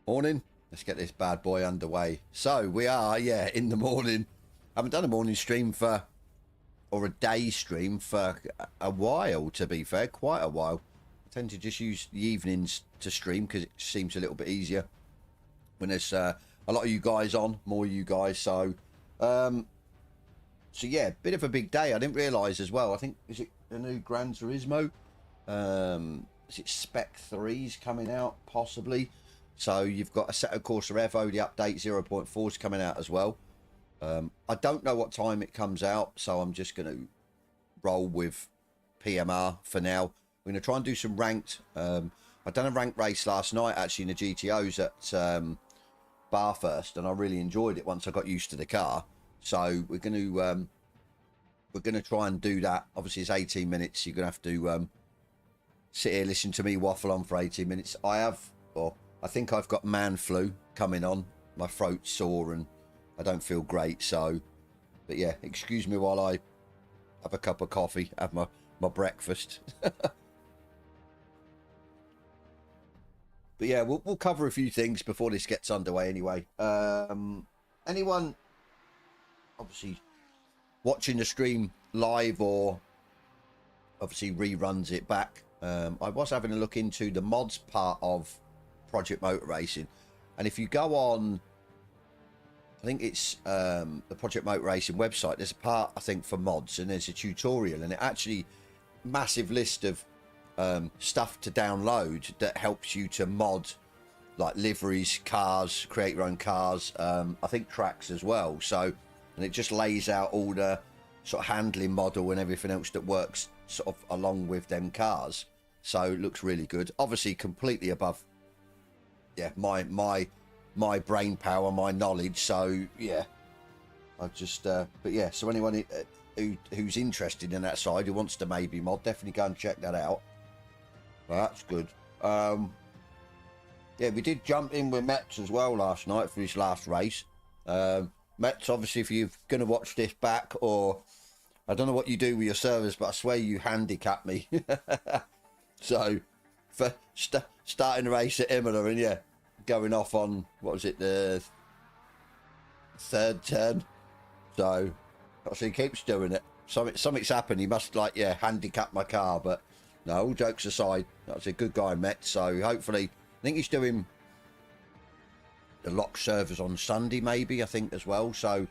Morning. Let's get this bad boy underway. So we are, yeah, in the morning. I haven't done a morning stream for, or a day stream for a while, to be fair, quite a while. I tend to just use the evenings to stream because it seems a little bit easier when there's a lot of you guys on, more of you guys. So yeah, bit of a big day. I didn't realise as well. I think, is it the new Gran Turismo? Is it Spec 3's coming out, possibly? So you've got a set of Corsair Evo, the update 0.4 is coming out as well. I don't know what time it comes out, so I'm just going to roll with PMR for now. We're going to try and do some ranked. I done a ranked race last night, actually, in the GTOs at Bathurst, and I really enjoyed it once I got used to the car. So we're going to try and do that. Obviously, it's 18 minutes. You're going to have to sit here, listen to me waffle on for 18 minutes. I think I've got man flu coming on. My throat's sore and I don't feel great. So, but yeah, excuse me while I have a cup of coffee, have my breakfast. But yeah, we'll cover a few things before this gets underway anyway. Anyone obviously watching the stream live or obviously reruns it back, I was having a look into the mods part of Project Motor Racing, and if you go on, I think it's the Project Motor Racing website, there's a part I think for mods, and there's a tutorial, and it actually massive list of stuff to download that helps you to mod like liveries, cars, create your own cars, I think tracks as well. So, and it just lays out all the sort of handling model and everything else that works sort of along with them cars. So it looks really good, obviously completely above, yeah, my brain power, my knowledge. So yeah, I just but yeah, so anyone who's interested in that side, who wants to maybe mod, definitely go and check that out. Well, that's good. Yeah, we did jump in with Metz as well last night for his last race. Metz, obviously, if you're going to watch this back, or I don't know what you do with your servers, but I swear you handicap me. So for starting the race at Imola, and yeah, going off on, what was it, the third turn. So obviously he keeps doing it. Something's happened. He must, like, yeah, handicap my car. But no, all jokes aside, that's a good guy, Met. So hopefully, I think he's doing the lock servers on Sunday, maybe, I think, as well. So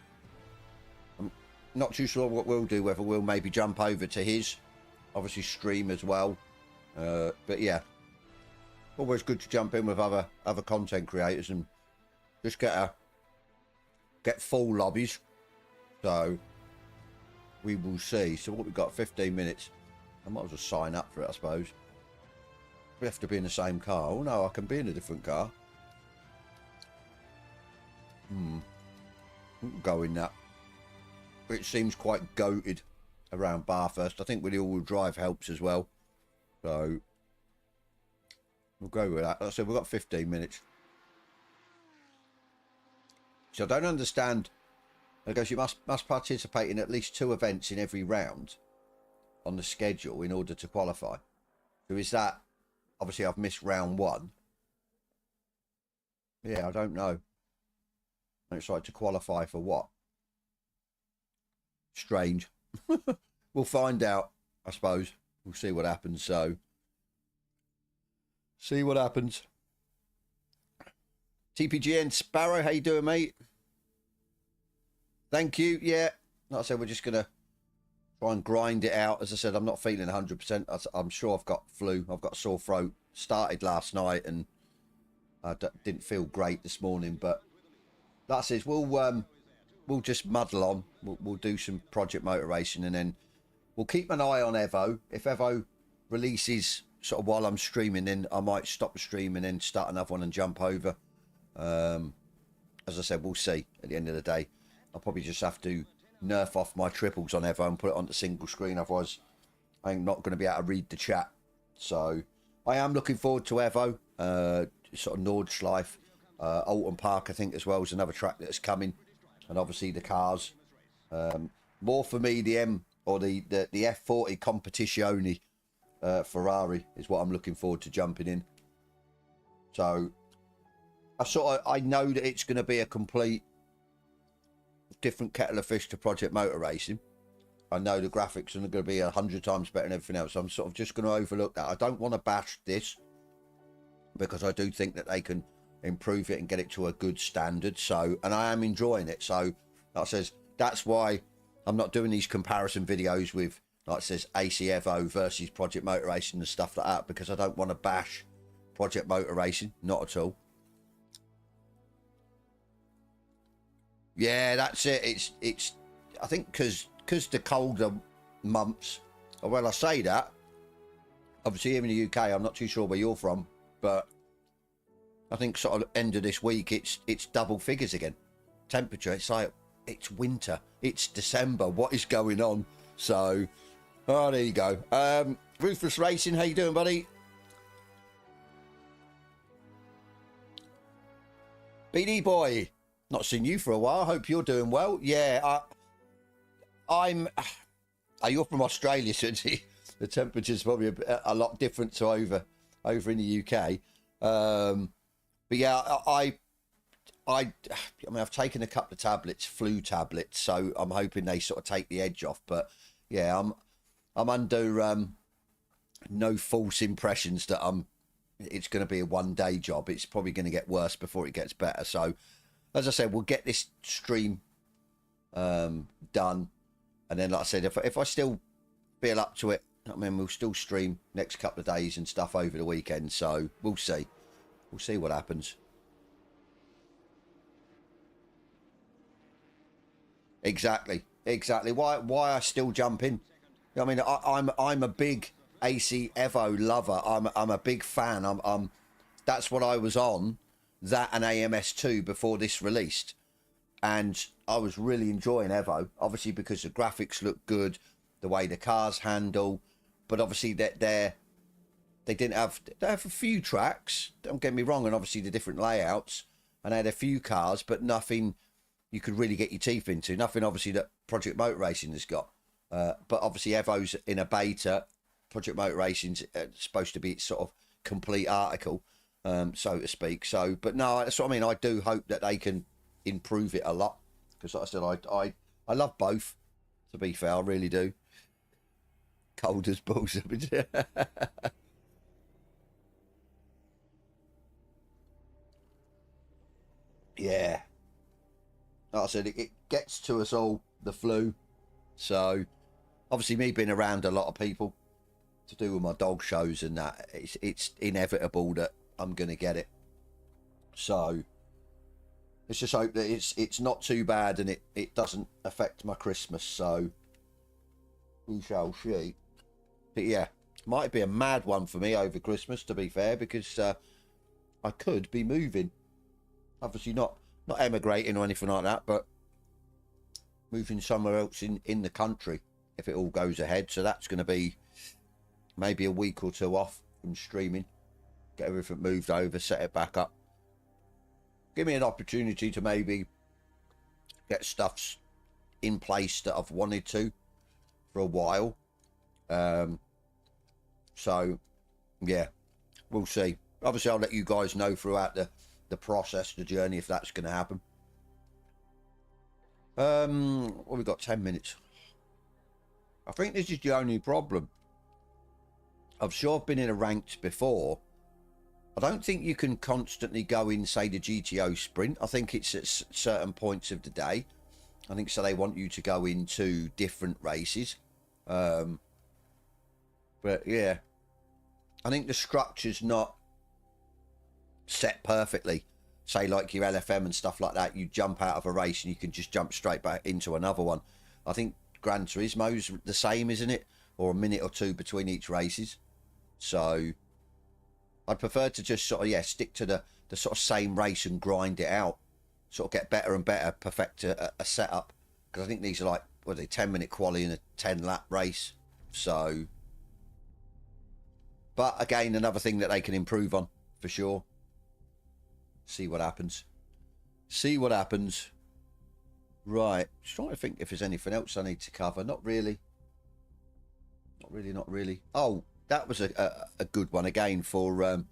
I'm not too sure what we'll do, whether we'll maybe jump over to his, obviously, stream as well. But yeah, always good to jump in with other content creators and just get full lobbies. So we will see. So what we've got, 15 minutes. I might as well sign up for it, I suppose. We have to be in the same car. Oh no, I can be in a different car. Go in that. It seems quite goated around Bathurst. I think with the all-wheel drive helps as well. So we'll go with that. Like I said, we've got 15 minutes. So I don't understand. I guess you must participate in at least 2 events in every round on the schedule in order to qualify. So is that, obviously I've missed round 1. Yeah, I don't know. It's like to qualify for what? Strange. We'll find out, I suppose. We'll see what happens. So, see what happens. TPGN Sparrow, how you doing, mate? Thank you. Yeah, like I said, we're just gonna try and grind it out. As I said, I'm not feeling 100%. I'm sure I've got flu. I've got a sore throat. Started last night and I didn't feel great this morning. But like I said, we'll just muddle on. We'll do some Project Motor Racing, and then we'll keep an eye on Evo. If Evo releases sort of while I'm streaming, then I might stop the stream and then start another one and jump over. As I said, we'll see at the end of the day. I'll probably just have to nerf off my triples on Evo and put it onto single screen. Otherwise, I'm not going to be able to read the chat. So I am looking forward to Evo. Sort of Nordschleife, Alton Park, I think, as well, is another track that's coming. And obviously the cars. More for me, the F40 Competizione Ferrari is what I'm looking forward to jumping in. So I know that it's going to be a complete different kettle of fish to Project Motor Racing. I know the graphics are going to be 100 times better than everything else. I'm sort of just going to overlook that. I don't want to bash this because I do think that they can improve it and get it to a good standard. So, and I am enjoying it. So, like I says, that's why I'm not doing these comparison videos with, like it says, AC Evo versus Project Motor Racing and stuff like that, because I don't want to bash Project Motor Racing, not at all. Yeah, that's it. It's I think because the colder months, well, I say that, obviously here in the UK, I'm not too sure where you're from, but I think sort of end of this week, it's double figures again. Temperature, it's like, it's winter, it's December, what is going on? So, oh, there you go. Ruthless Racing, how you doing, buddy? BD boy, not seen you for a while. Hope you're doing well. Yeah, I'm. You're from Australia, so the temperature's probably a lot different to over in the UK. But yeah, I mean, I've taken a couple of tablets, flu tablets, so I'm hoping they sort of take the edge off. But yeah, I'm under no false impressions that it's going to be a one-day job. It's probably going to get worse before it gets better. So, as I said, we'll get this stream done, and then, like I said, if I still feel up to it, I mean, we'll still stream next couple of days and stuff over the weekend. So we'll see. We'll see what happens. Exactly. Why I still jump in? I mean, I'm a big AC Evo lover. I'm a big fan. That's what I was on, that and AMS2 before this released, and I was really enjoying Evo. Obviously because the graphics look good, the way the cars handle, but obviously they have a few tracks. Don't get me wrong, and obviously the different layouts, and they had a few cars, but nothing you could really get your teeth into. Nothing obviously that Project Motor Racing has got. But obviously Evo's in a beta. Project Motor Racing's supposed to be its sort of complete article, so to speak. So, but no, that's what I mean. I do hope that they can improve it a lot, because like I said, I love both. To be fair, I really do. Cold as balls. Yeah. Like I said, it gets to us all, the flu. So, obviously, me being around a lot of people to do with my dog shows and that, it's inevitable that I'm going to get it. So, let's just hope that it's not too bad and it doesn't affect my Christmas. So, we shall see. But yeah, might be a mad one for me over Christmas, to be fair, because I could be moving. Obviously not emigrating or anything like that, but moving somewhere else in the country if it all goes ahead. So that's going to be maybe a week or two off from streaming, get everything moved over, set it back up, give me an opportunity to maybe get stuffs in place that I've wanted to for a while. So yeah, we'll see. Obviously I'll let you guys know throughout the process, the journey, if that's going to happen. Well, we've got 10 minutes. I think this is the only problem. I've been in a ranked before. I don't think you can constantly go in, say, the GTO sprint. I think it's at certain points of the day. I think so they want you to go into different races. But yeah, I think the structure's not set perfectly. Say like your LFM and stuff like that, you jump out of a race and you can just jump straight back into another one. I think Gran Turismo's the same, isn't it? Or a minute or two between each races. So I'd prefer to just sort of, yeah, stick to the sort of same race and grind it out. Sort of get better and better, perfect a setup. Because I think these are like, what are they, 10-minute quali and a 10-lap race. So, but again, another thing that they can improve on, for sure. See what happens. See what happens. Right. Just trying to think if there's anything else I need to cover. Not really. Not really. Oh, that was a good one again for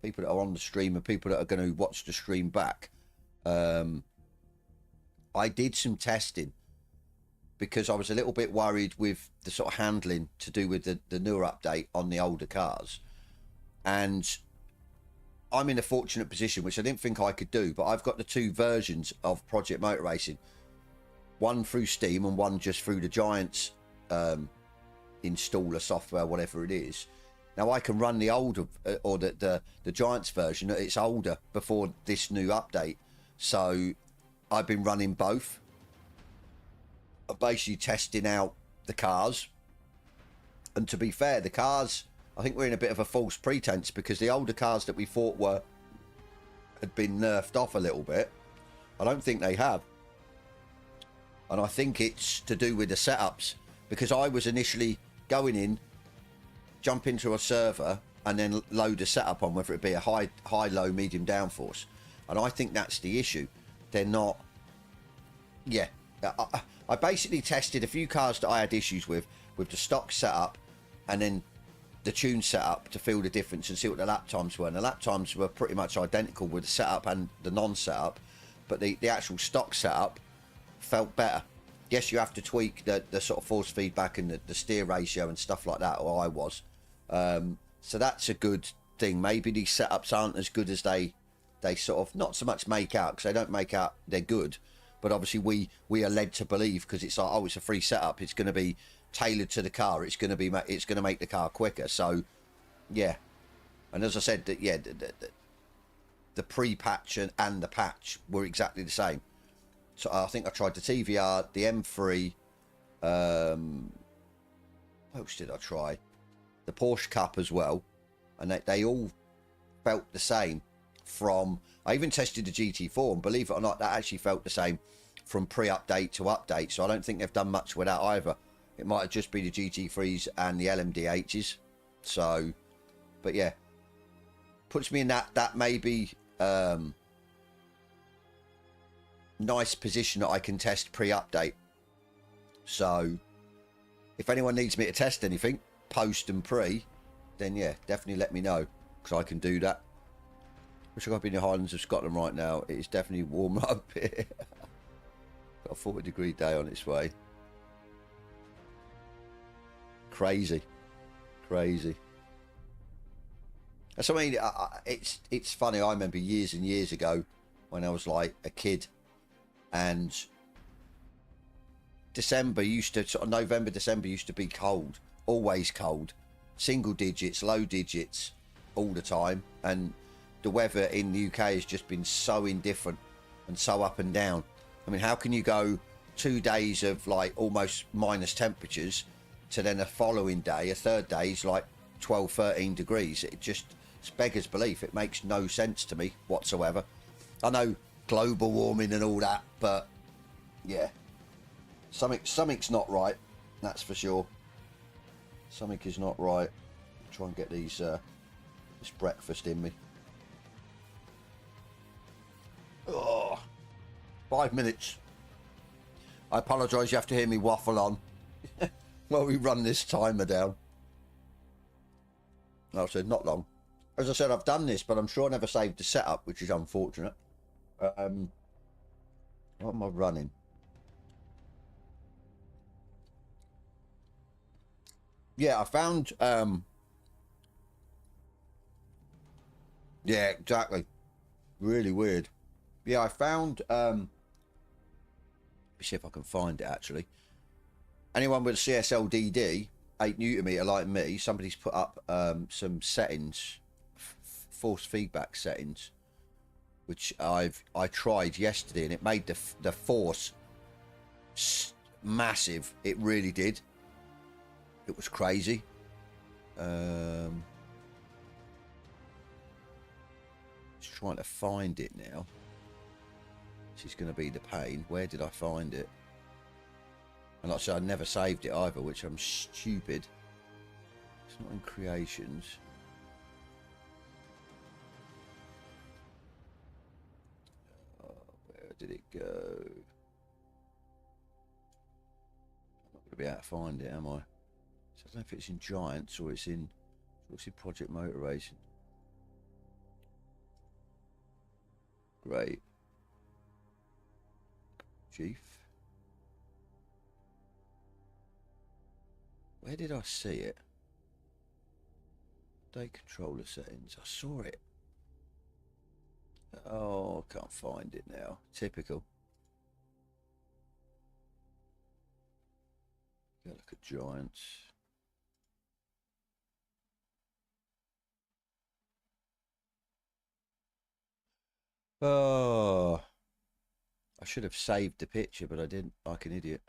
people that are on the stream and people that are going to watch the stream back. I did some testing because I was a little bit worried with the sort of handling to do with the newer update on the older cars. And I'm in a fortunate position, which I didn't think I could do, but I've got the 2 versions of Project Motor Racing, one through Steam and one just through the Giants installer software, whatever it is. Now I can run the older or the Giants version. It's older before this new update, so I've been running both. I'm basically testing out the cars, and to be fair, the cars, I think we're in a bit of a false pretense because the older cars that we thought had been nerfed off a little bit, I don't think they have. And I think it's to do with the setups, because I was initially going in, jump into a server and then load a setup on, whether it be a high, low, medium downforce. And I think that's the issue. They're not, yeah. I basically tested a few cars that I had issues with the stock setup and then the tune setup to feel the difference and see what the lap times were. And the lap times were pretty much identical with the setup and the non-setup, but the actual stock setup felt better. Yes, you have to tweak the sort of force feedback and the steer ratio and stuff like that, or I was. So that's a good thing. Maybe these setups aren't as good as they sort of, not so much make out, because they don't make out they're good, but obviously we are led to believe, because it's like, oh, it's a free setup, it's going to be tailored to the car, it's going to make the car quicker. So yeah, and as I said, that yeah, the pre-patch and the patch were exactly the same. So I think I tried the TVR, the M3, what else did I try? The Porsche Cup as well, and they all felt the same. From, I even tested the GT4, and believe it or not, that actually felt the same from pre-update to update. So I don't think they've done much with that either. It might have just been the GT3s and the LMDHs. So, but yeah, puts me in that maybe nice position that I can test pre-update. So if anyone needs me to test anything post and pre, then yeah, definitely let me know, because I can do that. Wish I could be in the Highlands of Scotland right now. It is definitely warm up here. Got a 40-degree day on its way. Crazy. So I mean, it's funny. I remember years and years ago when I was like a kid, and December used to, sort of November, December used to be cold, always cold, single digits, low digits, all the time, and the weather in the UK has just been so indifferent and so up and down. I mean, how can you go 2 days of like almost minus temperatures to then a following day, a third day is like 12, 13 degrees? It's beggars belief. It makes no sense to me whatsoever. I know global warming and all that, but yeah, something's not right, that's for sure. Something is not right. Try and get these this breakfast in me. Oh, 5 minutes. I apologise, you have to hear me waffle on while we run this timer down. I said not long. As I said, I've done this, but I'm sure I never saved the setup, which is unfortunate. What am I running? Yeah, I found yeah, exactly. Really weird. Yeah, I found let me see if I can find it actually. Anyone with a CSL DD 8 Nm like me, somebody's put up some settings, force feedback settings, which I tried yesterday, and it made the force massive. It really did. It was crazy. Just trying to find it now. This is going to be the pain. Where did I find it? And like I said, I never saved it either, which I'm stupid. It's not in creations. Where did it go? I'm not going to be able to find it, am I? So I don't know if it's in Giants or it's in Project Motor Racing. Great. Chief. Where did I see it? Day controller settings. I saw it. Oh, I can't find it now. Typical. Go look at Giants. Oh, I should have saved the picture, but I didn't, like an idiot.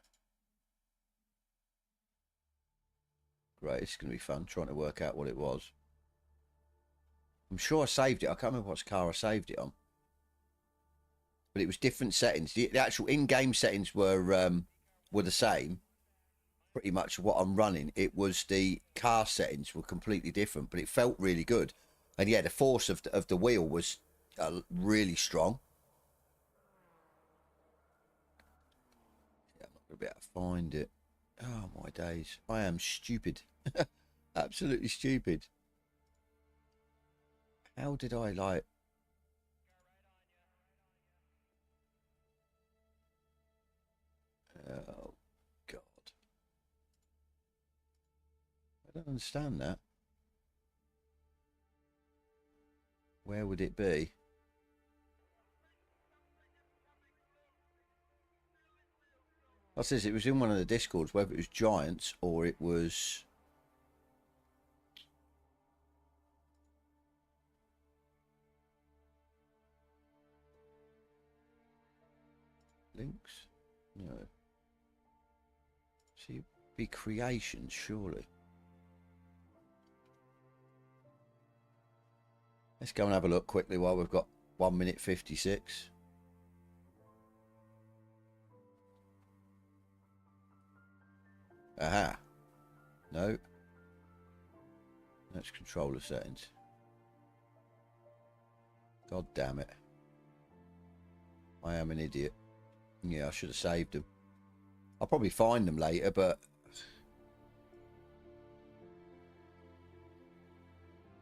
Great, it's going to be fun trying to work out what it was. I'm sure I saved it. I can't remember what car I saved it on. But it was different settings. The actual in-game settings were the same. Pretty much what I'm running. It was the car settings were completely different, but it felt really good. And yeah, the force of the wheel was really strong. Yeah, I'm not going to be able to find it. Oh, my days. I am stupid. Absolutely stupid. How did I like... Oh, God. I don't understand that. Where would it be? I says it was in one of the Discords, whether it was Giants or it was... Links? No. See, be creations, surely. Let's go and have a look quickly while we've got 1 minute 56. Aha. No. That's controller settings. God damn it. I am an idiot. Yeah, I should have saved them. I'll probably find them later, but...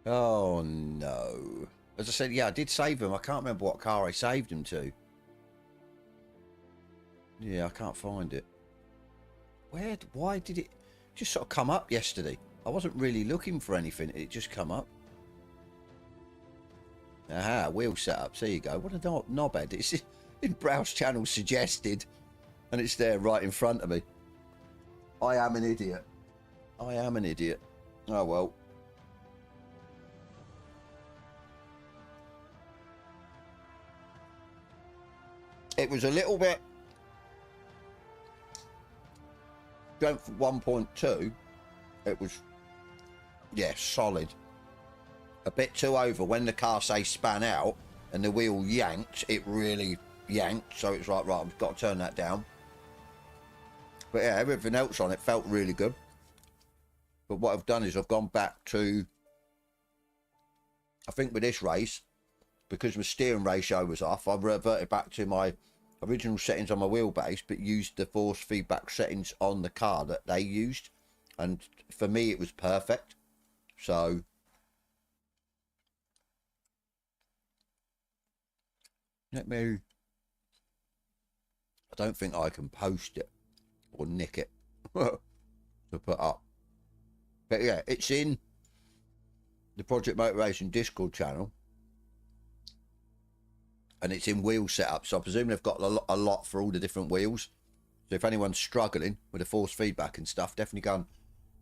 Oh, no. As I said, yeah, I did save them. I can't remember what car I saved them to. Yeah, I can't find it. Why did it just sort of come up yesterday? I wasn't really looking for anything. It just come up. Aha, wheel setups. There you go. What a knobhead. It's in browse channel suggested, and it's there right in front of me. I am an idiot. I am an idiot. Oh, well. It was a little bit... Strength 1.2, it was, yeah, solid. A bit too over. When the car, say, span out and the wheel yanked, it really yanked. So it's like, right, I've got to turn that down. But yeah, everything else on it felt really good. But what I've done is I've gone back to, I think with this race, because my steering ratio was off, I reverted back to my original settings on my wheelbase, but used the force feedback settings on the car that they used, and for me it was perfect. So let me, I don't think I can post it or nick it to put up, but yeah, it's in the Project Motivation Discord channel. And it's in wheel setup, so I presume they've got a lot for all the different wheels. So if anyone's struggling with the force feedback and stuff, definitely go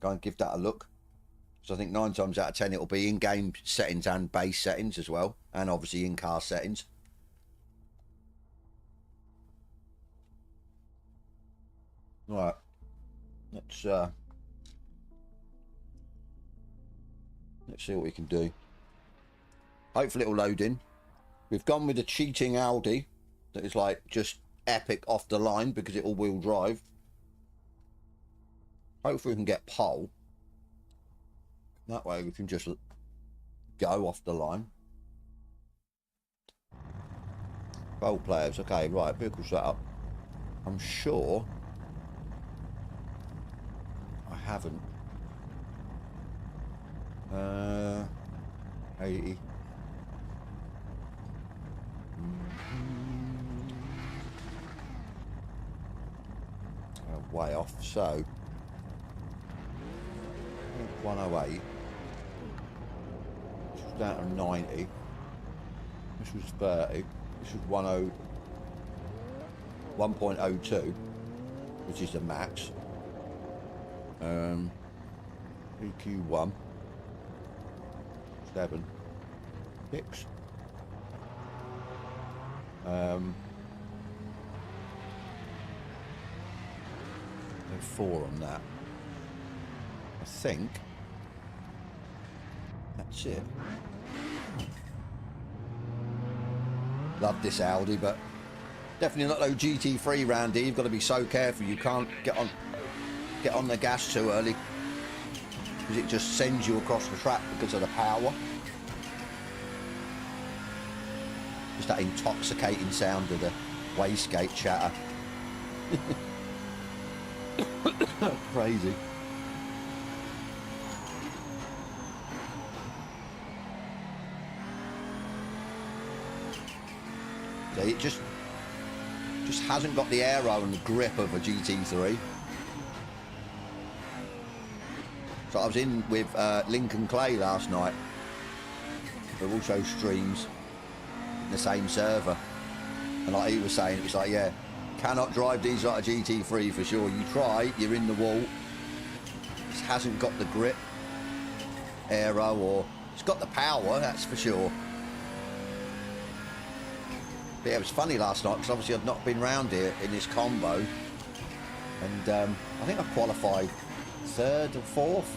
and give that a look. So I think 9 times out of 10 it'll be in-game settings and base settings as well, and obviously in-car settings. Right, let's see what we can do. Hopefully it'll load in. We've gone with a cheating Audi that is like just epic off the line because it all-wheel drive. Hopefully we can get pole. That way we can just go off the line. Pole players. Okay, right, vehicle setup. I'm sure I haven't. 80. Way off, so 108. This was down to 90. This was 30. This was 1.02, which is the max. EQ1 7 6. 4 on that. I think that's it. Love this Audi, but definitely not no GT3 round here. You've got to be so careful. You can't get on the gas too early, because it just sends you across the track because of the power. Just that intoxicating sound of the wastegate chatter. Crazy. Yeah, it just hasn't got the aero and the grip of a GT3. So I was in with Lincoln Clay last night, who also streams in the same server, and like he was saying, it was like, yeah, cannot drive these like a GT3 for sure. You try, you're in the wall. It hasn't got the grip, aero, or it's got the power, that's for sure. But yeah, it was funny last night because obviously I'd not been round here in this combo, and I think I qualified 3rd or 4th.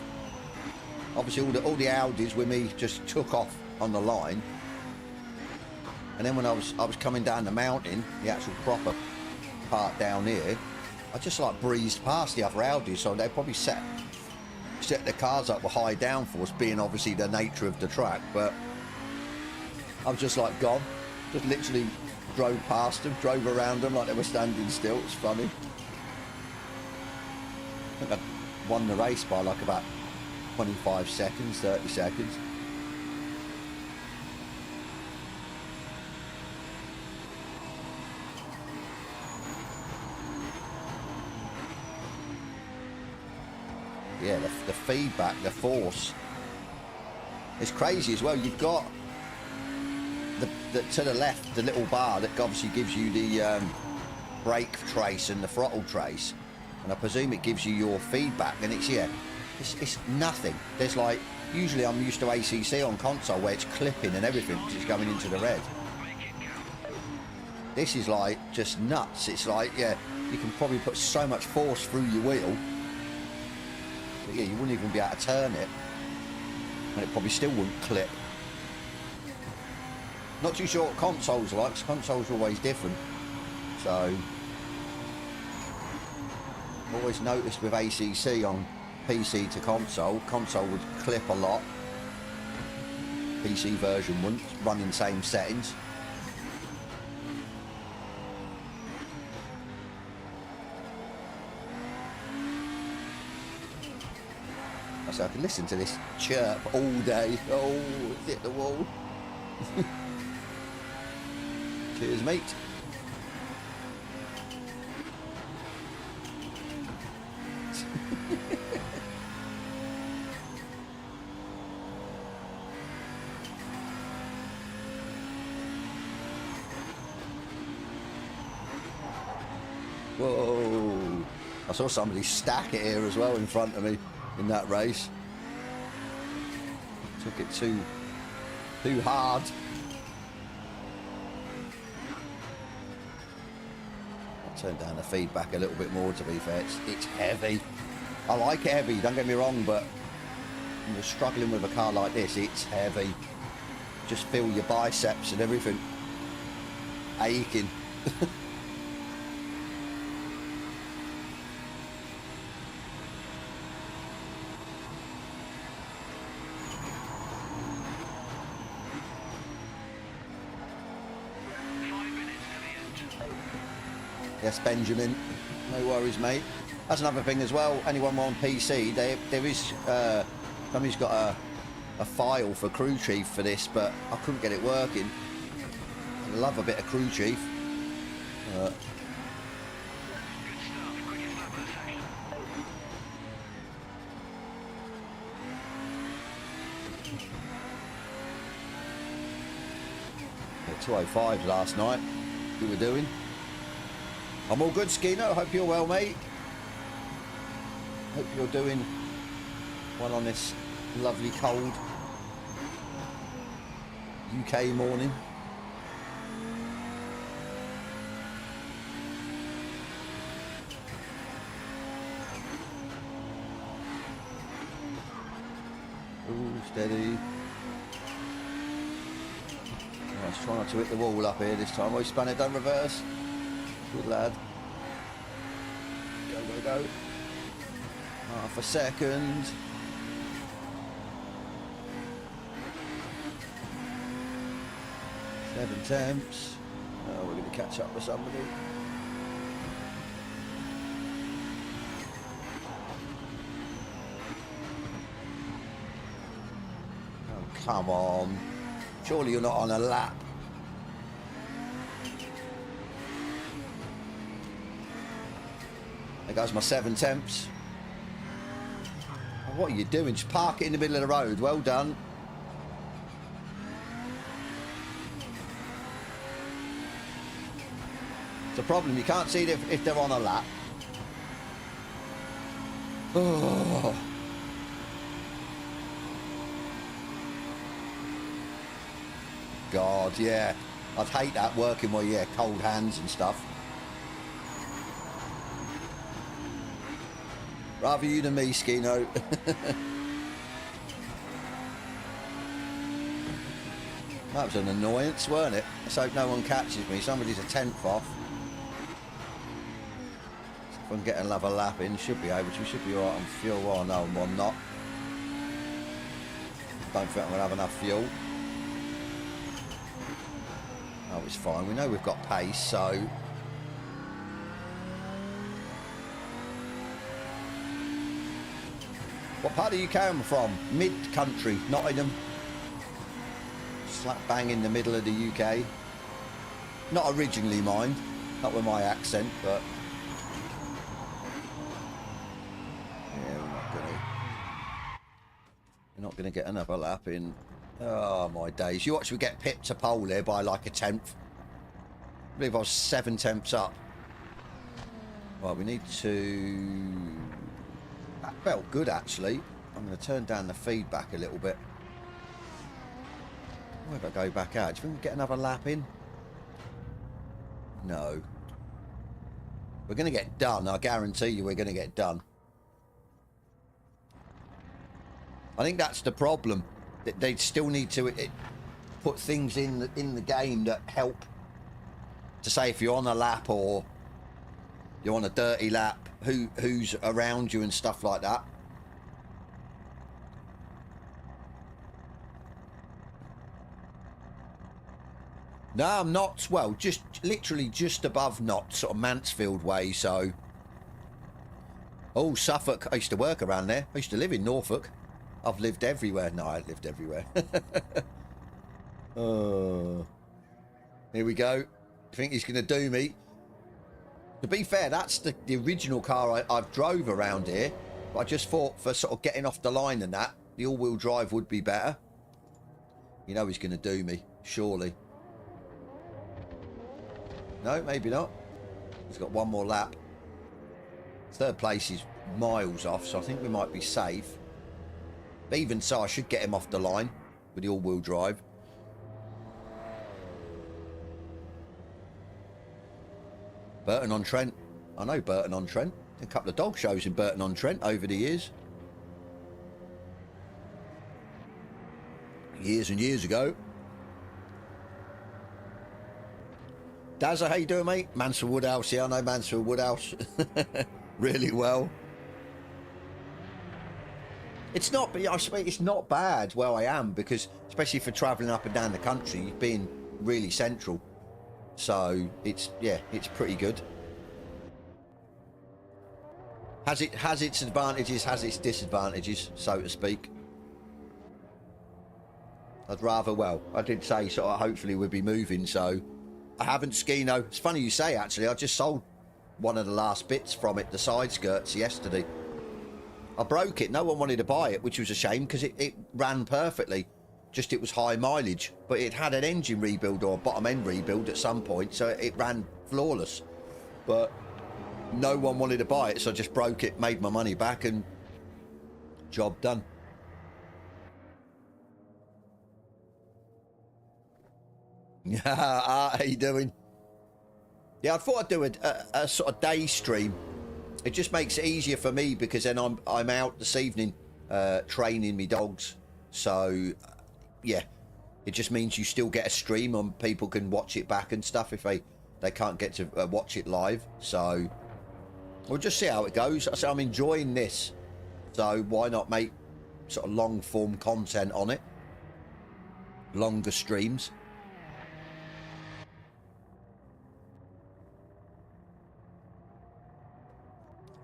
Obviously all the Audis with me just took off on the line, and then when I was coming down the mountain, the actual proper part down here, I just like breezed past the other Audis, so they probably set their cars up with high downforce, being obviously the nature of the track. But I was just like gone, just literally drove past them, drove around them like they were standing still. It's funny. I think I won the race by like about 25 seconds, 30 seconds. Yeah, the feedback, the force, it's crazy as well. You've got the to the left, the little bar that obviously gives you the brake trace and the throttle trace, and I presume it gives you your feedback, and it's nothing. There's like, usually I'm used to ACC on console where it's clipping and everything because it's going into the red. This is like just nuts. It's like, yeah, you can probably put so much force through your wheel, but yeah, you wouldn't even be able to turn it, and it probably still wouldn't clip. Not too sure what consoles are like, because consoles are always different. So I've always noticed with ACC on PC to console would clip a lot. PC version wouldn't, running same settings. So I can listen to this chirp all day. Oh, it's hit the wall. Cheers, mate. Whoa. I saw somebody stack it here as well in front of me in that race. Took it too hard. I'll turn down the feedback a little bit more, to be fair. It's heavy. I like it heavy, don't get me wrong, but when you're struggling with a car like this, it's heavy. Just feel your biceps and everything aching. Yes, Benjamin. No worries, mate. That's another thing as well. Anyone on PC, there is somebody's got a file for crew chief for this, but I couldn't get it working. I love a bit of crew chief. Yeah, 205 last night we were doing. I'm all good, Skino. Hope you're well, mate. Hope you're doing well on this lovely cold UK morning. Ooh, steady. I was trying not to hit the wall up here this time. I spun it down reverse. Good lad. Go, go, go. Half a second. Seven temps. Oh, we're going to catch up with somebody. Oh, come on. Surely you're not on a lap. There goes my 7 temps. What are you doing? Just park it in the middle of the road. Well done. It's a problem. You can't see it if they're on a lap. Oh. God, yeah. I'd hate that working with, yeah, cold hands and stuff. Rather you than me, Skino. That was an annoyance, weren't it? Let's hope no one catches me. Somebody's a 10th off. If I can get another lap in, should be able to. We should be alright on fuel. Oh no, I'm not. Don't think I'm going to have enough fuel. Oh, it's fine. We know we've got pace, so... What part of the UK am I from? Mid-country, Nottingham. Slap bang in the middle of the UK. Not originally mine. Not with my accent, but... Yeah, we're not gonna get another lap in. Oh, my days. You watch me get pipped to pole here by like a 10th. I believe I was 7 temps up. Right, we need to... That felt good, actually. I'm going to turn down the feedback a little bit. Where if I go back out? Do you think we get another lap in? No. We're going to get done. I guarantee you we're going to get done. I think that's the problem. They still need to put things in the game that help to say if you're on a lap or you're on a dirty lap, who's around you and stuff like that. No, I'm not. Well, just literally just above Notts, sort of Mansfield way. So, oh, Suffolk. I used to work around there. I used to live in Norfolk. I've lived everywhere. No, I lived everywhere. Oh, here we go. I think he's going to do me. To be fair, that's the original car I've drove around here. But I just thought for sort of getting off the line and that, the all-wheel drive would be better. You know he's going to do me, surely. No, maybe not. He's got one more lap. Third place is miles off, so I think we might be safe. But even so, I should get him off the line with the all-wheel drive. Burton-on-Trent. I know Burton-on-Trent. A couple of dog shows in Burton-on-Trent over the years. Years and years ago. Dazza, how you doing, mate? Mansfield Woodhouse. Yeah, I know Mansfield Woodhouse really well. It's not, but I suppose it's not bad where I am, because especially for travelling up and down the country, being really central. So it's, yeah, it's pretty good. Has its advantages, has its disadvantages, so to speak. I'd rather, well, I did say sort of hopefully we'll be moving, so I haven't, Skino. It's funny you say, actually. I just sold one of the last bits from it, the side skirts, yesterday. I broke it. No one wanted to buy it, which was a shame because it ran perfectly. Just it was high mileage, but it had an engine rebuild or a bottom end rebuild at some point, so it ran flawless. But no one wanted to buy it, so I just broke it, made my money back, and job done. Yeah, how you doing? Yeah, I thought I'd do a sort of day stream. It just makes it easier for me because then I'm out this evening training me dogs. So yeah, it just means you still get a stream and people can watch it back and stuff if they can't get to watch it live. So we'll just see how it goes. So I'm enjoying this, so why not make sort of long form content on it, longer streams.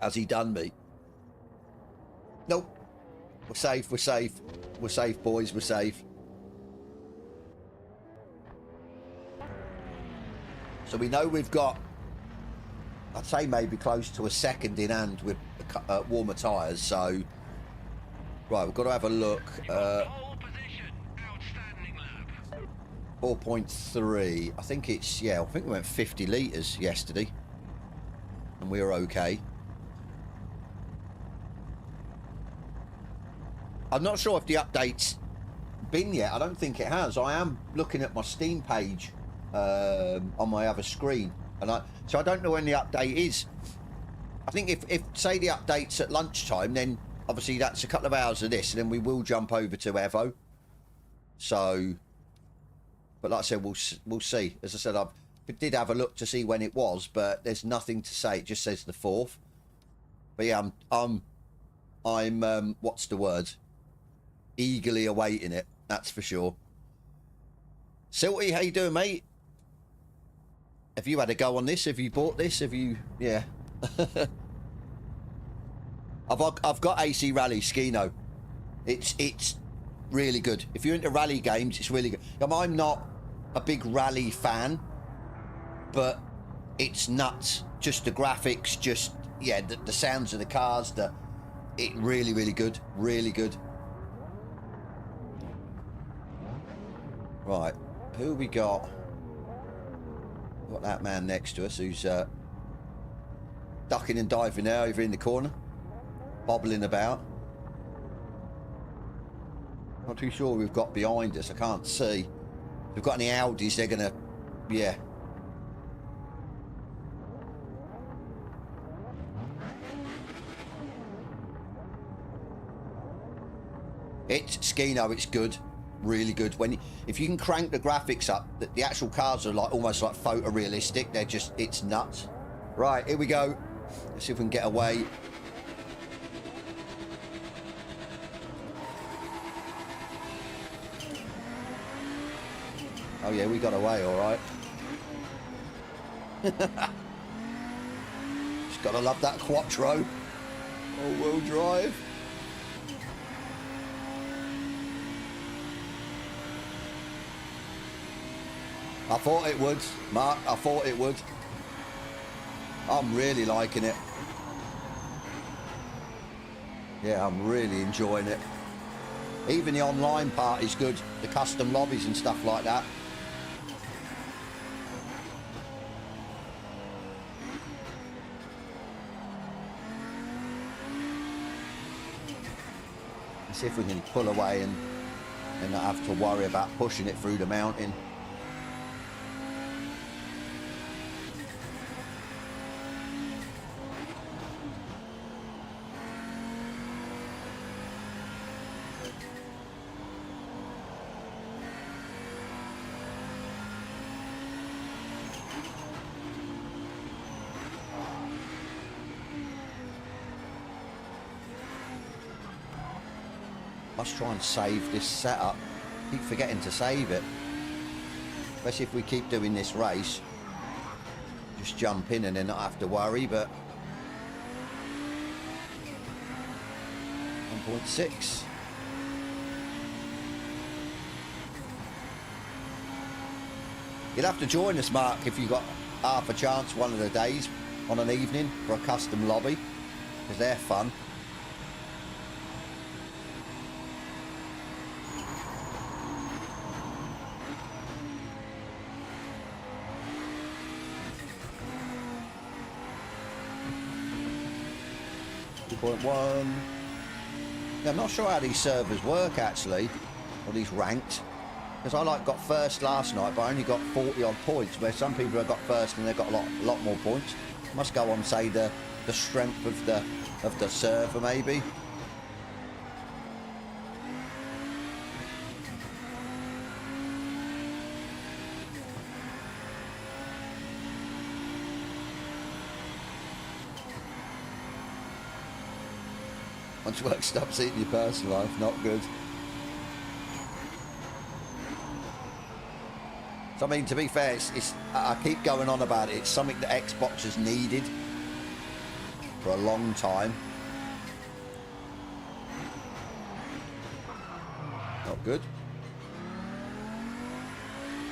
Has he done me? Nope. We're safe, we're safe. We're safe, boys, we're safe. So we know we've got, I'd say maybe close to a second in hand with warmer tyres, so... Right, we've got to have a look. 4.3. I think it's, yeah, I think we went 50 litres yesterday. And we were okay. I'm not sure if the update's been yet. I don't think it has. I am looking at my Steam page on my other screen, and so I don't know when the update is. I think if say the update's at lunchtime, then obviously that's a couple of hours of this, and then we will jump over to Evo. So, but like I said, we'll see. As I said, I did have a look to see when it was, but there's nothing to say. It just says the 4th. But yeah, I'm what's the word? Eagerly awaiting it, that's for sure. Silty, how you doing, mate? Have you had a go on this? Have you bought this? Have you? Yeah. I've got AC Rally Skino. It's really good. If you're into rally games, it's really good. I'm not a big rally fan, but it's nuts. Just the graphics, just yeah, the sounds of the cars. It really good, really good. Right, who we got? Got that man next to us who's ducking and diving now over in the corner, bobbling about. Not too sure we've got behind us. I can't see. If we've got any Audis, they're gonna, yeah. It's Skino. It's good. Really good. If you can crank the graphics up, the actual cars are like almost like photorealistic. They're just, it's nuts. Right, here we go. Let's see if we can get away. Oh yeah, we got away all right. Just gotta love that Quattro all-wheel drive. I thought it would, Mark. I thought it would. I'm really liking it. Yeah, I'm really enjoying it. Even the online part is good. The custom lobbies and stuff like that. Let's see if we can pull away and not have to worry about pushing it through the mountain. Let's try and save this setup. Keep forgetting to save it. Especially if we keep doing this race. Just jump in and then not have to worry, but 1.6. You'll have to join us, Mark, if you've got half a chance one of the days on an evening for a custom lobby, because they're fun. Yeah, I'm not sure how these servers work actually, or these ranked, because I got first last night, but I only got 40 odd points, where some people have got first and they've got a lot more points. Must go on, say, the strength of the server maybe. Once work stops eating your personal life, not good. So I mean, to be fair, I keep going on about it. It's something that Xbox has needed for a long time. Not good.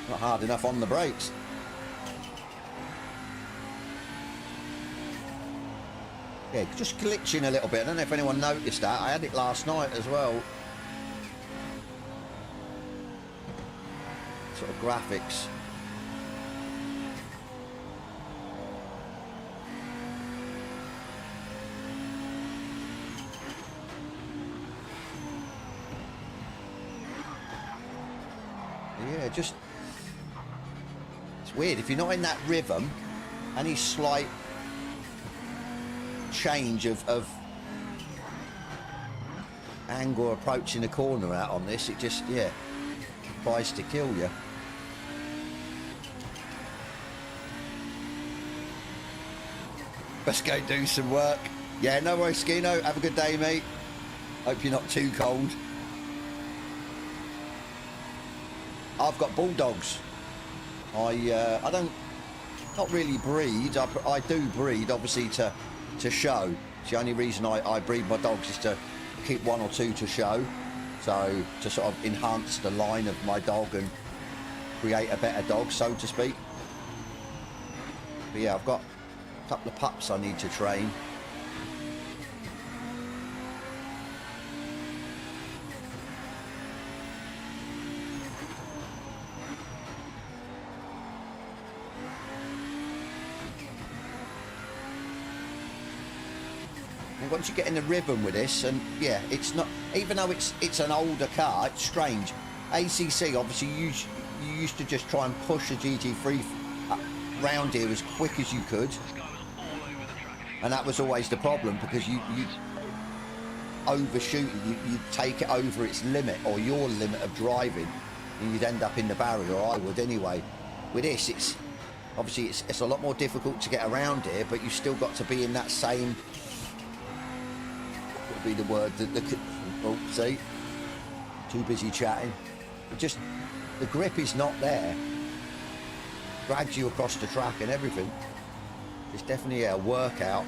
Not hard enough on the brakes. Yeah, just glitching a little bit. I don't know if anyone noticed that. I had it last night as well. Sort of graphics. Yeah, just... It's weird. If you're not in that rhythm, any slight change of angle approaching the corner out on this, it just, yeah, tries to kill you. Let's go do some work. Yeah, no worries, Skino. Have a good day, mate. Hope you're not too cold. I've got bulldogs. I don't, not really breed. I do breed, obviously, to show. It's the only reason I breed my dogs is to keep one or two to show, so to sort of enhance the line of my dog and create a better dog, so to speak. But yeah, I've got a couple of pups I need to train. Once you get in the rhythm with this, and yeah, it's not, even though it's an older car, it's strange. ACC, obviously, you used to just try and push the GT3 round here as quick as you could, and that was always the problem, because you overshoot it, you take it over its limit or your limit of driving, and you'd end up in the barrier, or I would anyway. With this, it's obviously it's a lot more difficult to get around here, but you still got to be in that same, be the word that oh, see, too busy chatting. But just the grip is not there. Drags you across the track and everything. It's definitely a workout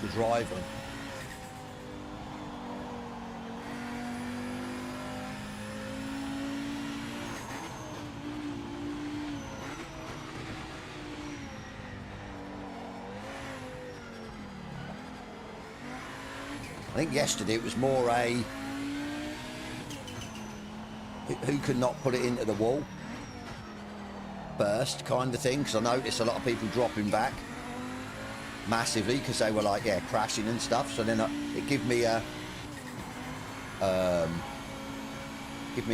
to driving. I think yesterday it was more a who could not put it into the wall burst kind of thing, because I noticed a lot of people dropping back massively because they were like, yeah, crashing and stuff. So then it gave me a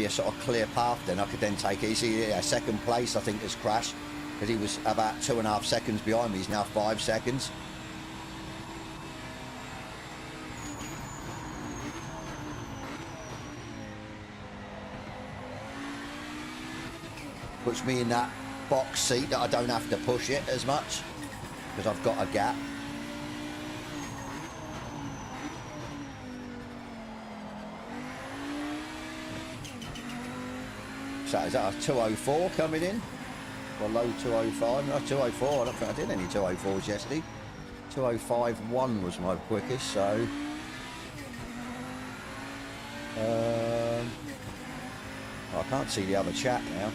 sort of clear path. Then I could then take it. See, yeah, second place I think has crashed because he was about 2.5 seconds behind me. He's now 5 seconds. Puts me in that box seat that I don't have to push it as much because I've got a gap. So is that a 204 coming in? Or low 205? No, 204. I don't think I did any 204s yesterday. 205.1 was my quickest, so I can't see the other chat now.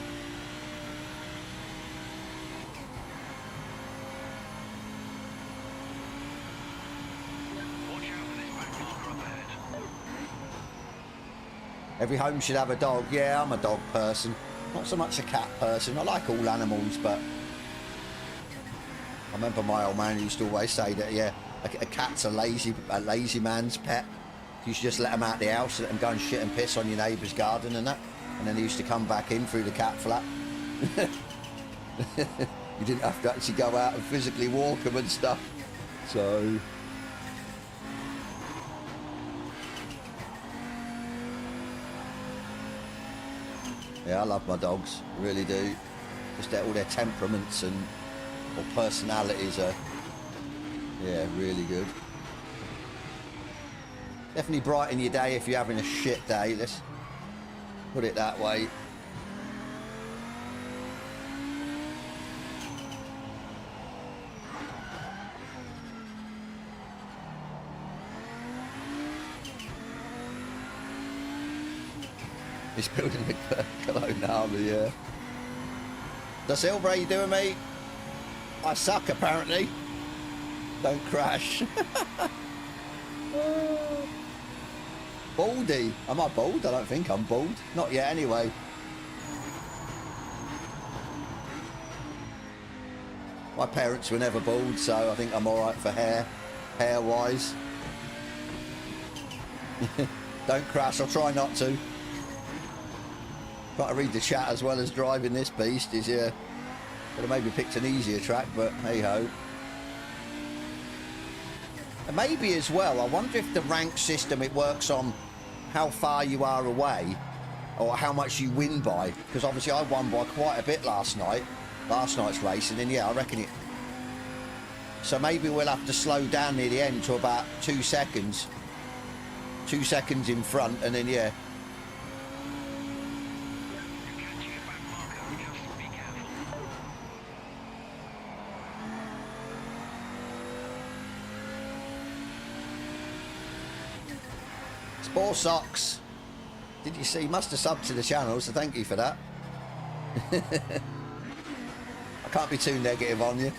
Every home should have a dog. Yeah, I'm a dog person. Not so much a cat person. I like all animals, but I remember my old man used to always say that, yeah, a cat's a lazy man's pet. You should just let them out the house, let them go and shit and piss on your neighbour's garden and that. And then they used to come back in through the cat flap. You didn't have to actually go out and physically walk them and stuff. So... yeah, I love my dogs, really do. Just all their temperaments and or personalities are, yeah, really good. Definitely brighten your day if you're having a shit day, let's put it that way. He's building a Cologne army, yeah. The Silver, how you doing, mate? I suck, apparently. Don't crash. Baldy. Am I bald? I don't think I'm bald. Not yet, anyway. My parents were never bald, so I think I'm alright for hair-wise. Don't crash, I'll try not to. Trying to read the chat as well as driving this beast is, yeah. Could have maybe picked an easier track, but hey ho. And maybe as well, I wonder if the rank system, it works on how far you are away or how much you win by. Because obviously I won by quite a bit last night's racing, and yeah, I reckon it. So maybe we'll have to slow down near the end to about 2 seconds. 2 seconds in front, and then yeah. Spore Socks, did you see? You must have subbed to the channel, so thank you for that. I can't be too negative on you.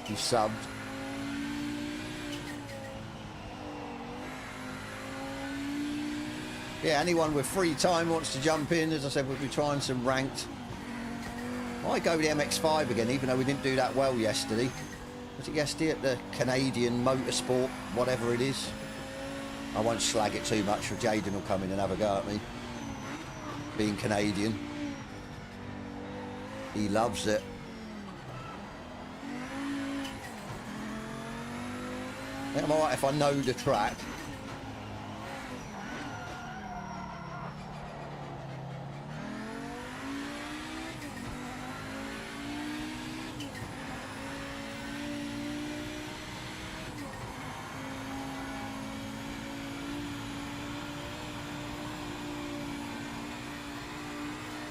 You subbed. Yeah, anyone with free time wants to jump in. As I said, we'll be trying some ranked. I might go with the MX-5 again, even though we didn't do that well yesterday. Was it yesterday at the Canadian Motorsport, whatever it is? I won't slag it too much, for Jaden will come in and have a go at me. Being Canadian. He loves it. I think I'm alright if I know the track.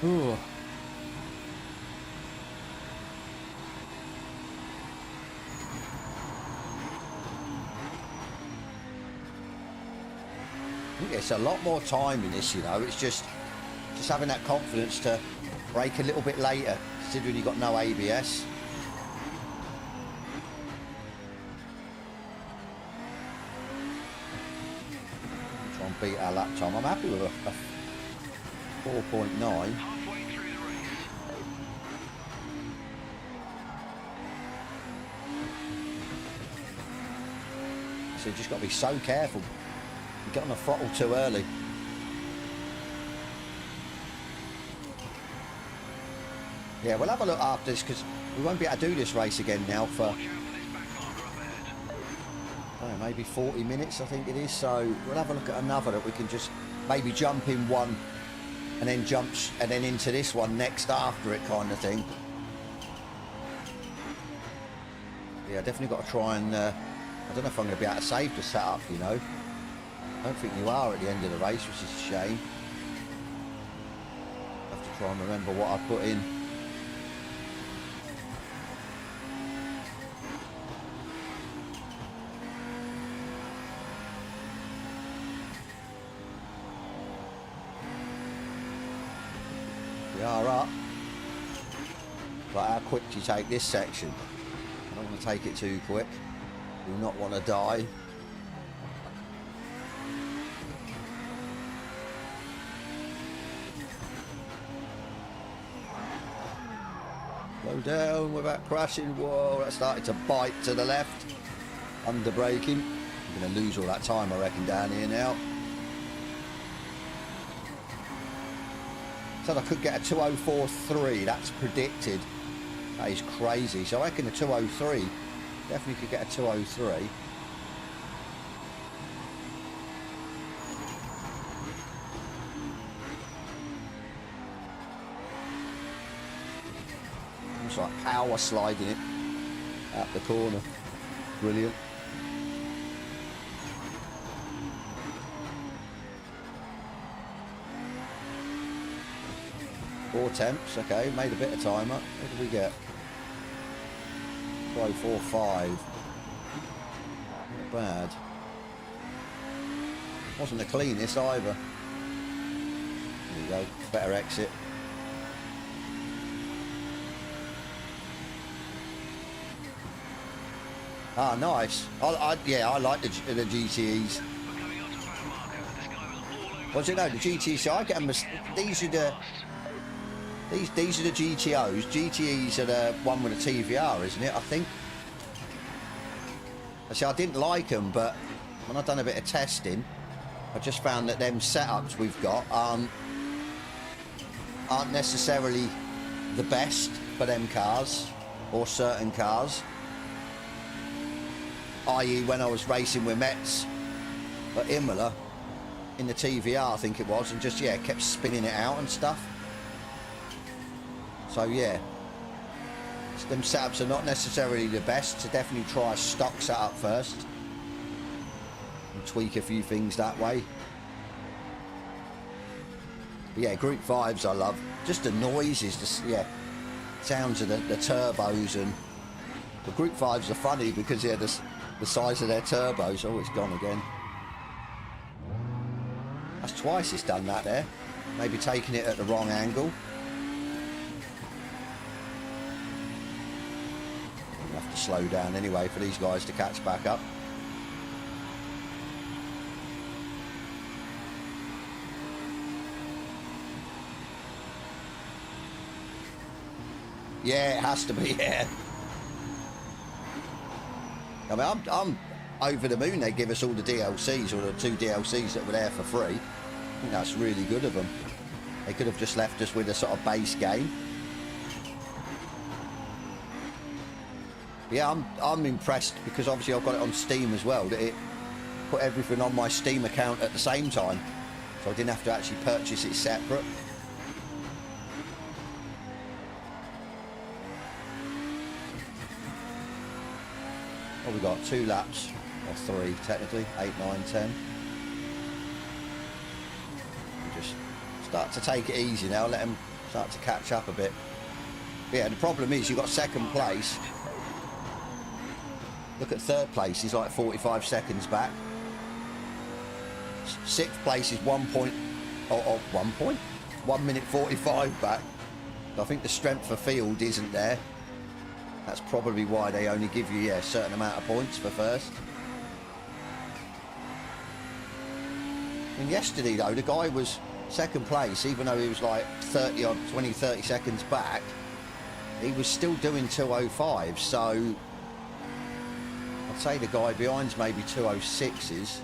Ooh. I think it's a lot more time in this, you know. It's just having that confidence to brake a little bit later, considering you've got no ABS. Try and beat our lap time. I'm happy with a 4.9. So you just got to be so careful. You get on the throttle too early. Yeah, we'll have a look after this because we won't be able to do this race again now for maybe 40 minutes, I think it is. So we'll have a look at another that we can just maybe jump in one and then and then into this one next after it, kind of thing. Yeah, definitely got to try and I don't know if I'm going to be able to save the setup, you know. I don't think you are at the end of the race, which is a shame. I have to try and remember what I put in. We are up. But how quick do you take this section? I don't want to take it too quick. Do not want to die. Slow down without crashing. Whoa, that started to bite to the left. Under braking. I'm going to lose all that time, I reckon, down here now. Said I could get a 204.3. That's predicted. That is crazy. So I reckon a 203. Definitely could get a 203. Almost like power sliding it out the corner. Brilliant. Four temps, okay, made a bit of time up. What did we get? 204.5. Not bad. Wasn't the cleanest either. There you go, better exit. Ah, nice. Yeah, I like the GTEs. What's it no? The GTEs. So I get them. These are the GTOs. GTEs are the one with the TVR, isn't it? I think. See, I didn't like them, but when I've done a bit of testing, I just found that them setups we've got aren't necessarily the best for them cars or certain cars. I.e. when I was racing with Mets at Imola in the TVR, I think it was, and just, yeah, kept spinning it out and stuff. So, yeah, them setups are not necessarily the best, so definitely try a stock setup first and tweak a few things that way. But yeah, Group 5s I love. Just the noises, just, yeah, sounds of the turbos, and the Group 5s are funny because, yeah, the size of their turbos. Oh, it's gone again. That's twice it's done that there. Maybe taking it at the wrong angle. I'll have to slow down anyway for these guys to catch back up. Yeah, it has to be, yeah. I mean, I'm over the moon they give us all the DLCs, or the 2 DLCs that were there for free. I think that's really good of them. They could have just left us with a sort of base game. Yeah, I'm impressed because obviously I've got it on Steam as well, that it put everything on my Steam account at the same time. So I didn't have to actually purchase it separate. Well, we got 2 laps, or 3 technically, 8, 9, 10. We just start to take it easy now, let them start to catch up a bit. But yeah, the problem is you've got 2nd place. Look at 3rd place, he's like 45 seconds back. 6th place is 1 minute 45 back. I think the strength of field isn't there. That's probably why they only give you, yeah, a certain amount of points for first. And yesterday though, the guy was 2nd place, even though he was like 30 seconds back, he was still doing 205, so I'd say the guy behind's maybe 206s.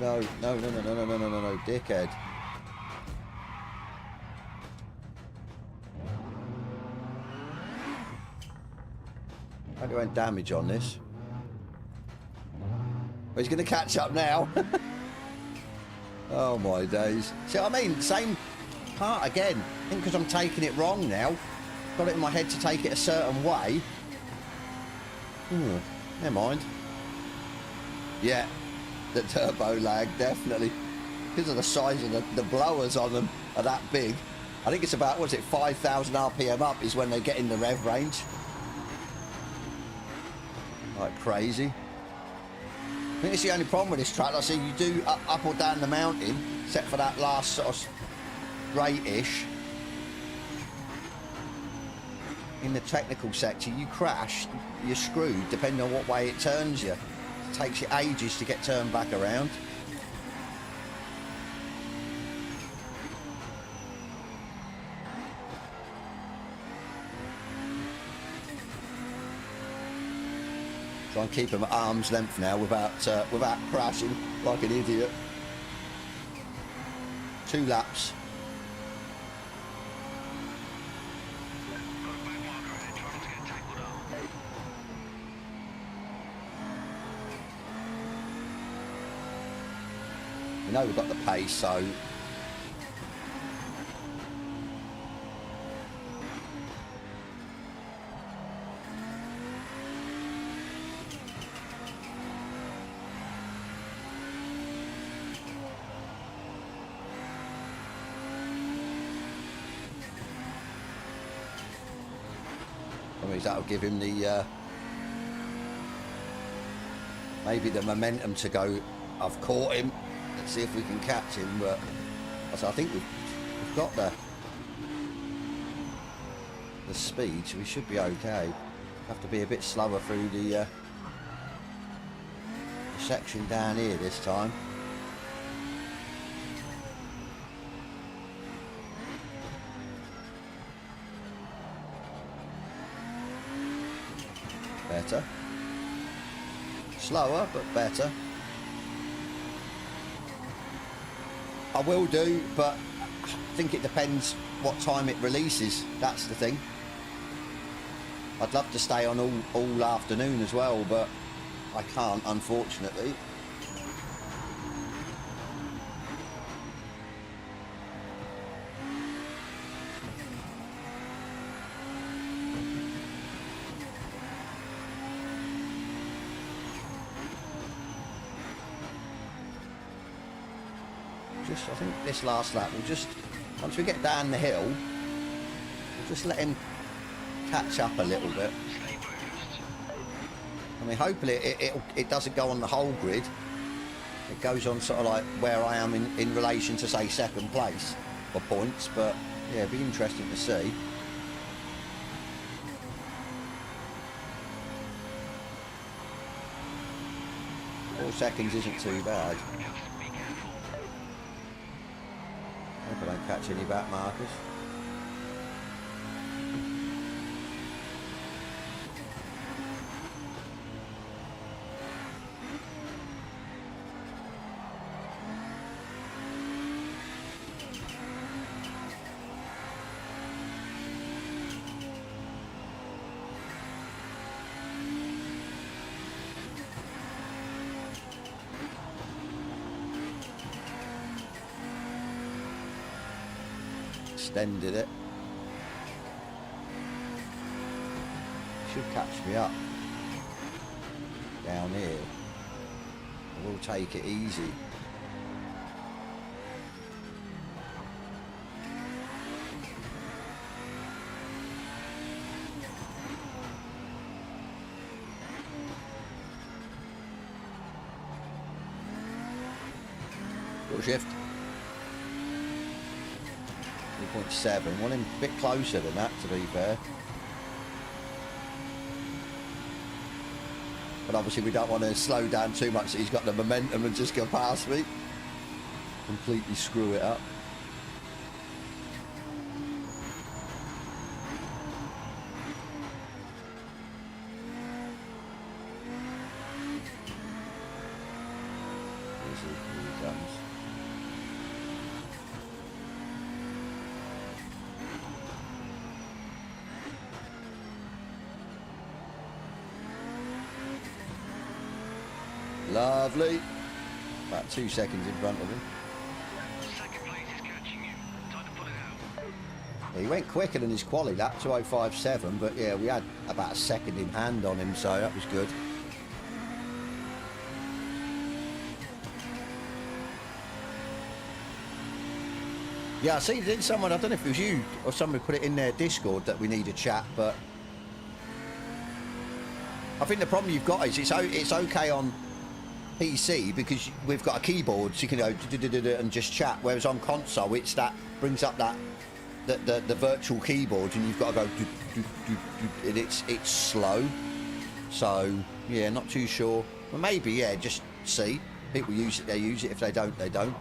No, dickhead. I do any damage on this. But he's going to catch up now. Oh my days. See what I mean? Same part again. I think because I'm taking it wrong now. Got it in my head to take it a certain way. Never mind. Yeah. The turbo lag, definitely. Because of the size of the blowers on them are that big. I think it's about, what's it, 5,000 RPM up is when they get in the rev range. Like crazy. I think it's the only problem with this track. I see you do up or down the mountain, except for that last sort of rate-ish in the technical sector, you crash, you're screwed depending on what way it turns you. It takes you ages to get turned back around. Try and keep them at arm's length now without crashing like an idiot. 2 laps. We know we've got the pace, so that'll give him the maybe the momentum to go, I've caught him, let's see if we can catch him. But I think we've got the speed, so we should be okay. Have to be a bit slower through the section down here this time. Better. Slower, but better. I will do, but I think it depends what time it releases. That's the thing. I'd love to stay on all afternoon as well, but I can't, unfortunately. I think this last lap will just, once we get down the hill, we'll just let him catch up a little bit. I mean, hopefully it doesn't go on the whole grid. It goes on sort of like where I am in relation to, say, second place for points. But yeah, it'd be interesting to see. Four seconds isn't too bad. Hope I don't catch any back markers. Extended it. Should catch me up down here. We'll take it easy. Little shift. 3.7. Want him a bit closer than that, to be fair. But obviously we don't want to slow down too much so he's got the momentum and just go past me. Completely screw it up. Here he comes. Lovely. About 2 seconds in front of him. Second place is catching you. Time to put it out. Yeah, he went quicker than his quali lap, 2:05.7, but yeah, we had about a second in hand on him, so that was good. Yeah, I see, did someone, I don't know if it was you or somebody put it in their Discord that we need a chat, but I think the problem you've got is it's okay on PC because we've got a keyboard, so you can go and just chat. Whereas on console, it's that brings up that the virtual keyboard, and you've got to go and it's slow. So yeah, not too sure. Well, maybe yeah, just see. People use it, they use it. If they don't, they don't,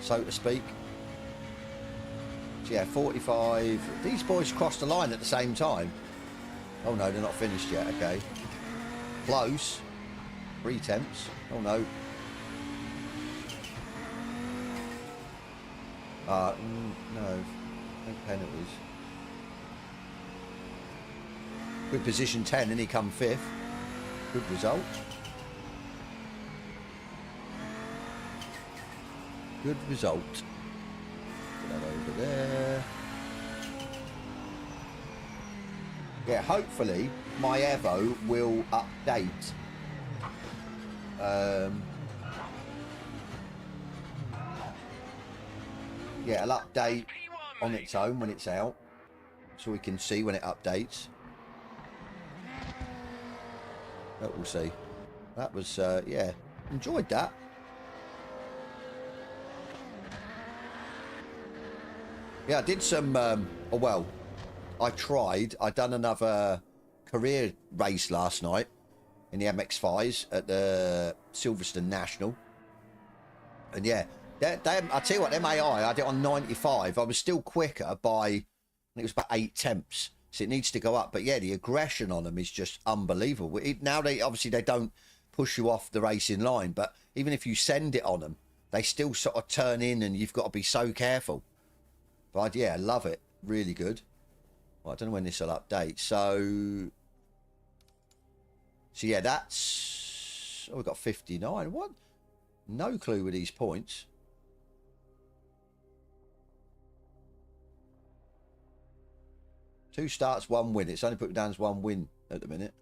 so to speak. So yeah, 45. These boys crossed the line at the same time. Oh no, they're not finished yet. Okay, close. 3 temps. Oh no. No, no penalties. Good position 10, and he come 5th. Good result. Good result. Put that over there. Yeah, hopefully my Evo will update. Yeah, it'll update on its own when it's out, so we can see when it updates. But we'll see. That was yeah, enjoyed that. Yeah, I did some oh well, I done another career race last night in the MX-5s at the Silverstone National. And yeah, I tell you what, them AI, I did it on 95. I was still quicker by, I think it was about 8 temps. So it needs to go up. But yeah, the aggression on them is just unbelievable. Now they obviously they don't push you off the racing line, but even if you send it on them, they still sort of turn in, and you've got to be so careful. But yeah, I love it. Really good. Well, I don't know when this will update. So yeah, that's... Oh, we've got 59. What? No clue with these points. Two starts, 1 win. It's only put down as 1 win at the minute.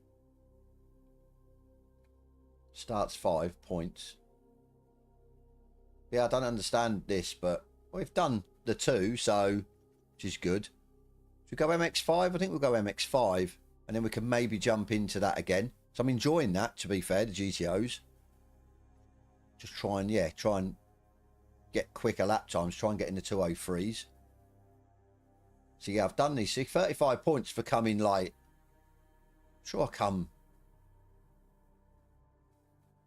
Starts 5 points. Yeah, I don't understand this, but we've done the 2, so which is good. Should we go MX-5? I think we'll go MX-5, and then we can maybe jump into that again. So I'm enjoying that, to be fair, the GTOs. Just try and, yeah, try and get quicker lap times. Try and get in the 203s. So, yeah, I've done these. See, 35 points for coming, like... Sure, I come...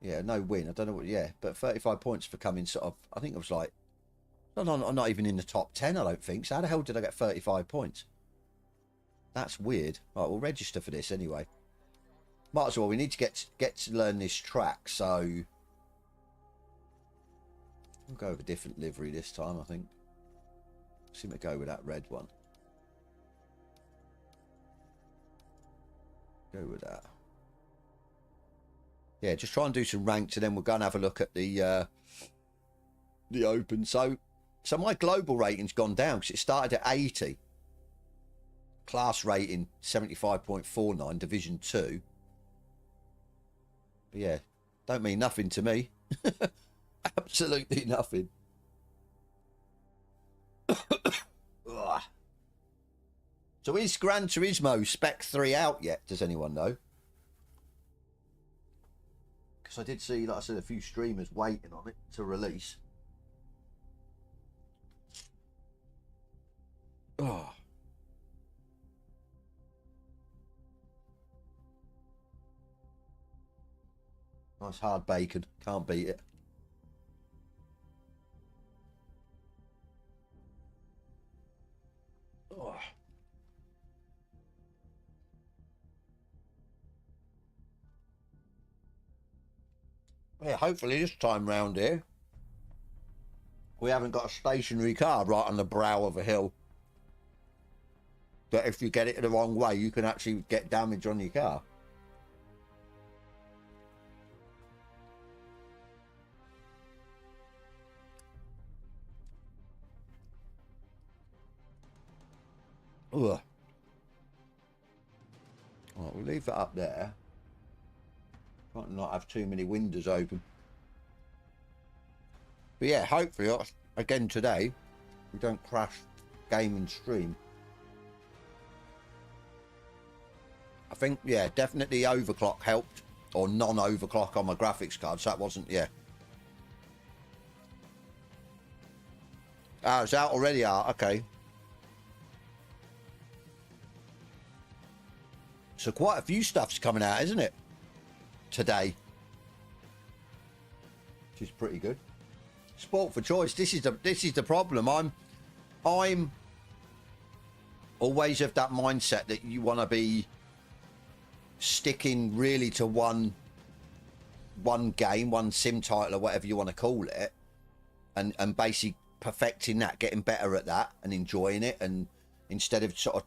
Yeah, no win. I don't know what... Yeah, but 35 points for coming sort of... I think it was like... No, I'm not even in the top 10, I don't think. So how the hell did I get 35 points? That's weird. Right, we'll register for this anyway. Might as well. We need to get to learn this track, so we'll go with a different livery this time. I think. Seem to go with that red one. Go with that. Yeah, just try and do some ranked, and then we'll go and have a look at the open. So my global rating's gone down because it started at 80. Class rating 75.49, Division 2. But yeah, don't mean nothing to me. Absolutely nothing. So is Gran Turismo Spec 3 out yet? Does anyone know? Because I did see, like I said, a few streamers waiting on it to release. Oh. Nice hard bacon. Can't beat it. Oh. Yeah, hopefully this time round here we haven't got a stationary car right on the brow of a hill that if you get it the wrong way you can actually get damage on your car. Ugh. All right, we'll leave that up there. Might not have too many windows open. But yeah, hopefully, again today, we don't crash game and stream. I think, yeah, definitely overclock helped or non-overclock on my graphics card, so that wasn't, yeah. Ah, it's out already, okay. So quite a few stuff's coming out, isn't it? Today. Which is pretty good. Sport for choice. This is the problem. I'm always of that mindset that you want to be sticking really to one game, one sim title or whatever you want to call it, and basically perfecting that, getting better at that and enjoying it, and instead of sort of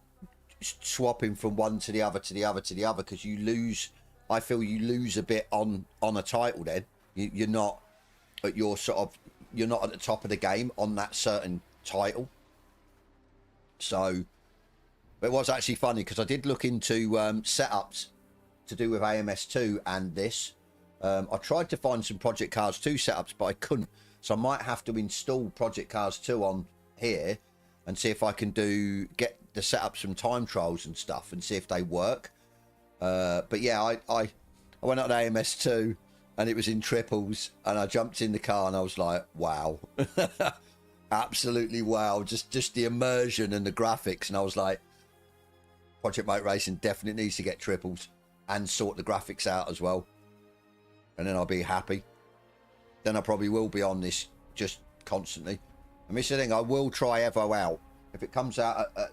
swapping from one to the other to the other to the other, because you lose, I feel you lose a bit on a title. Then you're not at your sort of, you're not at the top of the game on that certain title. So it was actually funny because I did look into setups to do with AMS2 and this. I tried to find some Project Cars 2 setups, but I couldn't. So I might have to install Project Cars 2 on here and see if I can get the setups from time trials and stuff and see if they work. But yeah, I went on AMS2 and it was in triples, and I jumped in the car and I was like, wow. Absolutely wow. Just the immersion and the graphics, and I was like, Project Motor Racing definitely needs to get triples and sort the graphics out as well, and then I'll be happy. Then I probably will be on this just constantly. And this is the thing, I will try Evo out. If it comes out at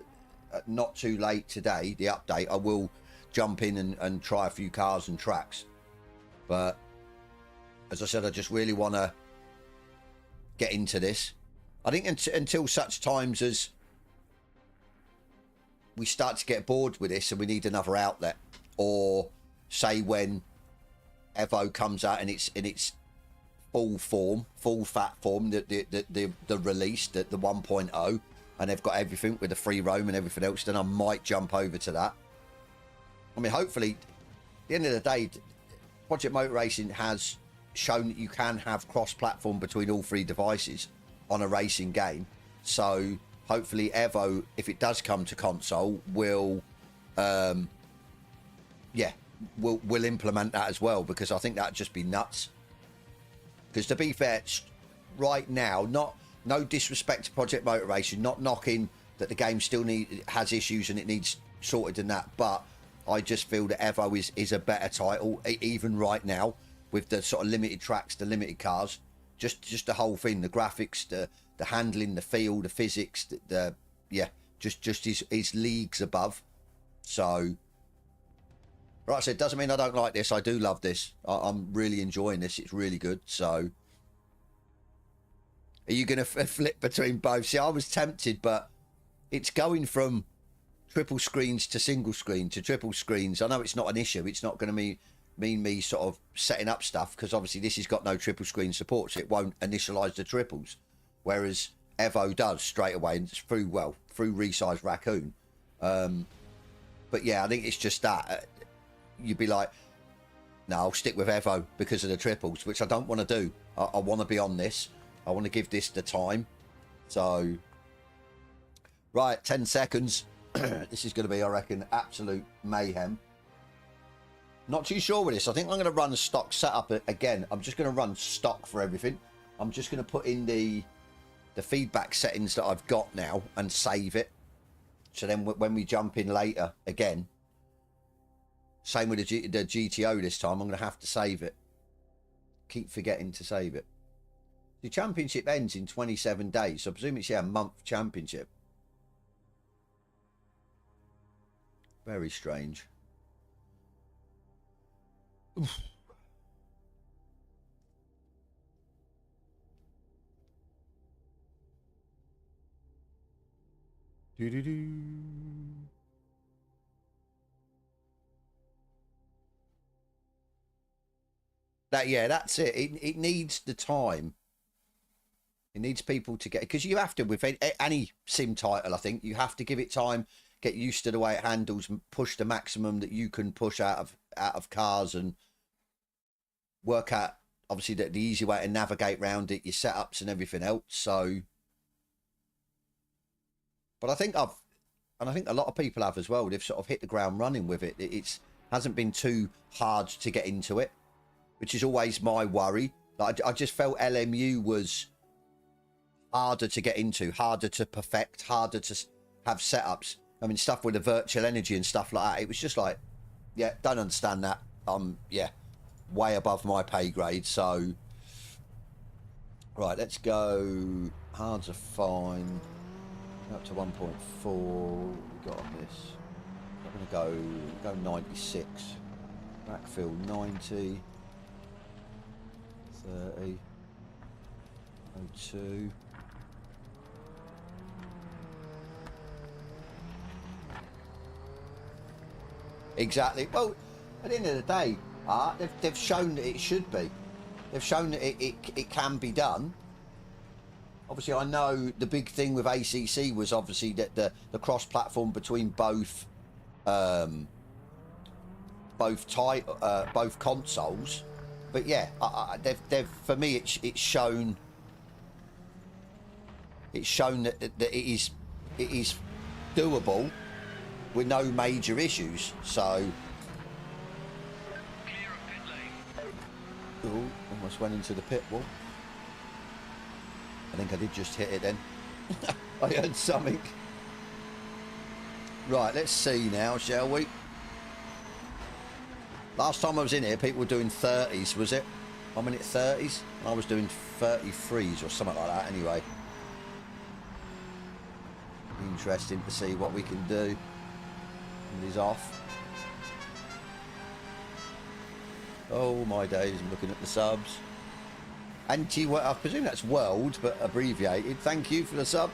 not too late today, the update, I will jump in and try a few cars and tracks. But as I said, I just really want to get into this. I think until such times as we start to get bored with this and we need another outlet, or say when Evo comes out in its full form, full fat form, the release, the 1.0, and they've got everything with the free roam and everything else, then I might jump over to that. I mean, hopefully, at the end of the day, Project Motor Racing has shown that you can have cross-platform between all three devices on a racing game. So hopefully Evo, if it does come to console, will implement that as well, because I think that'd just be nuts. Because to be fair, right now, no disrespect to Project Motor Racing, not knocking that the game still has issues and it needs sorted and that, but I just feel that Evo is a better title, even right now, with the sort of limited tracks, the limited cars, just the whole thing, the graphics, the handling, the feel, the physics, just his leagues above. So, right, so it doesn't mean I don't like this. I do love this. I'm really enjoying this. It's really good. So, are you going to flip between both? See, I was tempted, but it's going from triple screens to single screen to triple screens. I know it's not an issue. It's not going to mean me sort of setting up stuff, because obviously this has got no triple screen support, so it won't initialize the triples, whereas Evo does straight away, and it's through resize Raccoon. But yeah, I think it's just that you'd be like, no, I'll stick with Evo because of the triples, which I don't want to do. I want to be on this. I want to give this the time. So right, 10 seconds. This is going to be, I reckon, absolute mayhem. Not too sure with this. I think I'm going to run a stock setup again. I'm just going to run stock for everything. I'm just going to put in the feedback settings that I've got now and save it. So then when we jump in later again, same with the GTO this time, I'm going to have to save it. Keep forgetting to save it. The championship ends in 27 days. So I presume it's a month championship. Very strange. Oof. That's it. It needs the time. It needs people to get, because you have to, with any sim title, I think you have to give it time, get used to the way it handles, push the maximum that you can push out of cars, and work out obviously the easy way to navigate around it, your setups and everything else. So, but I think a lot of people have as well. They've sort of hit the ground running with it. It's hasn't been too hard to get into it, which is always my worry. Like, I just felt LMU was harder to get into, harder to perfect, harder to have setups. I mean, stuff with the virtual energy and stuff like that. It was just like, yeah, don't understand that. Yeah, way above my pay grade. So, right, let's go. Hards are fine. Up to 1.4. We got on this. I'm gonna go 96. Backfill 90. 30. 02. Exactly. Well, at the end of the day, they've shown that it should be. They've shown that it can be done. Obviously, I know the big thing with ACC was obviously that the cross-platform between both consoles. But yeah, they've for me it's shown that it is doable with no major issues. So, Clear of pit lane. ooh, almost went into the pit wall. I think I did just hit it then. I heard something. Right, let's see now, shall we? Last time I was in here, people were doing 30s, was it? I'm in at 30s. I was doing 33s or something like that anyway. Interesting to see what we can do. And he's off. Oh my days, I'm looking at the subs. I presume that's world, but abbreviated. Thank you for the sub.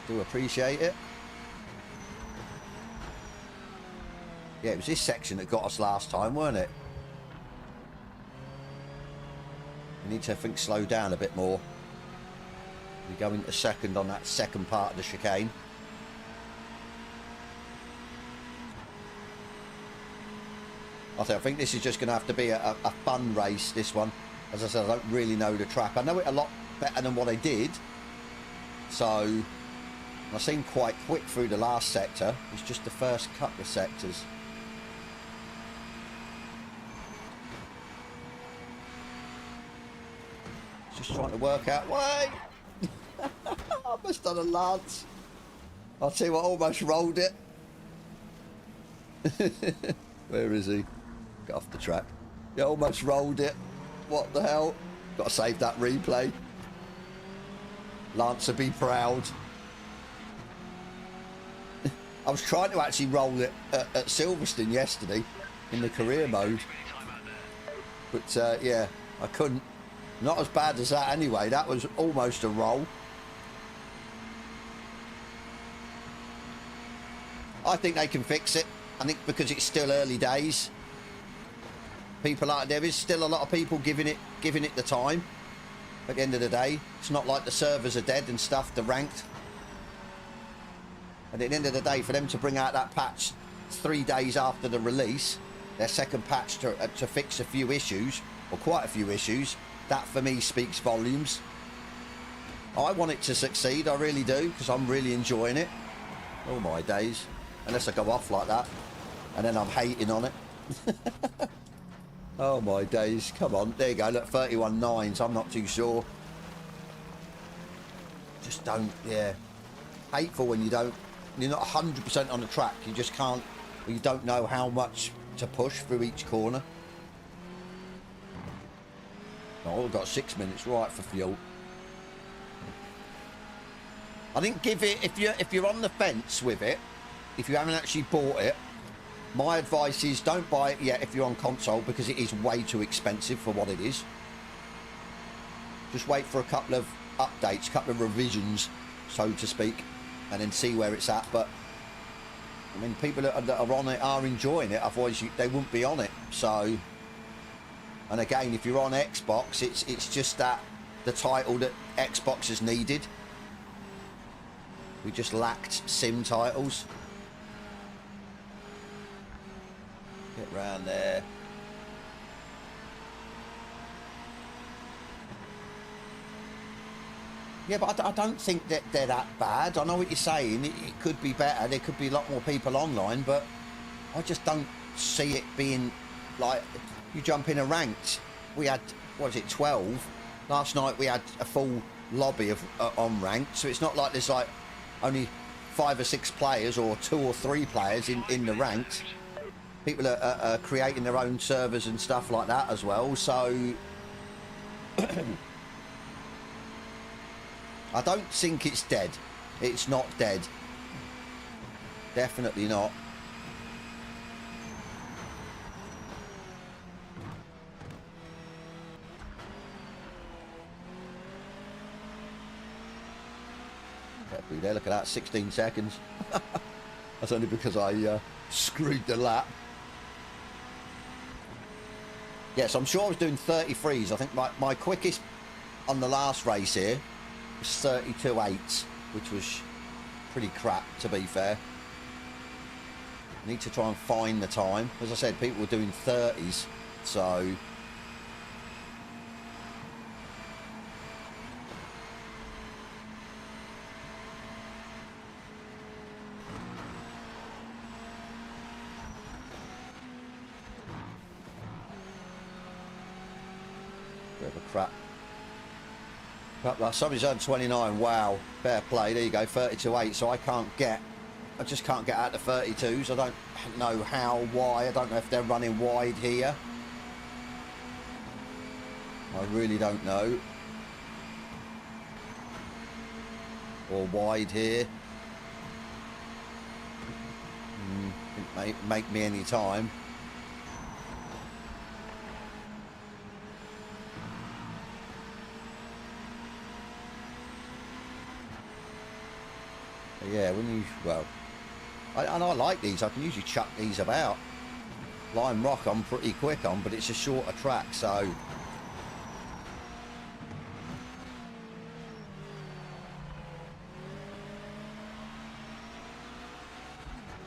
Do appreciate it. Yeah, it was this section that got us last time, weren't it? We need to, I think, slow down a bit more. We go into second on that second part of the chicane. I think this is just going to have to be a fun race, this one. As I said, I don't really know the track. I know it a lot better than what I did. So, I seemed quite quick through the last sector. It's just the first couple of sectors. Just trying to work out why. I must have done a lance. I'll tell you what, almost rolled it. Where is he? Get off the track. Yeah, almost rolled it. What the hell? Got to save that replay. Lancer, be proud. I was trying to actually roll it at Silverstone yesterday in the career mode. But yeah, I couldn't. Not as bad as that anyway. That was almost a roll. I think they can fix it. I think because it's still early days. There is still a lot of people giving it the time. At the end of the day, it's not like the servers are dead and stuff. They're ranked. And at the end of the day, for them to bring out that patch 3 days after the release, their second patch to fix a few issues, or quite a few issues, that for me speaks volumes. I want it to succeed, I really do, because I'm really enjoying it. Oh my days. Unless I go off like that, and then I'm hating on it. Oh my days, come on, there you go, look, 31.9s, I'm not too sure. Just don't, yeah. Hateful when you're not 100% on the track, you just can't, you don't know how much to push through each corner. Oh, we've got 6 minutes, right, for fuel. I think give it, if you're on the fence with it, if you haven't actually bought it, my advice is don't buy it yet if you're on console, because it is way too expensive for what it is. Just wait for a couple of updates, a couple of revisions, so to speak, and then see where it's at. But I mean, people that are on it are enjoying it, otherwise they wouldn't be on it. So, and again, if you're on Xbox, it's just that the title that Xbox has needed. We just lacked sim titles. Get round there. Yeah, but I don't think that they're that bad. I know what you're saying. It could be better. There could be a lot more people online, but I just don't see it being like you jump in a ranked. We had, what is it, 12? Last night we had a full lobby of on ranked, so it's not like there's like only 5 or 6 players or 2 or 3 players in the ranked. People are creating their own servers and stuff like that as well, so I don't think it's dead. It's not dead. Definitely not. There, look at that, 16 seconds. That's only because I screwed the lap. Yes, I'm sure I was doing 33s. I think my quickest on the last race here was 32.8, which was pretty crap, to be fair. I need to try and find the time. As I said, people were doing 30s, so... bit of a crap. Somebody's earned 29. Wow, fair play. There you go, 32.8. So I just can't get out the 32s. I don't know how, why. I don't know if they're running wide here. I really don't know. Or wide here. Didn't make me any time. Yeah, when you, well, and I like these. I can usually chuck these about. Lime Rock I'm pretty quick on, but it's a shorter track, so...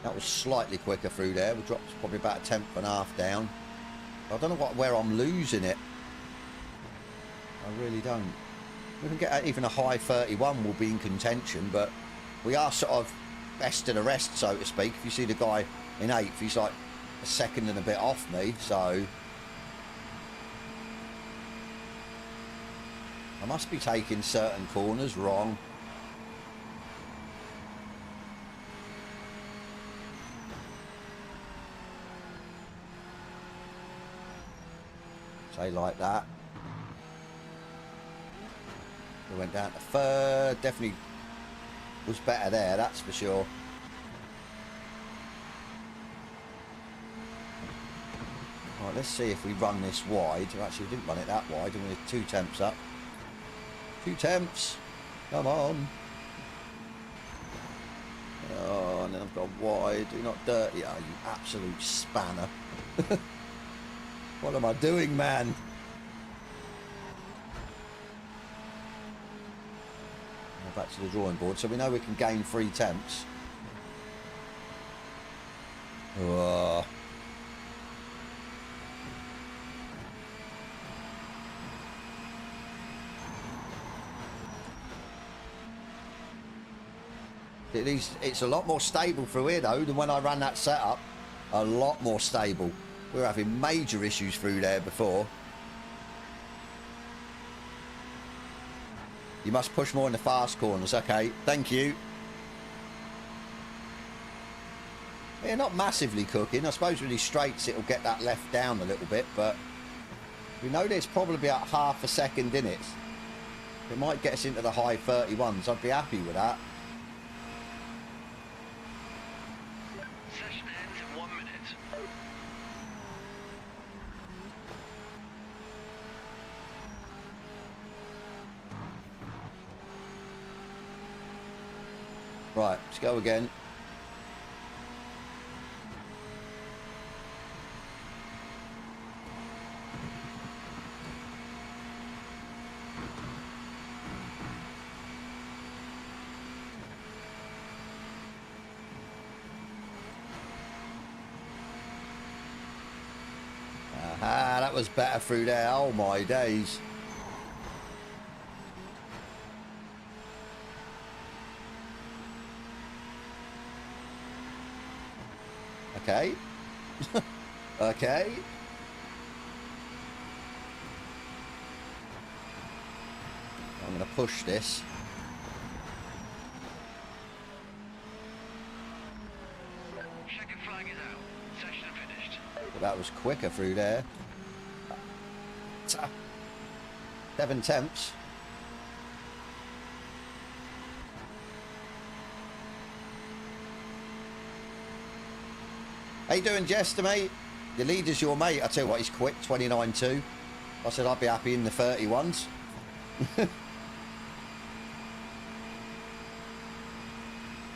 That was slightly quicker through there. We dropped probably about a 1/10.5 down. I don't know where I'm losing it. I really don't. We can get even a high 31 will be in contention, but we are sort of best of the rest, so to speak. If you see the guy in 8th, he's like a second and a bit off me, so... I must be taking certain corners wrong. Say like that. We went down to 3rd, definitely was better there, that's for sure. Right, let's see if we run this wide. Actually, we didn't run it that wide, and we're 2 temps up. 2 temps, come on. Oh, and then I've gone wide. You're not dirty, oh, you absolute spanner. What am I doing, man? Back to the drawing board, so we know we can gain 3 temps. Oh. It's a lot more stable through here though than when I ran that setup. A lot more stable. We were having major issues through there before. You must push more in the fast corners. Okay, thank you. Yeah, not massively cooking. I suppose with these straights it'll get that left down a little bit, but we know there's probably about half a second in it. It might get us into the high 31s. I'd be happy with that. Session ends in 1 minute. Right, let's go again. Aha, that was better through there. Oh my days. Okay, Okay. I'm going to push this. Checker flag is out. Session finished. But that was quicker through there. 7 temps. How you doing, Jester, mate? Your leader's your mate. I tell you what, he's quick, 29.2. I said I'd be happy in the 31s.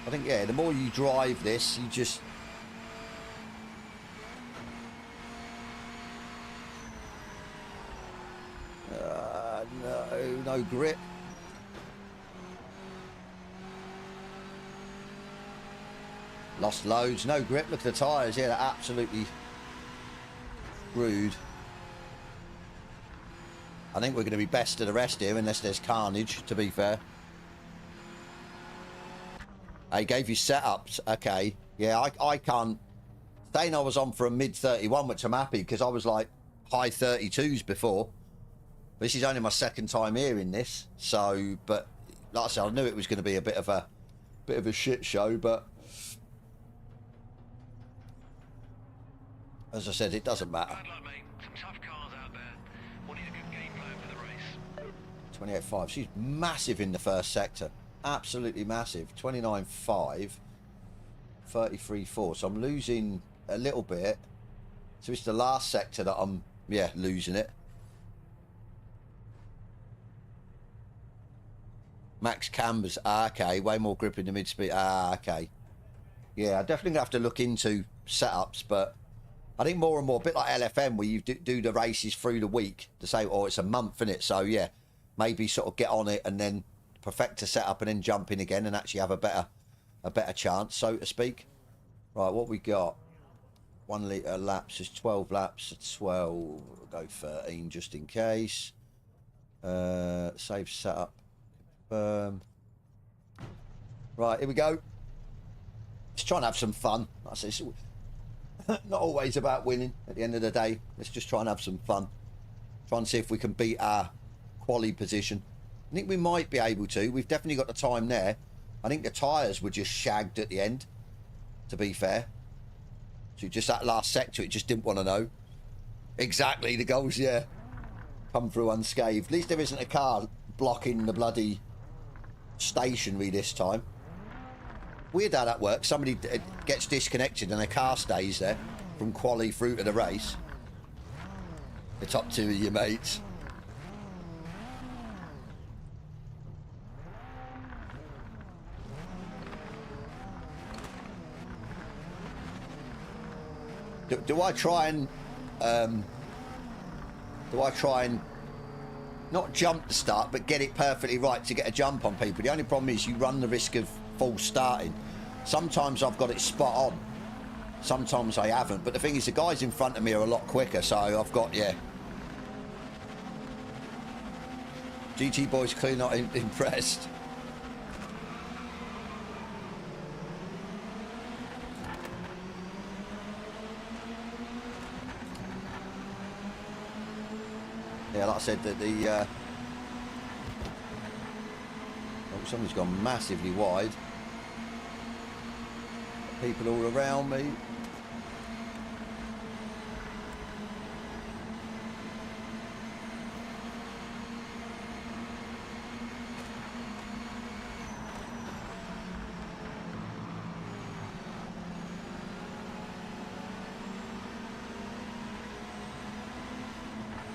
I think, yeah, the more you drive this, you just... no grip. Lost loads, no grip. Look at the tyres, yeah, they're absolutely screwed. I think we're going to be best of the rest here, unless there's carnage, to be fair. I gave you setups, okay. Yeah, I can't... Saying I was on for a mid 31, which I'm happy, because I was like high 32s before. This is only my second time hearing this, so, but like I said, I knew it was going to be a bit of a shit show, but as I said, it doesn't matter. Bad luck, mate. Some tough cars out there. We'll need a good game plan for the race. 28.5. She's massive in the first sector. Absolutely massive. 29.5. 33.4. So I'm losing a little bit. So it's the last sector that I'm, yeah, losing it. Max cambers. Ah, okay. Way more grip in the mid-speed. Ah, okay. Yeah, I definitely gonna have to look into setups, but I think more and more, a bit like LFM, where you do the races through the week to say, oh, it's a month, in it. So yeah, maybe sort of get on it and then perfect a setup and then jump in again and actually have a better chance, so to speak. Right, what we got? 1 litre laps is 12 laps. 12. We'll go 13 just in case. Save setup. Right, here we go. Just trying to have some fun. Like I say, it's not always about winning at the end of the day. Let's just try and have some fun. Try and see if we can beat our quali position. I think we might be able to. We've definitely got the time there. I think the tyres were just shagged at the end, to be fair. So just that last sector, it just didn't want to know. Exactly, the goals, yeah. Come through unscathed. At least there isn't a car blocking the bloody stationary this time. Weird how that works. Somebody gets disconnected and a car stays there from quali through to the race. The top two of your mates. Do I try and not jump the start, but get it perfectly right to get a jump on people? The only problem is you run the risk of false starting. Sometimes I've got it spot on, sometimes I haven't, but the thing is the guys in front of me are a lot quicker, so I've got, yeah. GT boys clearly not impressed. Yeah, like I said, that oh, somebody's gone massively wide. People all around me.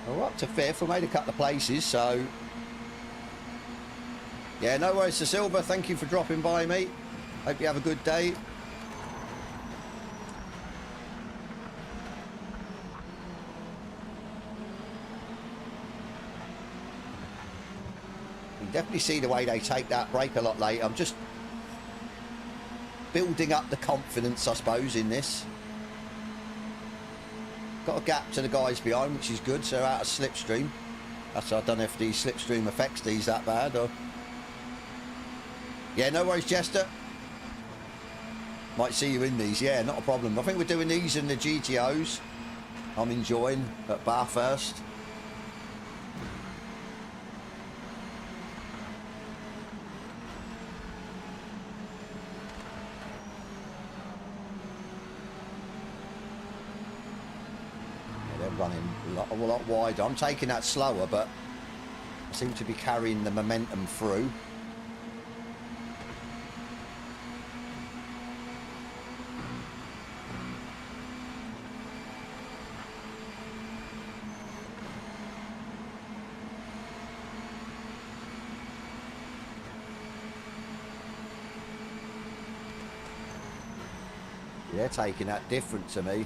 We're up to 5th. We made a couple of places, so yeah, no worries to Silver. Thank you for dropping by, mate. Hope you have a good day. You can definitely see the way they take that break a lot later. I'm just building up the confidence, I suppose, in this. Got a gap to the guys behind, which is good, so they're out of slipstream. That's, I don't know if the slipstream affects these that bad, or... Yeah, no worries, Jester. Might see you in these. Yeah, not a problem. I think we're doing these in the GTOs. I'm enjoying at Bathurst. Yeah, they're running a lot wider. I'm taking that slower, but I seem to be carrying the momentum through. They're taking that different to me.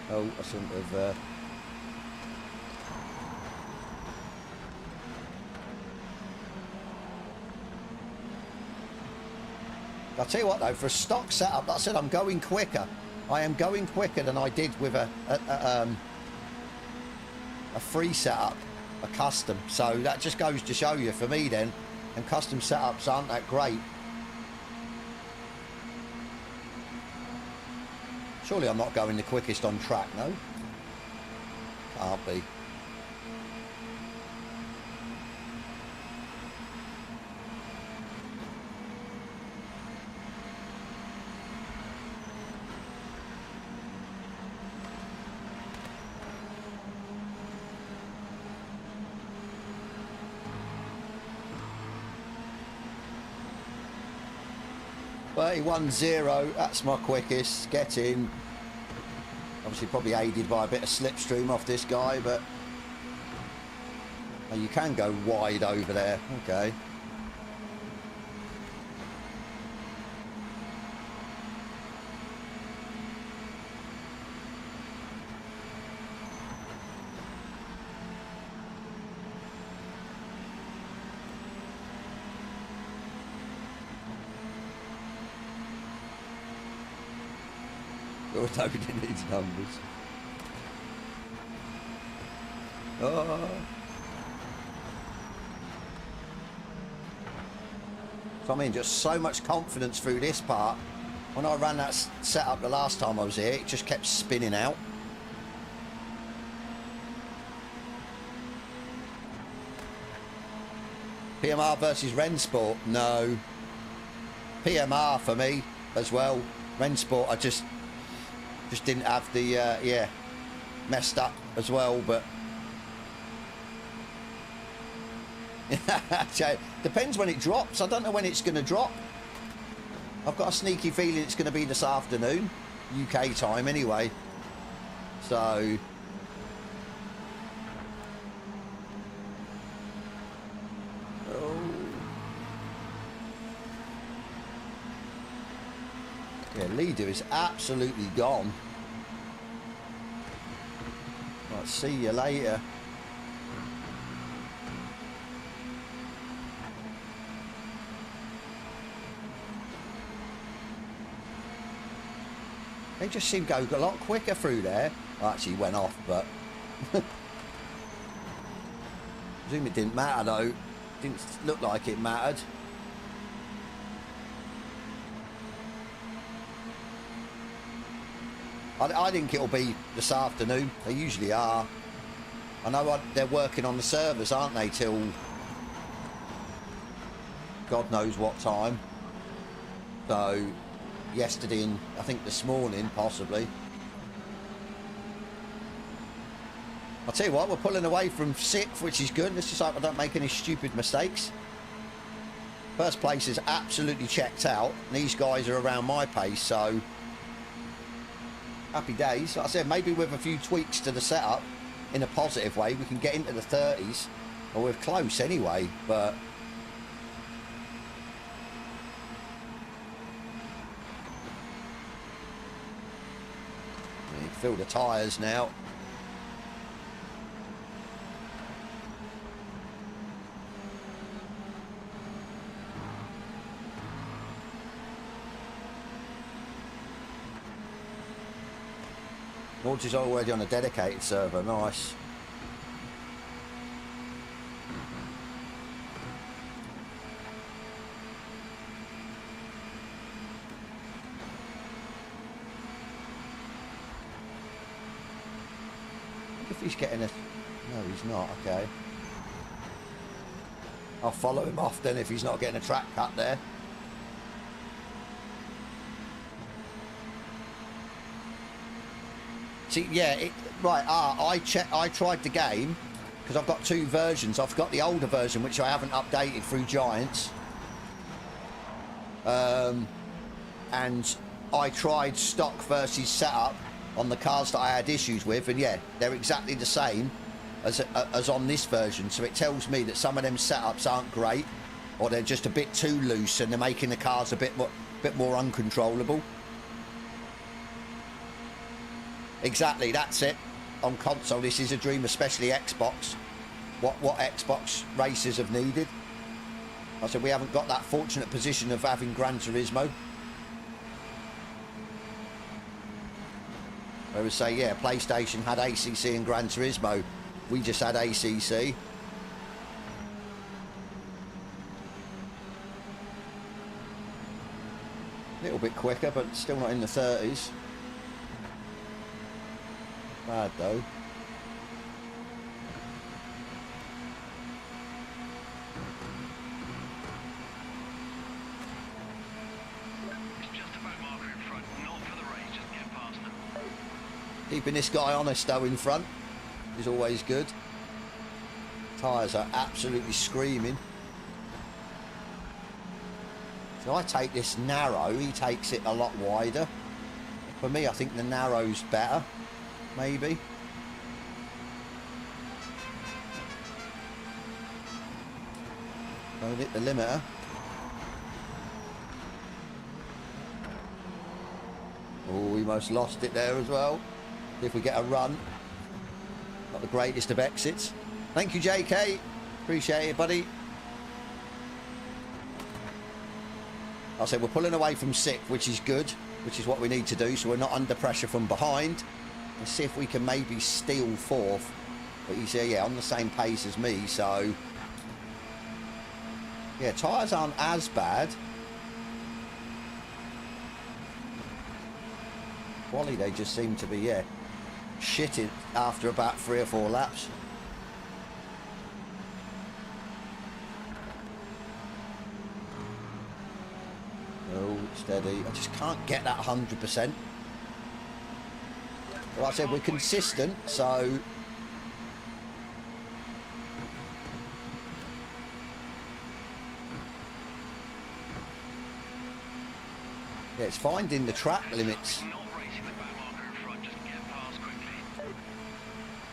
Oh, I shouldn't have... I'll tell you what though, for a stock setup, like I said, I'm going quicker. I am going quicker than I did with a free setup, a custom. So that just goes to show you, for me then, and custom setups aren't that great. Surely I'm not going the quickest on track, no? Can't be. .31.0, that's my quickest. Get in. Obviously probably aided by a bit of slipstream off this guy, but oh, you can go wide over there. Okay. Nobody needs numbers. Oh. So I mean, just so much confidence through this part. When I ran that setup the last time I was here, it just kept spinning out. PMR versus Rensport? No. PMR for me as well. Rensport, I just didn't have the yeah, messed up as well, but depends when it drops. I don't know when it's going to drop. I've got a sneaky feeling it's going to be this afternoon, UK time anyway, so yeah, leader is absolutely gone. Right, see you later. They just seem to go a lot quicker through there. Well, actually went off, but I presume it didn't matter though. Didn't look like it mattered. I think it'll be this afternoon. They usually are. I know they're working on the servers, aren't they, till God knows what time. So yesterday and I think this morning possibly. I'll tell you what, we're pulling away from 6th, which is good. Let's just hope I don't make any stupid mistakes. First place is absolutely checked out. These guys are around my pace, so happy days. Like I said, maybe with a few tweaks to the setup in a positive way, we can get into the 30s, or we're close anyway, but you can feel the tyres now. Norge is already on a dedicated server. Nice. If he's getting a... No, he's not. Okay. I'll follow him off then if he's not getting a track cut there. See, yeah, right. I tried the game because I've got two versions. I've got the older version which I haven't updated through Giants, and I tried stock versus setup on the cars that I had issues with, and yeah, they're exactly the same as on this version. So it tells me that some of them setups aren't great, or they're just a bit too loose, and they're making the cars a bit more uncontrollable. Exactly, that's it. On console, this is a dream, especially Xbox. What Xbox racers have needed. I said we haven't got that fortunate position of having Gran Turismo. I would say, yeah, PlayStation had ACC and Gran Turismo. We just had ACC. A little bit quicker, but still not in the 30s. Bad though. It's just about marker in front, not for the race, just get past them. Keeping this guy honest though in front is always good. Tyres are absolutely screaming. So I take this narrow, he takes it a lot wider. For me, I think the narrow's better, maybe. Don't hit the limiter. Oh, we almost lost it there as well. If we get a run. Not the greatest of exits. Thank you, JK. Appreciate it, buddy. I said we're pulling away from 6th, which is good, which is what we need to do, so we're not under pressure from behind. Let's see if we can maybe steal 4th. But he's yeah, on the same pace as me, so... Yeah, tyres aren't as bad. Quality, they just seem to be, yeah, shitted after about 3 or 4 laps. Oh, steady. I just can't get that 100%. Like I said, we're consistent, so... Yeah, it's finding the track limits.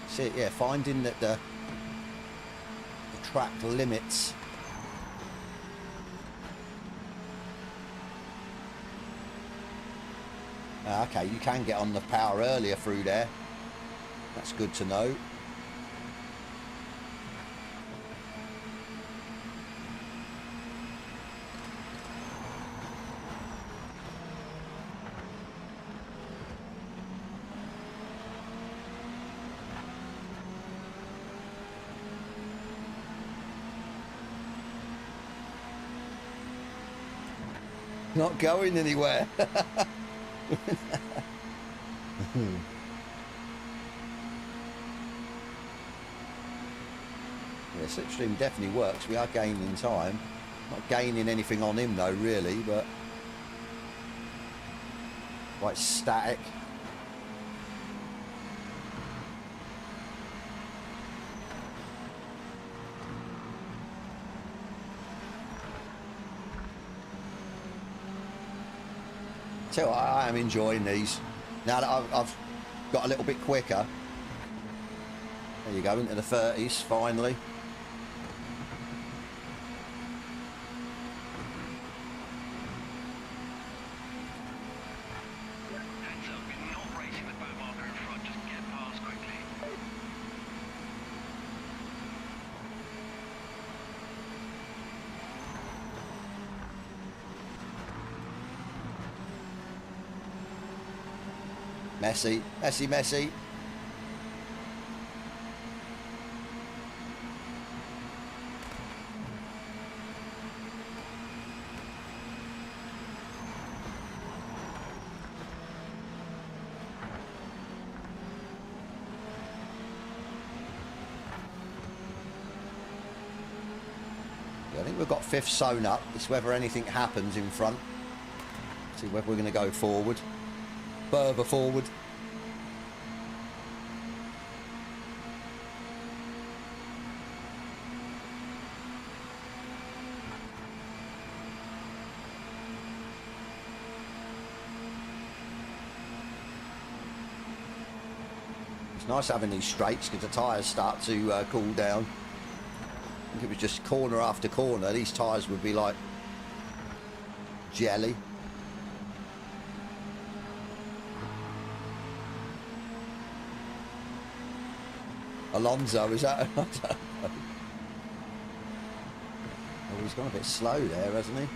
That's it, yeah, finding that the track limits. Okay, you can get on the power earlier through there. That's good to know. Not going anywhere. Yeah, slipstream definitely works. We are gaining time. Not gaining anything on him though, really, but quite static. So I am enjoying these. Now that I've got a little bit quicker. There you go, into the 30s, finally. Heads up, you're not racing the bow marker in front, just get past quickly. Messy, messy, messy. I think we've got fifth sewn up. It's whether anything happens in front. See whether we're going to go forward. Further forward. It's nice having these straights because the tyres start to cool down. I think it was just corner after corner, these tyres would be like jelly. Alonso, is that? I don't know. Oh, he's gone a bit slow there, hasn't he?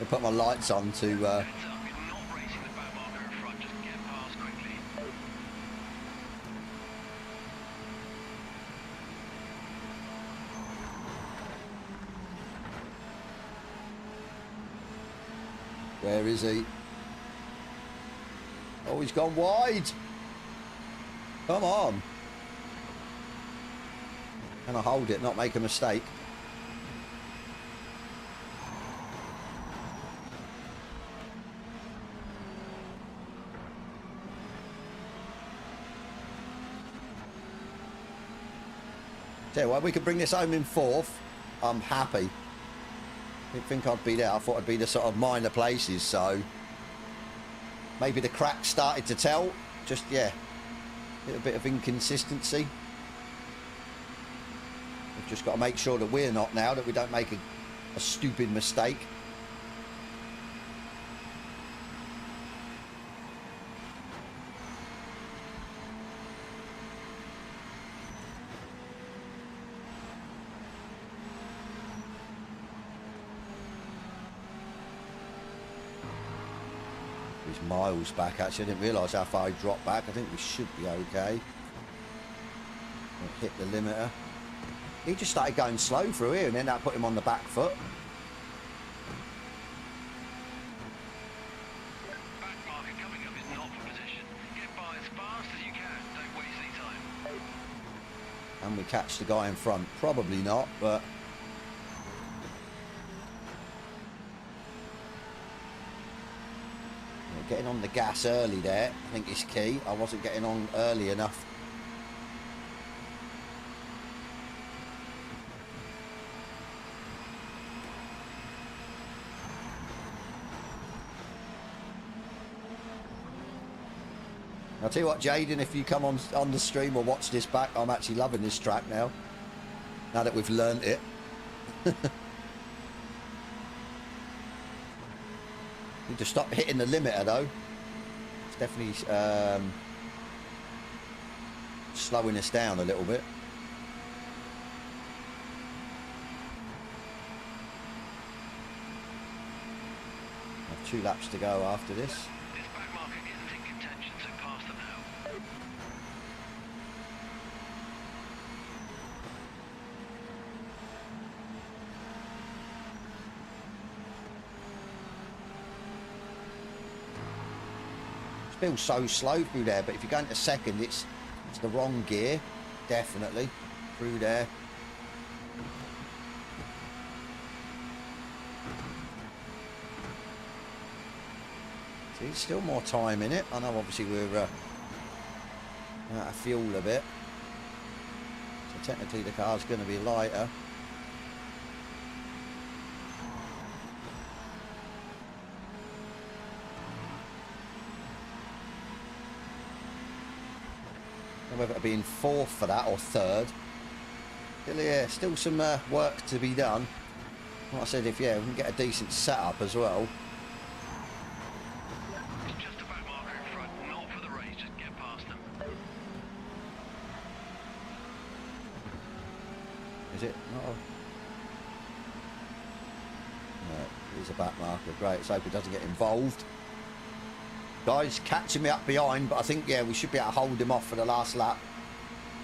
I put my lights on to where is he? Oh, he's gone wide. Come on. Can I hold it, not make a mistake? Tell you what, we could bring this home in fourth. I'm happy. Didn't think I'd be there. I thought I'd be the sort of minor places, so maybe the cracks started to tell. Just, yeah, a little bit of inconsistency. We've just got to make sure that we're not now, that we don't make a stupid mistake. He's miles back, actually. I didn't realise how far he dropped back. I think we should be okay. Hit the limiter. He just started going slow through here and then that put him on the back foot. Back marker coming up is not for position. Get by as fast as you can. Don't waste any time. And we catch the guy in front. Probably not, but getting on the gas early there, I think, is key. I wasn't getting on early enough. I'll tell you what, Jaden, if you come on the stream or watch this back, I'm actually loving this track now. Now that we've learnt it. Need to stop hitting the limiter though. It's definitely slowing us down a little bit. I have 2 laps to go after this. This back marker isn't in contention, so pass them now. Feels so slow through there, but if you go into second, it's the wrong gear, definitely through there. See, still more time in it. I know obviously we're out of fuel a bit, so technically the car's going to be lighter. Whether it be in fourth for that or third. Still, yeah, still some work to be done. Like I said, if we can get a decent setup as well. It's just a back marker in front, not for the race, just get past them. Is it? No. Here's a back marker. Great. Let's hope it doesn't get involved. Guys, catching me up behind, but I think, yeah, we should be able to hold him off for the last lap.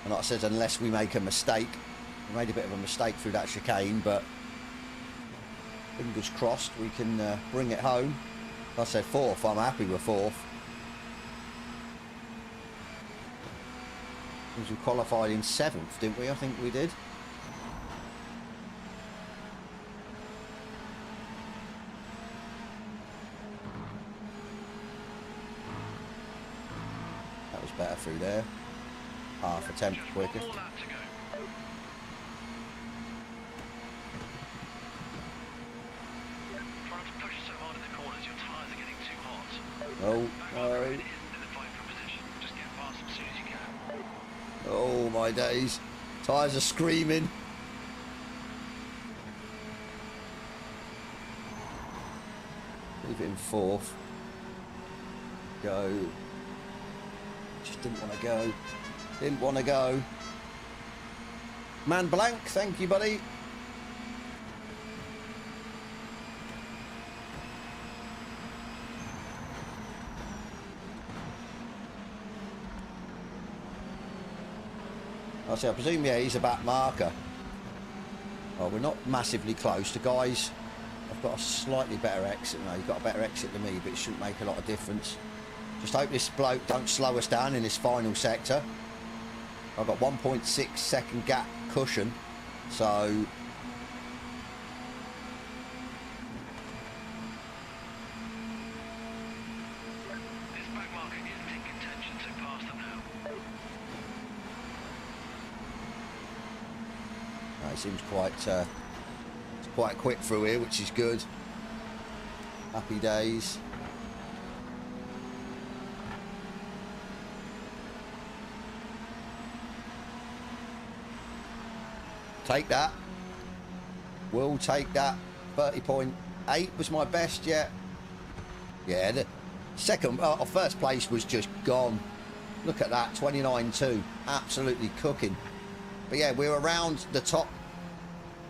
And like I said, unless we make a mistake. We made a bit of a mistake through that chicane, but fingers crossed we can bring it home. Like I said, 4th. I'm happy with 4th. Because we qualified in 7th, didn't we? I think we did. That was better through there. Half a tenth quicker. Oh, no. Oh, my days. Tyres are screaming. Leave it in 4th. Go. Just didn't want to go. Didn't want to go. Man blank, thank you, buddy. I presume, yeah, he's a back marker. Oh, we're not massively close. The guys have got a slightly better exit. No, he's got a better exit than me, but it shouldn't make a lot of difference. Just hope this bloke don't slow us down in this final sector. I've got 1.6 second gap cushion, so... Seems quite quick through here, which is good. Happy days. Take that. We'll take that. 30.8 was my best yet. Yeah, the second, first place was just gone. Look at that, 29.2. Absolutely cooking. But yeah, we're around the top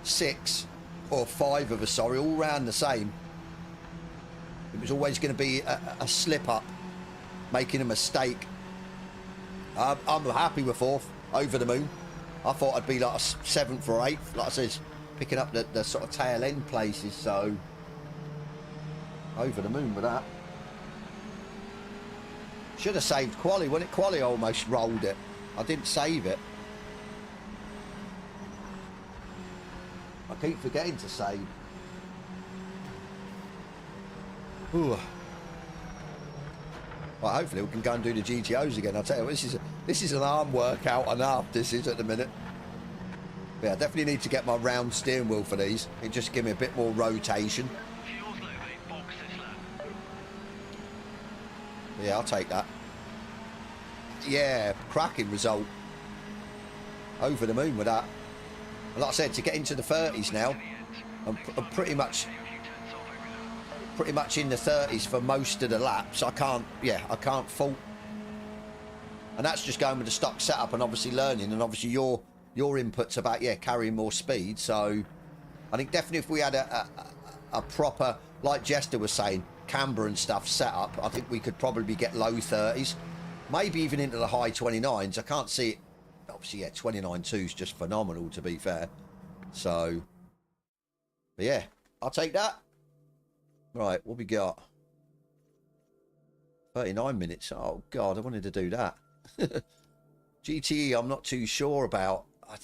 6 or 5 of us, sorry, all round the same. It was always going to be a slip up, making a mistake. I'm happy with 4th, over the moon. I thought I'd be like a 7th or 8th, like I said, picking up the sort of tail end places, so over the moon with that. Should have saved quali. When it quali, I almost rolled it. I didn't save it. I keep forgetting to save. Ooh. Well, hopefully we can go and do the GTOs again. I'll tell you, this is an arm workout enough. This is at the minute. Yeah, I definitely need to get my round steering wheel for these. It just give me a bit more rotation. Yeah, I'll take that. Yeah, cracking result. Over the moon with that. Like I said, to get into the 30s now, I'm pretty much in the 30s for most of the laps. I can't fault. And that's just going with the stock setup and obviously learning, and obviously your inputs about, yeah, carrying more speed. So I think definitely if we had a proper, like Jester was saying, camber and stuff set up, I think we could probably get low 30s, maybe even into the high 29s. I can't see it. Obviously, yeah, 29.2 is just phenomenal, to be fair. So, but yeah, I'll take that. Right, what we got? 39 minutes. Oh, God, I wanted to do that. GTE, I'm not too sure about. I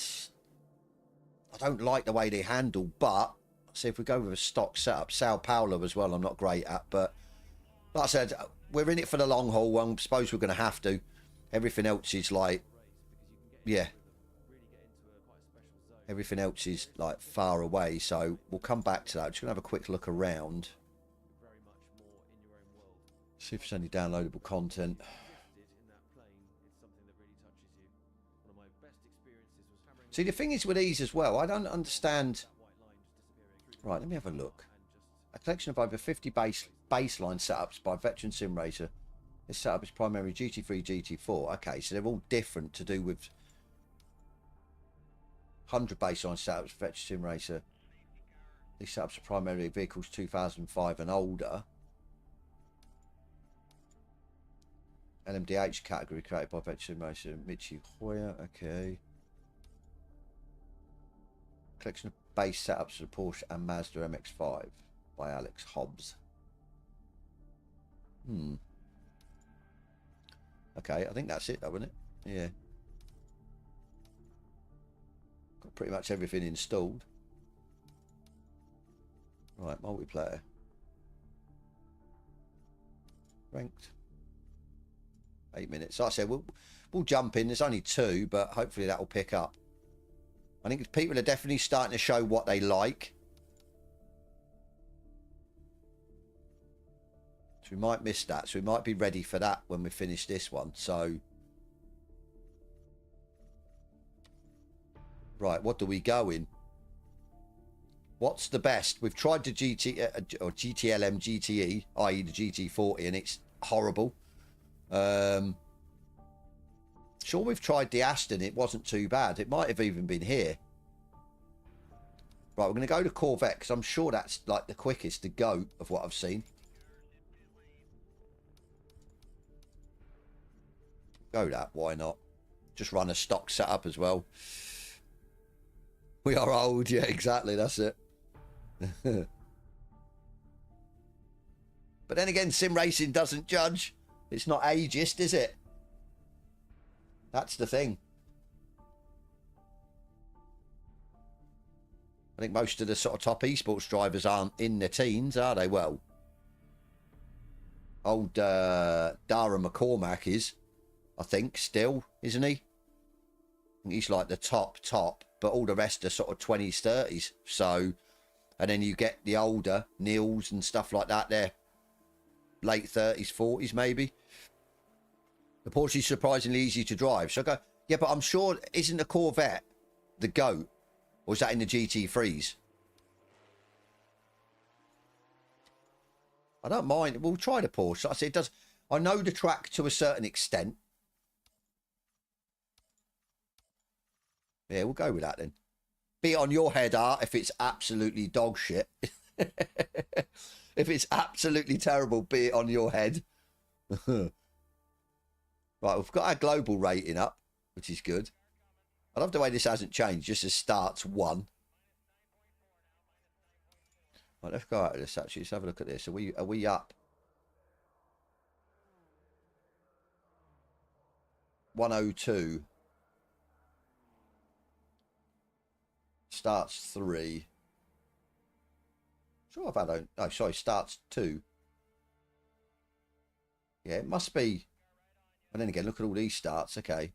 don't like the way they handle, but see if we go with a stock setup. Sao Paulo as well, I'm not great at, but like I said, we're in it for the long haul. I suppose we're going to have to. Everything else is like, yeah, everything else is like far away, so we'll come back to that. I'm just gonna have a quick look around, see if there's any downloadable content. See, the thing is with these as well, I don't understand. Right, let me have a look. A collection of over 50 baseline setups by Veteran Sim Racer. This setup is primarily GT3, GT4. Okay, so they're all different to do with 100 baseline setups, Veteran Sim Racer. These setups are primarily vehicles 2005 and older. LMDH category created by Veteran Mason Michi Hoyer. Okay. Collection of base setups for the Porsche and Mazda MX-5 by Alex Hobbs. Okay, I think that's it though, isn't it? Yeah. Got pretty much everything installed. Right, multiplayer. Ranked. 8 minutes. Like I said, we'll jump in. There's only 2, but hopefully that will pick up. I think people are definitely starting to show what they like. So we might miss that. So we might be ready for that when we finish this one. So, right, what do we go in? What's the best? We've tried the GTLM GTE, i.e. the GT40, and it's horrible. Sure, we've tried the Aston. It wasn't too bad. It might have even been here. Right, we're going to go to Corvette because I'm sure that's like the quickest to go of what I've seen. Go that. Why not? Just run a stock setup as well. We are old. Yeah, exactly. That's it. But then again, sim racing doesn't judge. It's not ageist, is it? That's the thing. I think most of the sort of top esports drivers aren't in their teens, are they? Well, old Dara McCormack is, I think, still, isn't he? I think he's like the top, but all the rest are sort of 20s, 30s. So, and then you get the older Nils and stuff like that. They're late 30s, 40s maybe. The Porsche is surprisingly easy to drive. So I go, yeah, but I'm sure, isn't the Corvette the GOAT? Or is that in the GT3s? I don't mind. We'll try the Porsche. I say it does. I know the track to a certain extent. Yeah, we'll go with that then. Be it on your head, Art, if it's absolutely dog shit. If it's absolutely terrible, be it on your head. Right, we've got our global rating up, which is good. I love the way this hasn't changed, just as starts 1. Right, let's go out of this actually. Let's have a look at this. Are we up? 102. Starts 3. Sure, I've had oh, sorry, starts 2. Yeah, it must be. And then again, look at all these starts. Okay.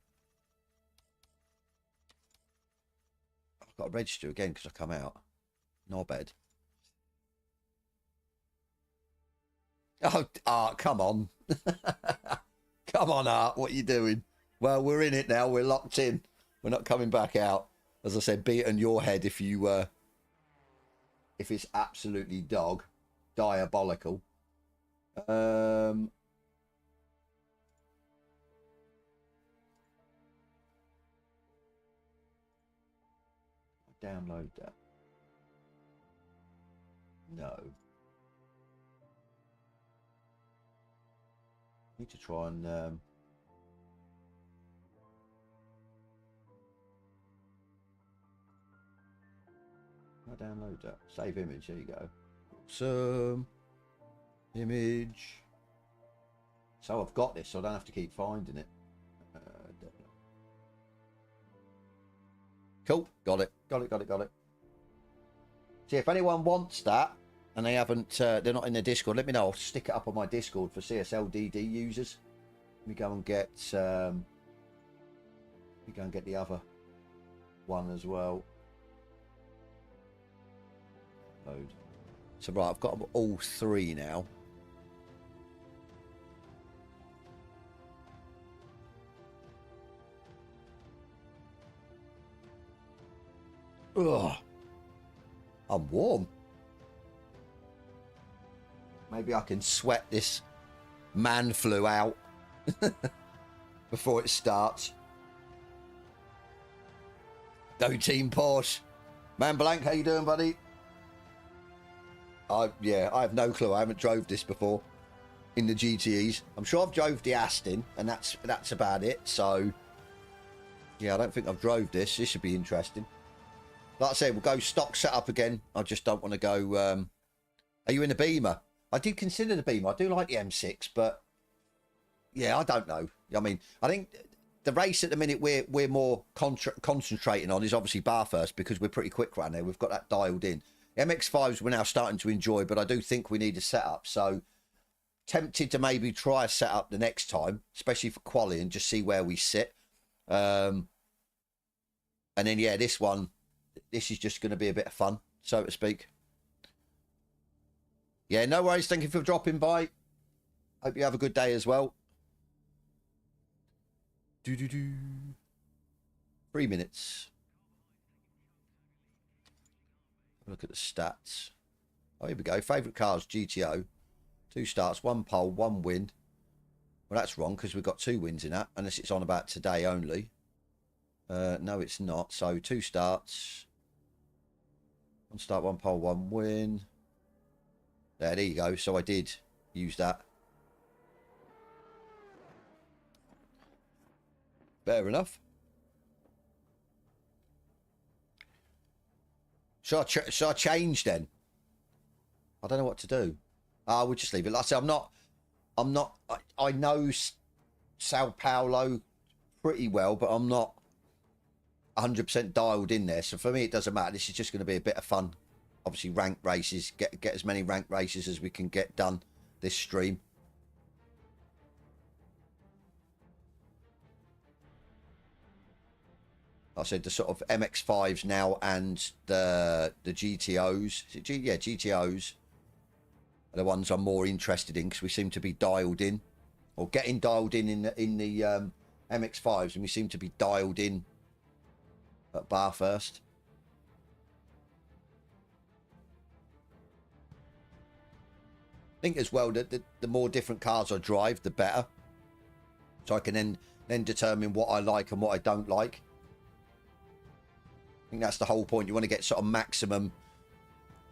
I've got to register again because I come out. Knobhead. Oh, Art, come on. Come on, Art. What are you doing? Well, we're in it now. We're locked in. We're not coming back out. As I said, be it on your head if you if it's absolutely diabolical. Download that. No. Need to try and I download that. Save image. There you go. Awesome. Image. So I've got this, so I don't have to keep finding it. Cool. Got it. Got it. See, if anyone wants that and they haven't, they're not in the Discord, let me know. I'll stick it up on my Discord for CSL DD users. Let me go and get the other one as well. Load. So right, I've got them all 3 now. Ugh. I'm warm. Maybe I can sweat this man flu out before it starts. Go Team Porsche. Man Blank, how you doing, buddy? Yeah, I have no clue. I haven't drove this before in the GTEs. I'm sure I've drove the Aston, and that's about it. So yeah, I don't think I've drove this. This should be interesting. Like I said, we'll go stock setup again. I just don't want to go. Are you in the Beamer? I did consider the Beamer. I do like the M6, but yeah, I don't know. I mean, I think the race at the minute we're more concentrating on is obviously Bathurst, because we're pretty quick right now. We've got that dialed in. MX5s we're now starting to enjoy, but I do think we need a setup. So tempted to maybe try a setup the next time, especially for quali, and just see where we sit. And then yeah, this is just going to be a bit of fun, so to speak. Yeah, no worries. Thank you for dropping by. Hope you have a good day as well. 3 minutes. Look at the stats. Oh, here we go. Favourite cars, GTO. 2 starts, 1 pole, 1 win. Well, that's wrong, because we've got 2 wins in that, unless it's on about today only. No, it's not. So 2 starts. 1 start, 1 pole, 1 win. There you go. So I did use that. Fair enough. Shall I change then? I don't know what to do. We'll just leave it. Like I said, I know Sao Paulo pretty well, but I'm not 100% dialed in there. So for me, it doesn't matter. This is just going to be a bit of fun. Obviously, ranked races. Get as many ranked races as we can get done this stream. Like I said, the sort of MX5s now and the GTOs. Yeah, GTOs are the ones I'm more interested in, because we seem to be dialed in, or getting dialed in the MX5s, and we seem to be dialed in at Bathurst. I think as well that the more different cars I drive, the better. So I can then determine what I like and what I don't like. I think that's the whole point. You want to get sort of maximum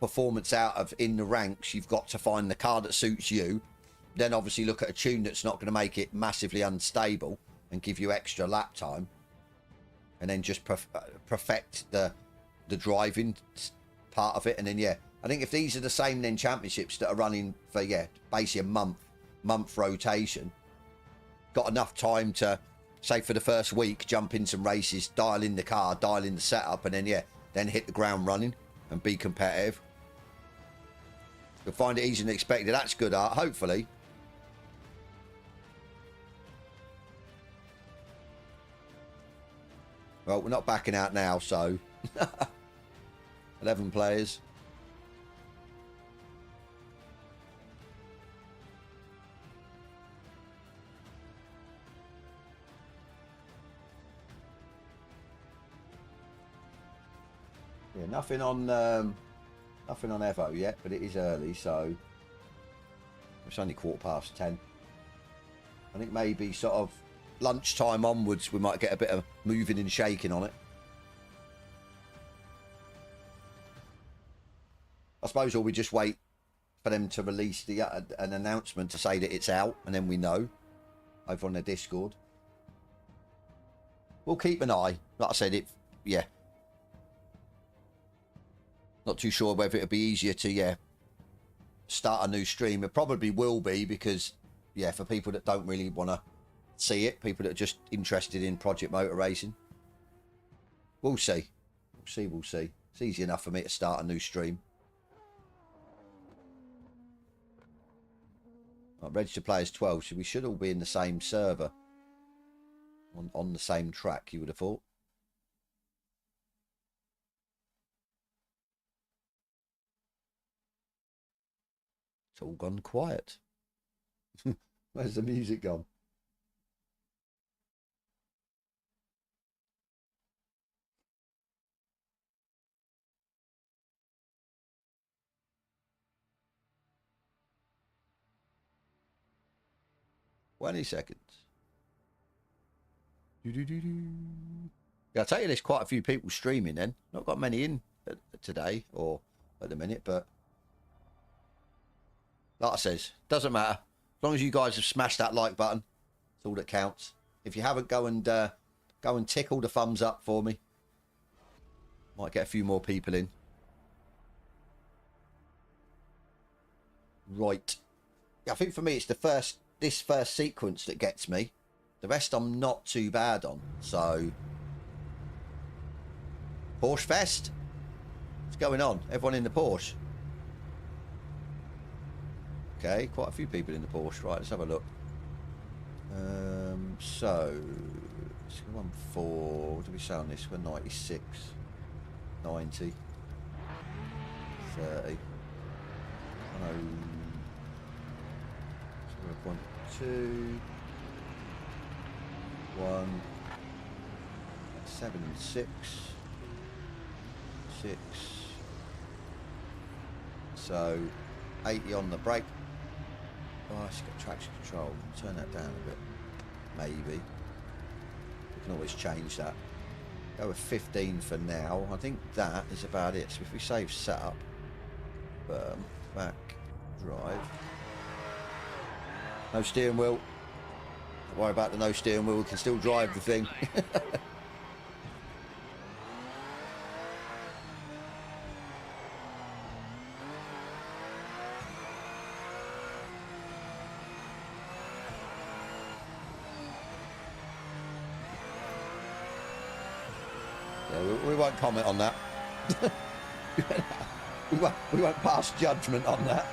performance out of in the ranks. You've got to find the car that suits you. Then obviously look at a tune that's not going to make it massively unstable and give you extra lap time. And then just perfect the driving part of it. And then, yeah, I think if these are the same then championships that are running for, yeah, basically a month rotation, got enough time to, say for the first week, jump in some races, dial in the car, dial in the setup, and then, yeah, then hit the ground running and be competitive. You'll find it easier than expected. That's good art, hopefully. Well, we're not backing out now, so 11 players. Yeah, nothing on Evo yet, but it is early, so it's only 10:15. I think maybe sort of lunchtime onwards we might get a bit of moving and shaking on it. I suppose, or we just wait for them to release an announcement to say that it's out, and then we know over on their Discord. We'll keep an eye. Like I said, yeah. Not too sure whether it'll be easier to, yeah, start a new stream. It probably will be, because, yeah, for people that don't really want to see it, people that are just interested in Project Motor Racing. We'll see. We'll see. It's easy enough for me to start a new stream. Right, registered players 12, so we should all be in the same server. On the same track, you would have thought. It's all gone quiet. Where's the music gone? Twenty seconds. Yeah, I'll tell you, there's quite a few people streaming then. Not got many in today or at the minute, but Like I says, doesn't matter. As long as you guys have smashed that like button, it's all that counts. If you haven't, go and tickle the thumbs up for me. Might get a few more people in. Right. I think for me, it's this first sequence that gets me. The rest I'm not too bad on. So, Porsche Fest. What's going on? Everyone in the Porsche. Okay, quite a few people in the Porsche. Right, let's have a look. So, let's go on for, what do we say on this? We're 96, 90, 30, 0.2, 1, 7, 6, 6. So, 80 on the brake. Oh, it's got traction control. Turn that down a bit. Maybe. We can always change that. Go with 15 for now. I think that is about it. So if we save setup, back, drive. No steering wheel. Don't worry about the no steering wheel. We can still drive the thing. We won't comment on that. we won't pass judgment on that.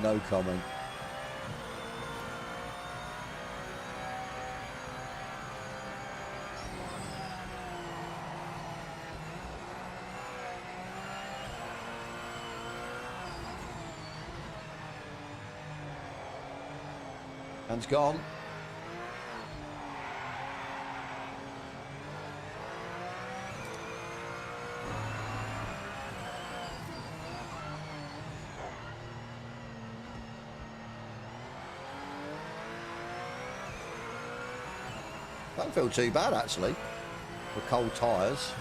No comment. Hand's gone. Don't feel too bad actually, with cold tyres.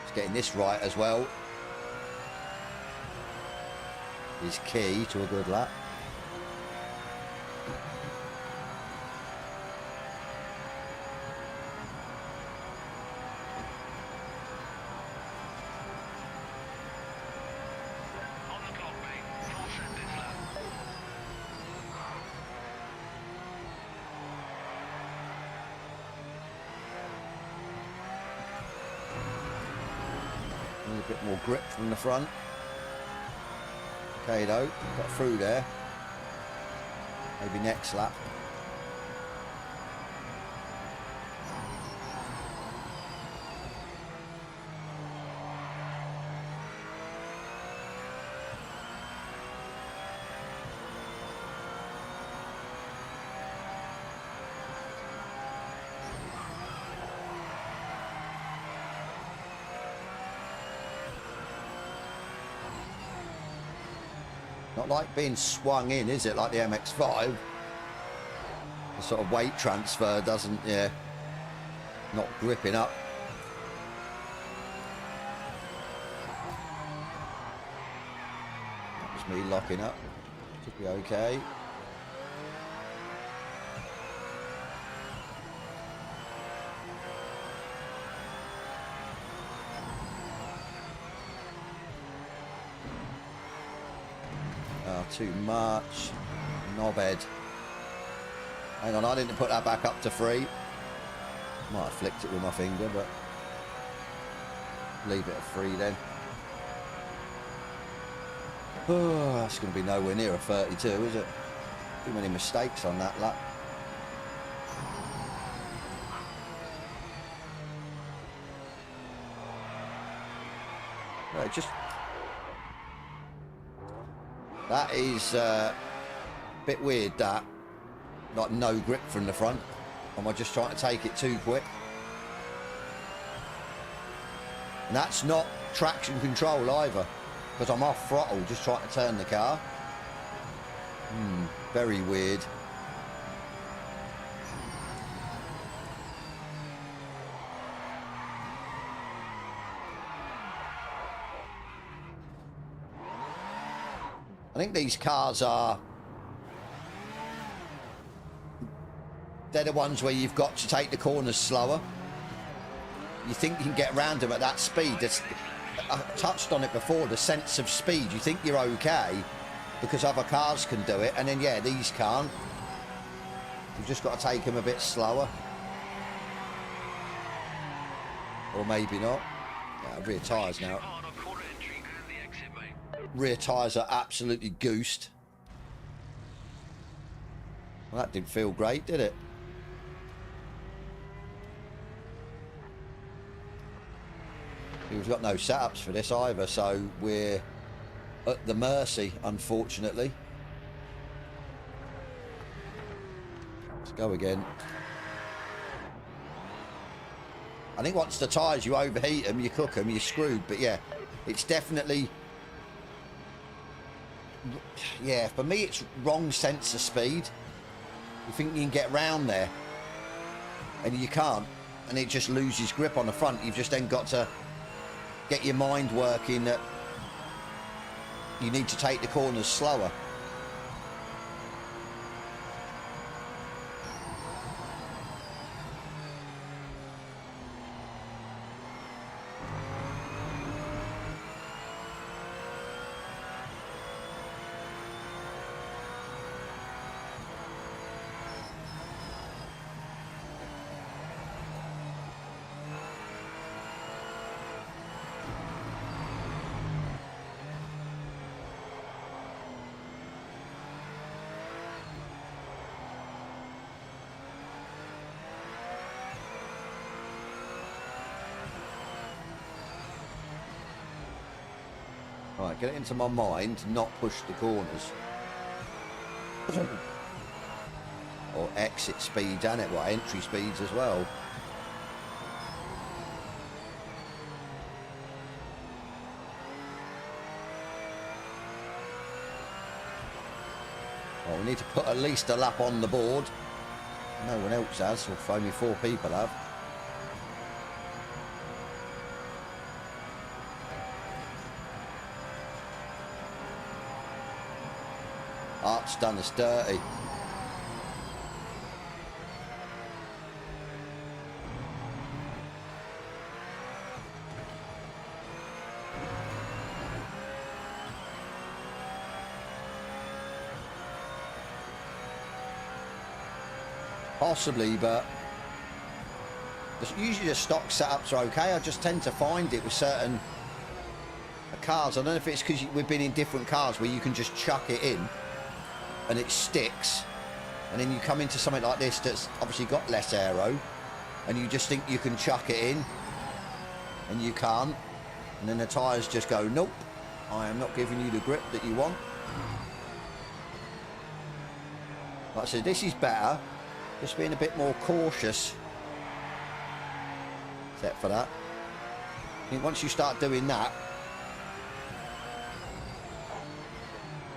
It's getting this right as well is key to a good lap. On the clock, mate. Full set this lap. Need a bit more grip from the front. Okay though, got through there. Maybe next lap. Not like being swung in, is it? Like the MX-5. The sort of weight transfer doesn't, yeah, not gripping up. That was me locking up. Should be okay. Too much. Knobhead. Hang on, I didn't put that back up to 3. Might have flicked it with my finger, but leave it at 3 then. Oh, that's going to be nowhere near a 32, is it? Too many mistakes on that lap. Right, just... That is a bit weird, that. Like no grip from the front. Am I just trying to take it too quick? And that's not traction control either, because I'm off throttle just trying to turn the car. Very weird. I think these cars are... They're the ones where you've got to take the corners slower. You think you can get around them at that speed. I touched on it before, the sense of speed. You think you're okay because other cars can do it, and then, yeah, these can't. You've just got to take them a bit slower. Or maybe not. Yeah, rear tyres now. Rear tyres are absolutely goosed. Well, that didn't feel great, did it? We've got no setups for this either, so we're at the mercy, unfortunately. Let's go again. I think once the tyres, you overheat them, you cook them, you're screwed. But yeah, it's definitely... Yeah, for me, it's wrong sense of speed. You think you can get round there, and you can't. And it just loses grip on the front. You've just then got to get your mind working that you need to take the corners slower. Right, get it into my mind to not push the corners. Or exit speeds, and it, well, entry speeds as well. Well, we need to put at least a lap on the board. No one else has, or only 4 people have. Art's done us dirty. Possibly, but usually the stock setups are okay. I just tend to find it with certain cars. I don't know if it's because we've been in different cars where you can just chuck it in and it sticks, and then you come into something like this that's obviously got less aero, and you just think you can chuck it in, and you can't, and then the tyres just go, nope, I am not giving you the grip that you want. Like I said, this is better, just being a bit more cautious, except for that. I think once you start doing that,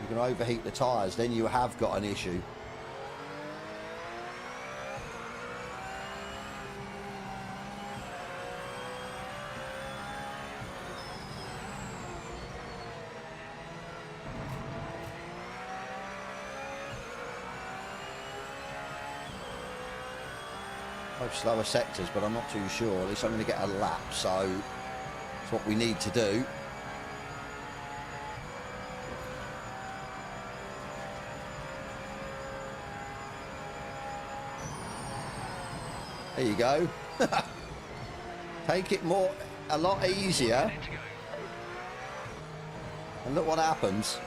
you can overheat the tyres, then you have got an issue. Both slower sectors, but I'm not too sure. At least I'm going to get a lap, so it's what we need to do. There you go. Take it a lot easier. And look what happens.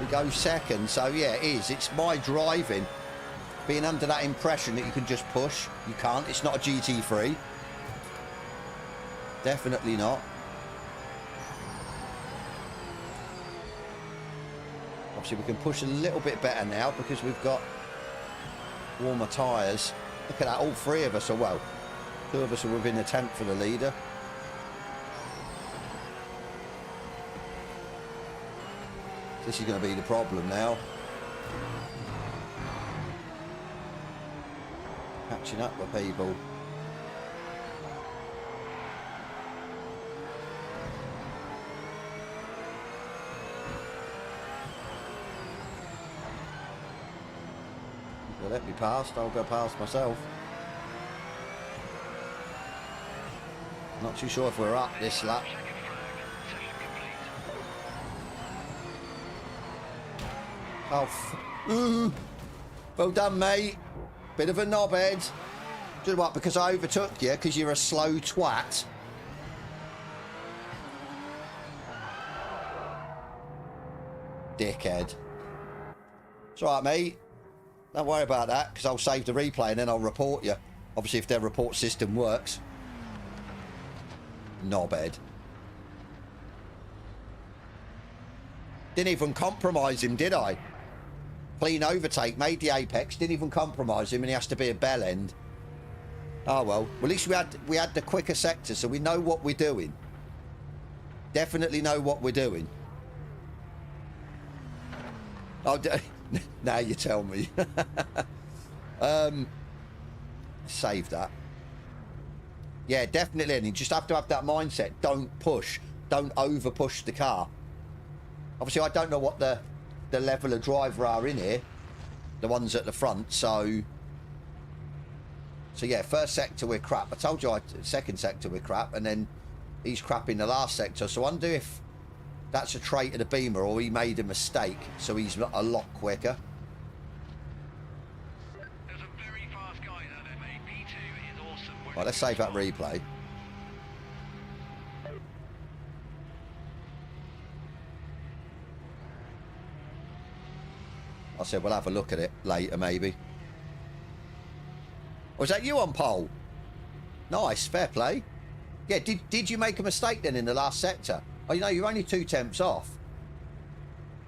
We go second. So yeah, it is. It's my driving. Being under that impression that you can just push. You can't. It's not a GT3. Definitely not. Obviously we can push a little bit better now because we've got warmer tyres. Look at that, all 3 of us are, well, 2 of us are within a tenth for the leader. This is going to be the problem now. Catching up with people. let me past, I'll go past myself. Not too sure if we're up this lap. Oh, well done, mate. Bit of a knobhead. Do you know what? Because I overtook you, because you're a slow twat. Dickhead. It's all right, mate. Don't worry about that, because I'll save the replay and then I'll report you. Obviously, if their report system works. Knobhead. Didn't even compromise him, did I? Clean overtake, made the apex, didn't even compromise him, and he has to be a bell end. Oh well. Well, at least we had the quicker sector, so we know what we're doing. Definitely know what we're doing. Oh, now you tell me. Save that. Yeah, definitely. And you just have to have that mindset. Don't push. Don't over push the car. Obviously, I don't know what the level of driver are in here. The ones at the front. So yeah, first sector we're crap. I told you, second sector we're crap, and then he's crap in the last sector. So I wonder if that's a trait of the Beamer, or he made a mistake, so he's a lot quicker. There's a very fast guy there, mate. P2 is awesome. Right, let's save that replay. I said we'll have a look at it later, maybe. Was that you on pole? Nice, fair play. Yeah, did you make a mistake then in the last sector? Oh, you know, you're only 2 tenths off.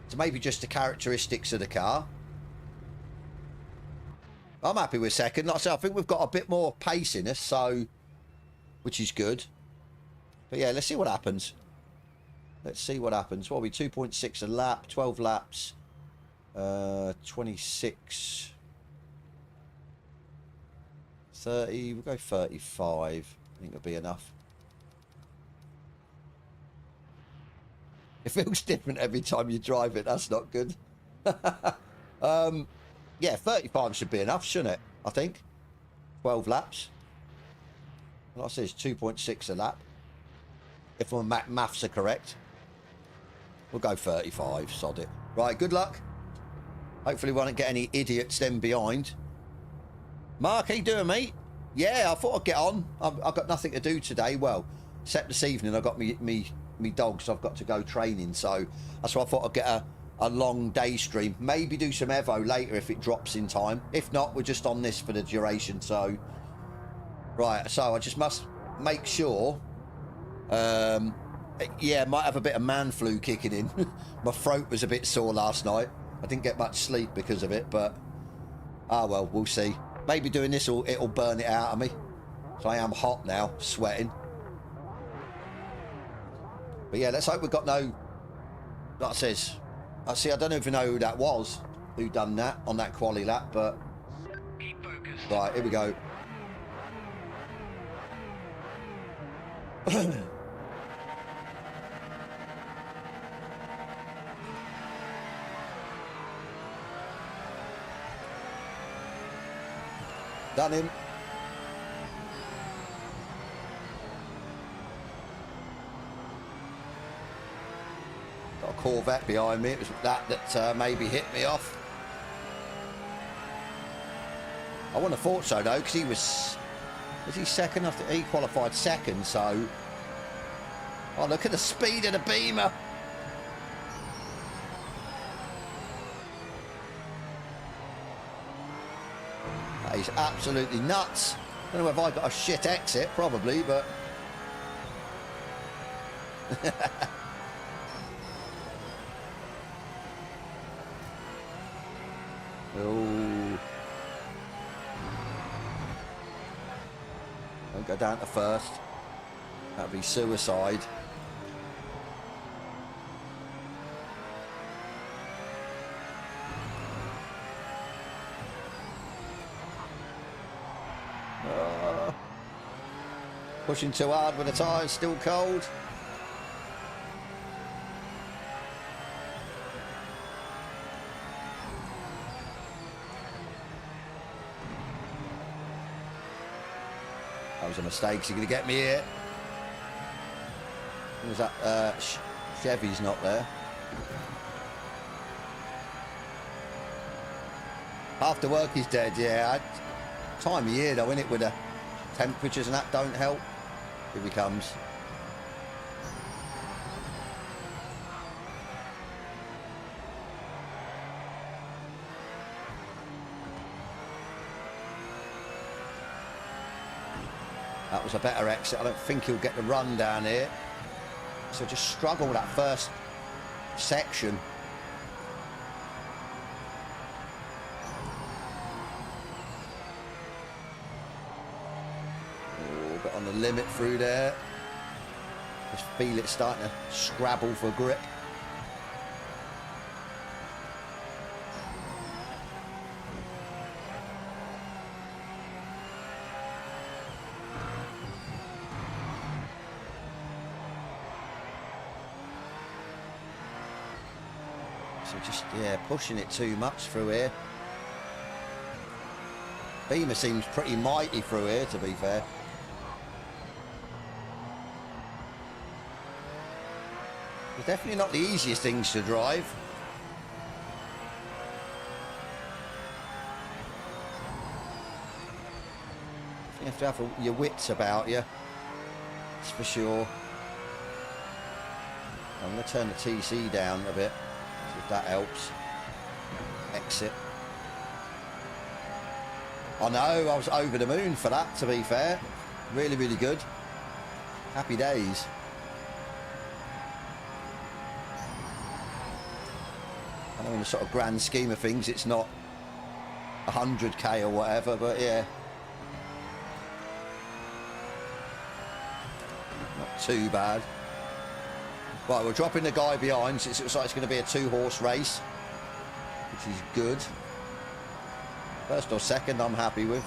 So maybe just the characteristics of the car. I'm happy with second. Like I said, I think we've got a bit more pace in us, so, which is good. But yeah, let's see what happens. Let's see what happens. What are we, 2.6 a lap, 12 laps, 26, 30, we'll go 35. I think it'll be enough. It feels different every time you drive it. That's not good. Yeah, 35 should be enough, shouldn't it? I think. 12 laps. Like I said, it's 2.6 a lap. If my maths are correct. We'll go 35, sod it. Right, good luck. Hopefully we won't get any idiots then behind. Mark, how you doing, mate? Yeah, I thought I'd get on. I've got nothing to do today. Well, except this evening I've got me dogs. I've got to go training, so that's why I thought I'd get a long day stream. Maybe do some Evo later if it drops in time. If not, we're just on this for the duration. So, right, so I just must make sure. Yeah, might have a bit of man flu kicking in. My throat was a bit sore last night. I didn't get much sleep because of it, but well, we'll see. Maybe doing this it'll burn it out of me. So I am hot now, sweating. But yeah, let's hope we've got no, like I says, I don't even know who that was, who done that on that quali lap, but Keep focused. right, here we go. Done him. Got a Corvette behind me. It was that maybe hit me off. I wouldn't have thought so though, because he was he second? After he qualified second, so oh, look at the speed of the Beamer. That is absolutely nuts. I don't know if I got a shit exit, probably, but oh, don't go down to first. That'd be suicide. Pushing too hard when the tyre's still cold. That was a mistake. Is he going to get me here? Was that Chevy's not there? After work is dead, yeah. Time of year though, innit, with the temperatures and that don't help. Here he comes. That was a better exit. I don't think he'll get the run down here. So just struggle that first section. Oh, a bit on the limit through there. Just feel it starting to scrabble for grip. So just, yeah, pushing it too much through here. Beamer seems pretty mighty through here, to be fair. It's definitely not the easiest things to drive. You have to have your wits about you, that's for sure. I'm going to turn the TC down a bit, see if that helps. Exit. I know, I was over the moon for that, to be fair. Really, really good. Happy days. I know in the sort of grand scheme of things, it's not 100k or whatever, but yeah. Not too bad. Right, we're dropping the guy behind, so it looks like it's going to be a 2-horse race, which is good. First or second, I'm happy with.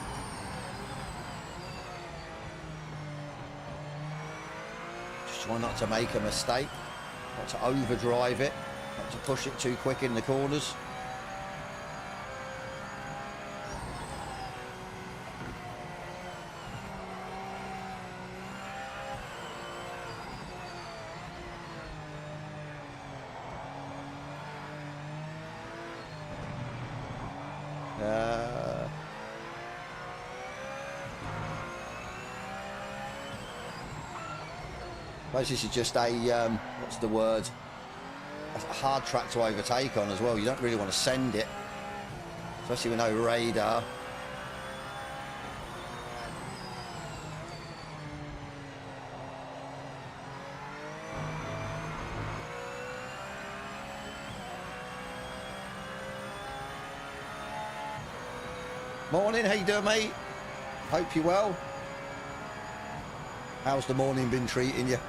Just try not to make a mistake, not to overdrive it, not to push it too quick in the corners. This is just a, what's the word? A hard track to overtake on as well. You don't really want to send it, especially with no radar. Morning, how you doing, mate? Hope you're well. How's the morning been treating you?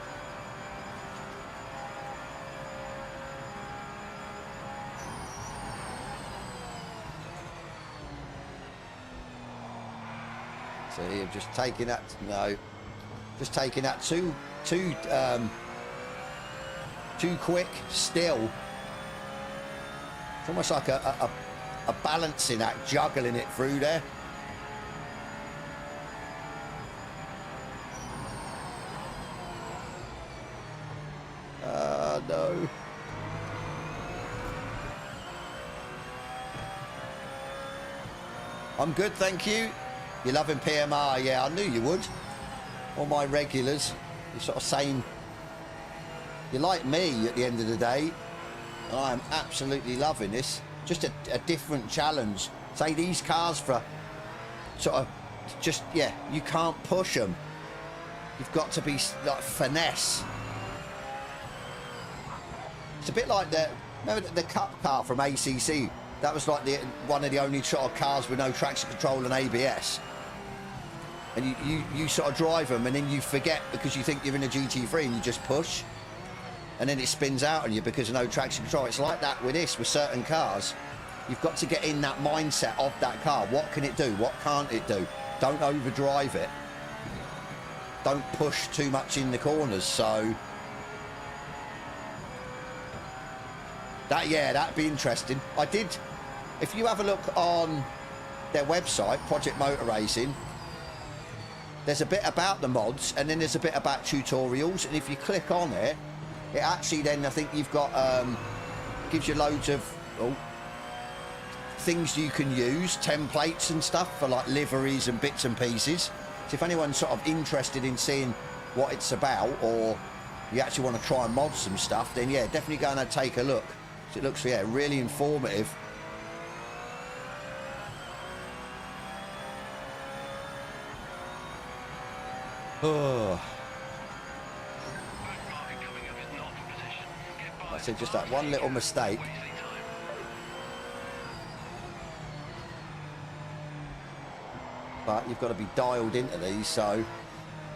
So you're just taking that, no, just taking that too quick still. It's almost like a balancing act, juggling it through there. No. I'm good, thank you. You're loving PMR, yeah, I knew you would. All my regulars, you're sort of saying, you're like me at the end of the day. I am absolutely loving this. Just a different challenge. Say these cars for sort of, just, yeah, you can't push them. You've got to be like finesse. It's a bit like the Cup car from ACC. That was like one of the only sort of cars with no traction control and ABS. And you sort of drive them and then you forget because you think you're in a GT3 and you just push. And then it spins out on you because of no traction control. It's like that with this, with certain cars. You've got to get in that mindset of that car. What can it do? What can't it do? Don't overdrive it. Don't push too much in the corners, so... that'd be interesting. I did, if you have a look on their website, Project Motor Racing, there's a bit about the mods, and then there's a bit about tutorials, and if you click on it, it actually then, I think you've got, gives you loads of things you can use, templates and stuff for like liveries and bits and pieces. So if anyone's sort of interested in seeing what it's about, or you actually want to try and mod some stuff, then yeah, definitely go and take a look. So it looks, yeah, really informative. Oh. I said just that one little mistake. But you've got to be dialed into these, so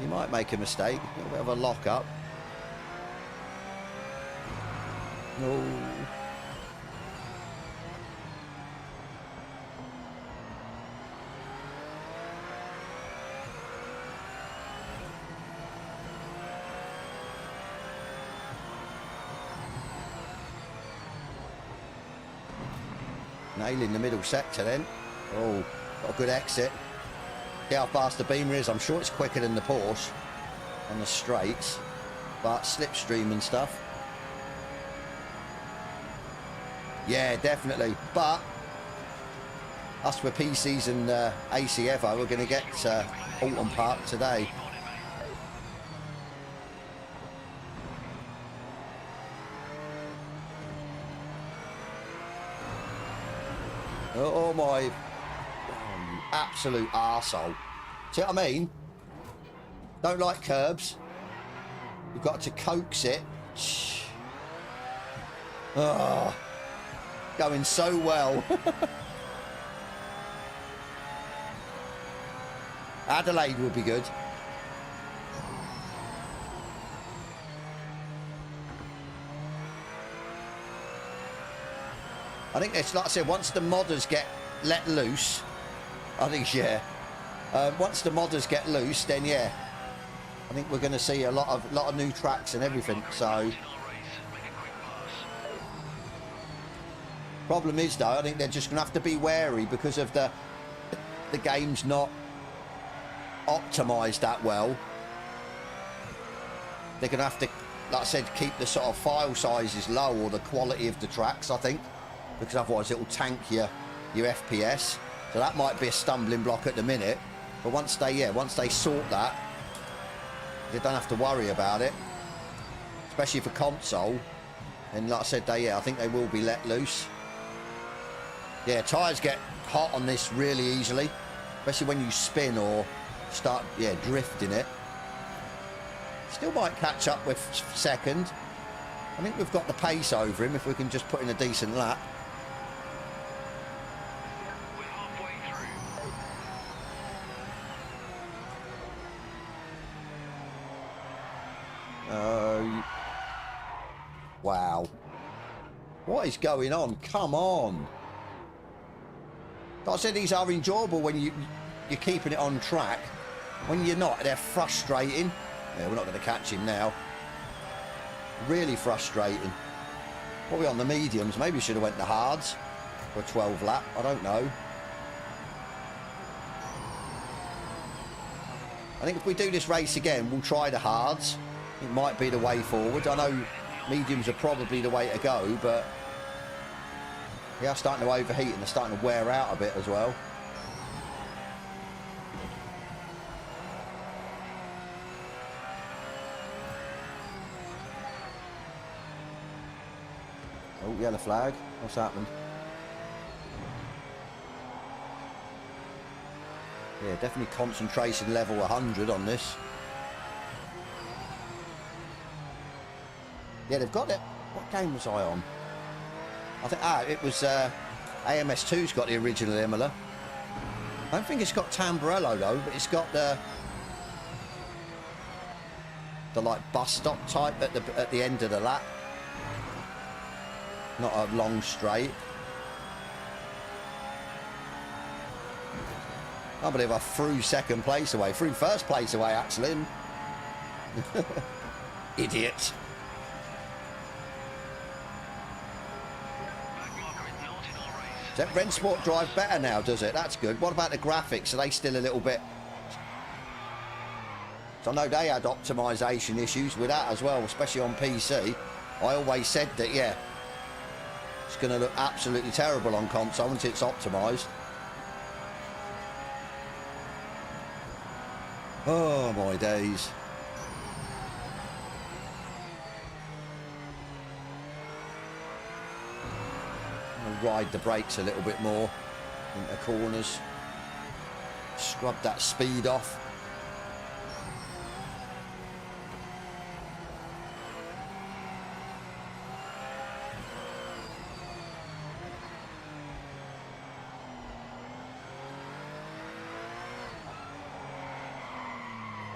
you might make a mistake. A little bit of a lock up. No. Nailing the middle sector then. Oh, got a good exit. See how fast the Beamer is. I'm sure it's quicker than the Porsche on the straights, but slipstream and stuff. Yeah, definitely. But us with PCs and AC Evo, we're going to get Alton Park today. Oh my, you absolute arsehole. See what I mean? Don't like curbs. You've got to coax it. Oh, going so well. Adelaide would be good. I think it's like I said, once the modders get let loose, I think, yeah, once the modders get loose, then yeah, I think we're going to see a lot of new tracks and everything. So problem is though, I think they're just going to have to be wary because of the game's not optimized that well. They're going to have to, like I said, keep the sort of file sizes low, or the quality of the tracks, I think, because otherwise it will tank your FPS. So that might be a stumbling block at the minute, but once they sort that, they don't have to worry about it, especially for console. And like I said, I think they will be let loose. Yeah, tyres get hot on this really easily, especially when you spin or start drifting it. Still might catch up with second. I think we've got the pace over him if we can just put in a decent lap. Wow. What is going on? Come on. Like I said, these are enjoyable when you're keeping it on track. When you're not, they're frustrating. Yeah, we're not going to catch him now. Really frustrating. What are we on, the mediums? Maybe we should have went the hards for a 12 lap. I don't know. I think if we do this race again, we'll try the hards. It might be the way forward. I know mediums are probably the way to go, but they are starting to overheat and they're starting to wear out a bit as well. Oh, yellow flag. What's happened? Yeah, definitely concentration level 100 on this. Yeah, they've got it. What game was I on? I think, it was AMS2's got the original Imola. I don't think it's got Tamburello though, but it's got the like bus stop type at the end of the lap. Not a long straight. I believe I threw second place away. Threw first place away, actually. Idiot. Does that Rennsport drive better now, does it? That's good. What about the graphics? Are they still a little bit So I know they had optimization issues with that as well, especially on PC. I always said that, yeah, it's going to look absolutely terrible on console once it's optimized. Oh, my days. I'll ride the brakes a little bit more into corners. Scrub that speed off.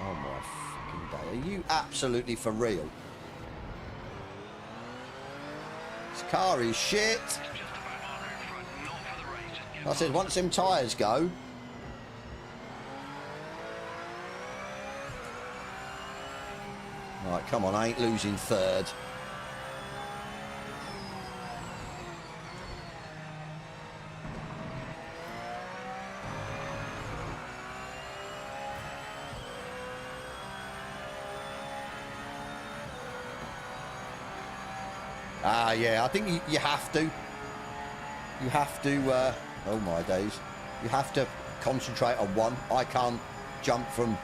Oh my fucking day. Are you absolutely for real? This car is shit. I said once them tyres go. Right, come on, I ain't losing third. Ah, yeah, I think you have to. You have to, oh my days. You have to concentrate on one. I can't jump from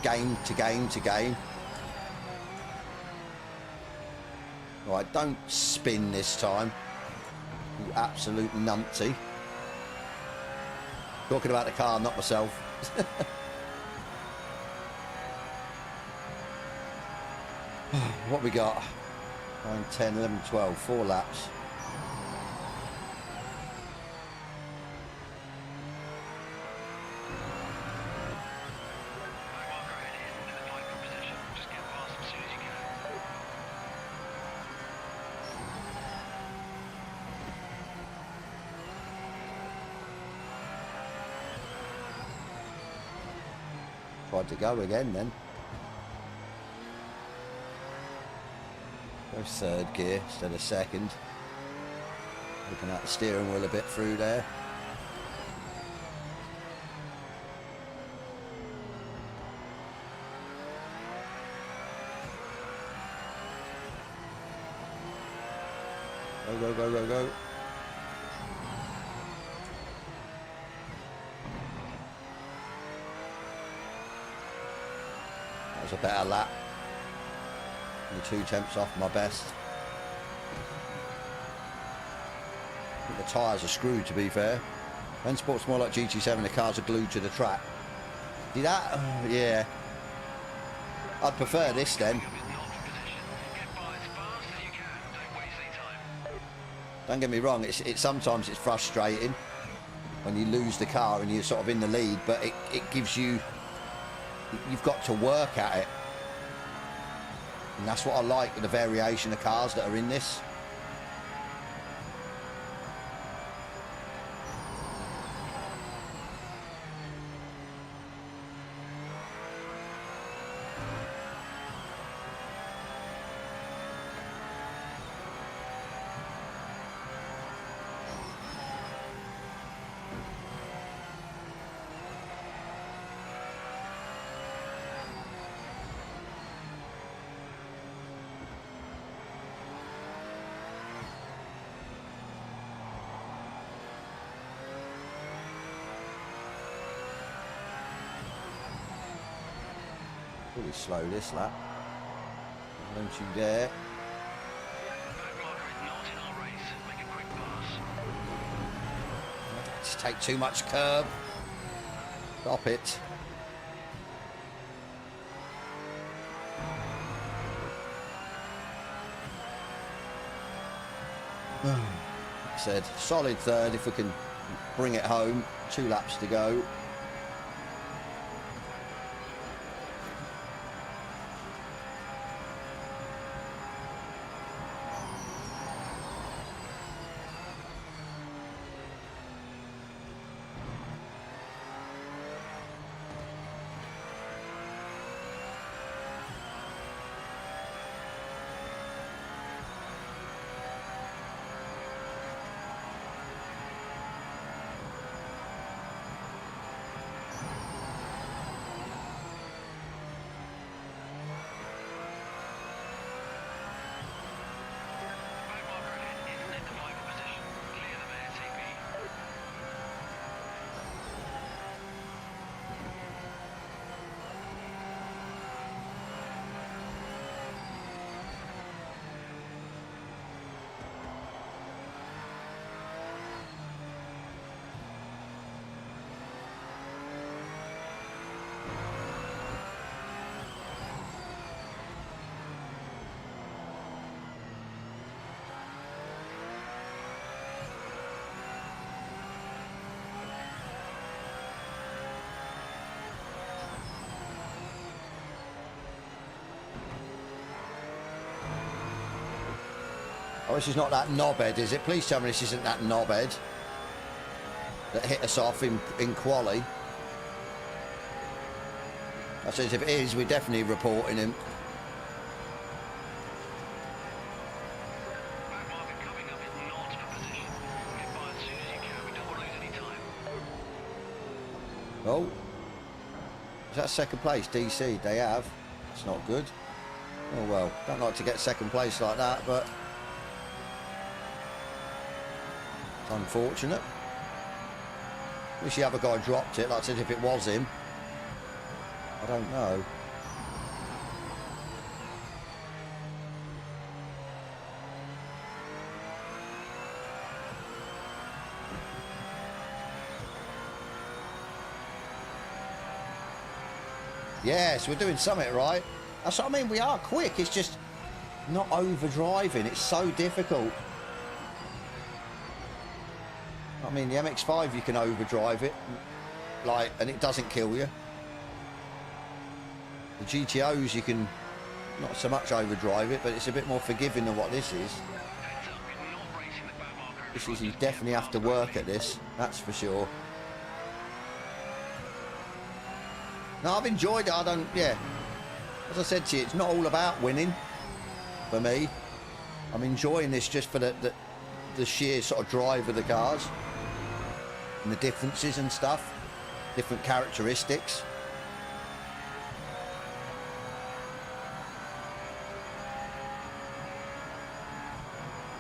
game to game to game. Right, don't spin this time. You absolute numpty. Talking about the car, not myself. What we got? 9, 10, 11, 12, 4 laps. Tried to go again then. Go third gear instead of second. Looking at the steering wheel a bit through there. Go, go, go, go, go. That was a better lap. Only 2 tenths off my best. I think the tyres are screwed, to be fair. When sport's more like GT7, the cars are glued to the track. See that? Oh, yeah. I'd prefer this then. Don't get me wrong, it's sometimes it's frustrating when you lose the car and you're sort of in the lead, but it gives you, you've got to work at it. And that's what I like with the variation of cars that are in this. Pretty slow this lap. Don't you dare. Just take too much curb. Stop it. Like I said, solid third if we can bring it home. 2 laps to go. Oh, this is not that knobhead, is it? Please tell me this isn't that knobhead that hit us off in quali. I says if it is, we're definitely reporting him. Back market coming up is not a position. Get by as soon as you can. We don't want to lose any time. Oh, is that second place? DC, they have. That's not good. Oh well, don't like to get second place like that, but it's unfortunate. Wish the other guy dropped it. Like I said, if it was him, I don't know. Yes, we're doing something right. That's what I mean. We are quick. It's just not overdriving. It's so difficult. I mean, the MX-5, you can overdrive it, like, and it doesn't kill you. The GTOs, you can not so much overdrive it, but it's a bit more forgiving than what this is. Heads up, you're not racing the back marker. This is, you definitely have to work at this, that's for sure. No, I've enjoyed it. I don't, yeah. As I said to you, it's not all about winning for me. I'm enjoying this just for the sheer sort of drive of the cars and the differences and stuff, different characteristics.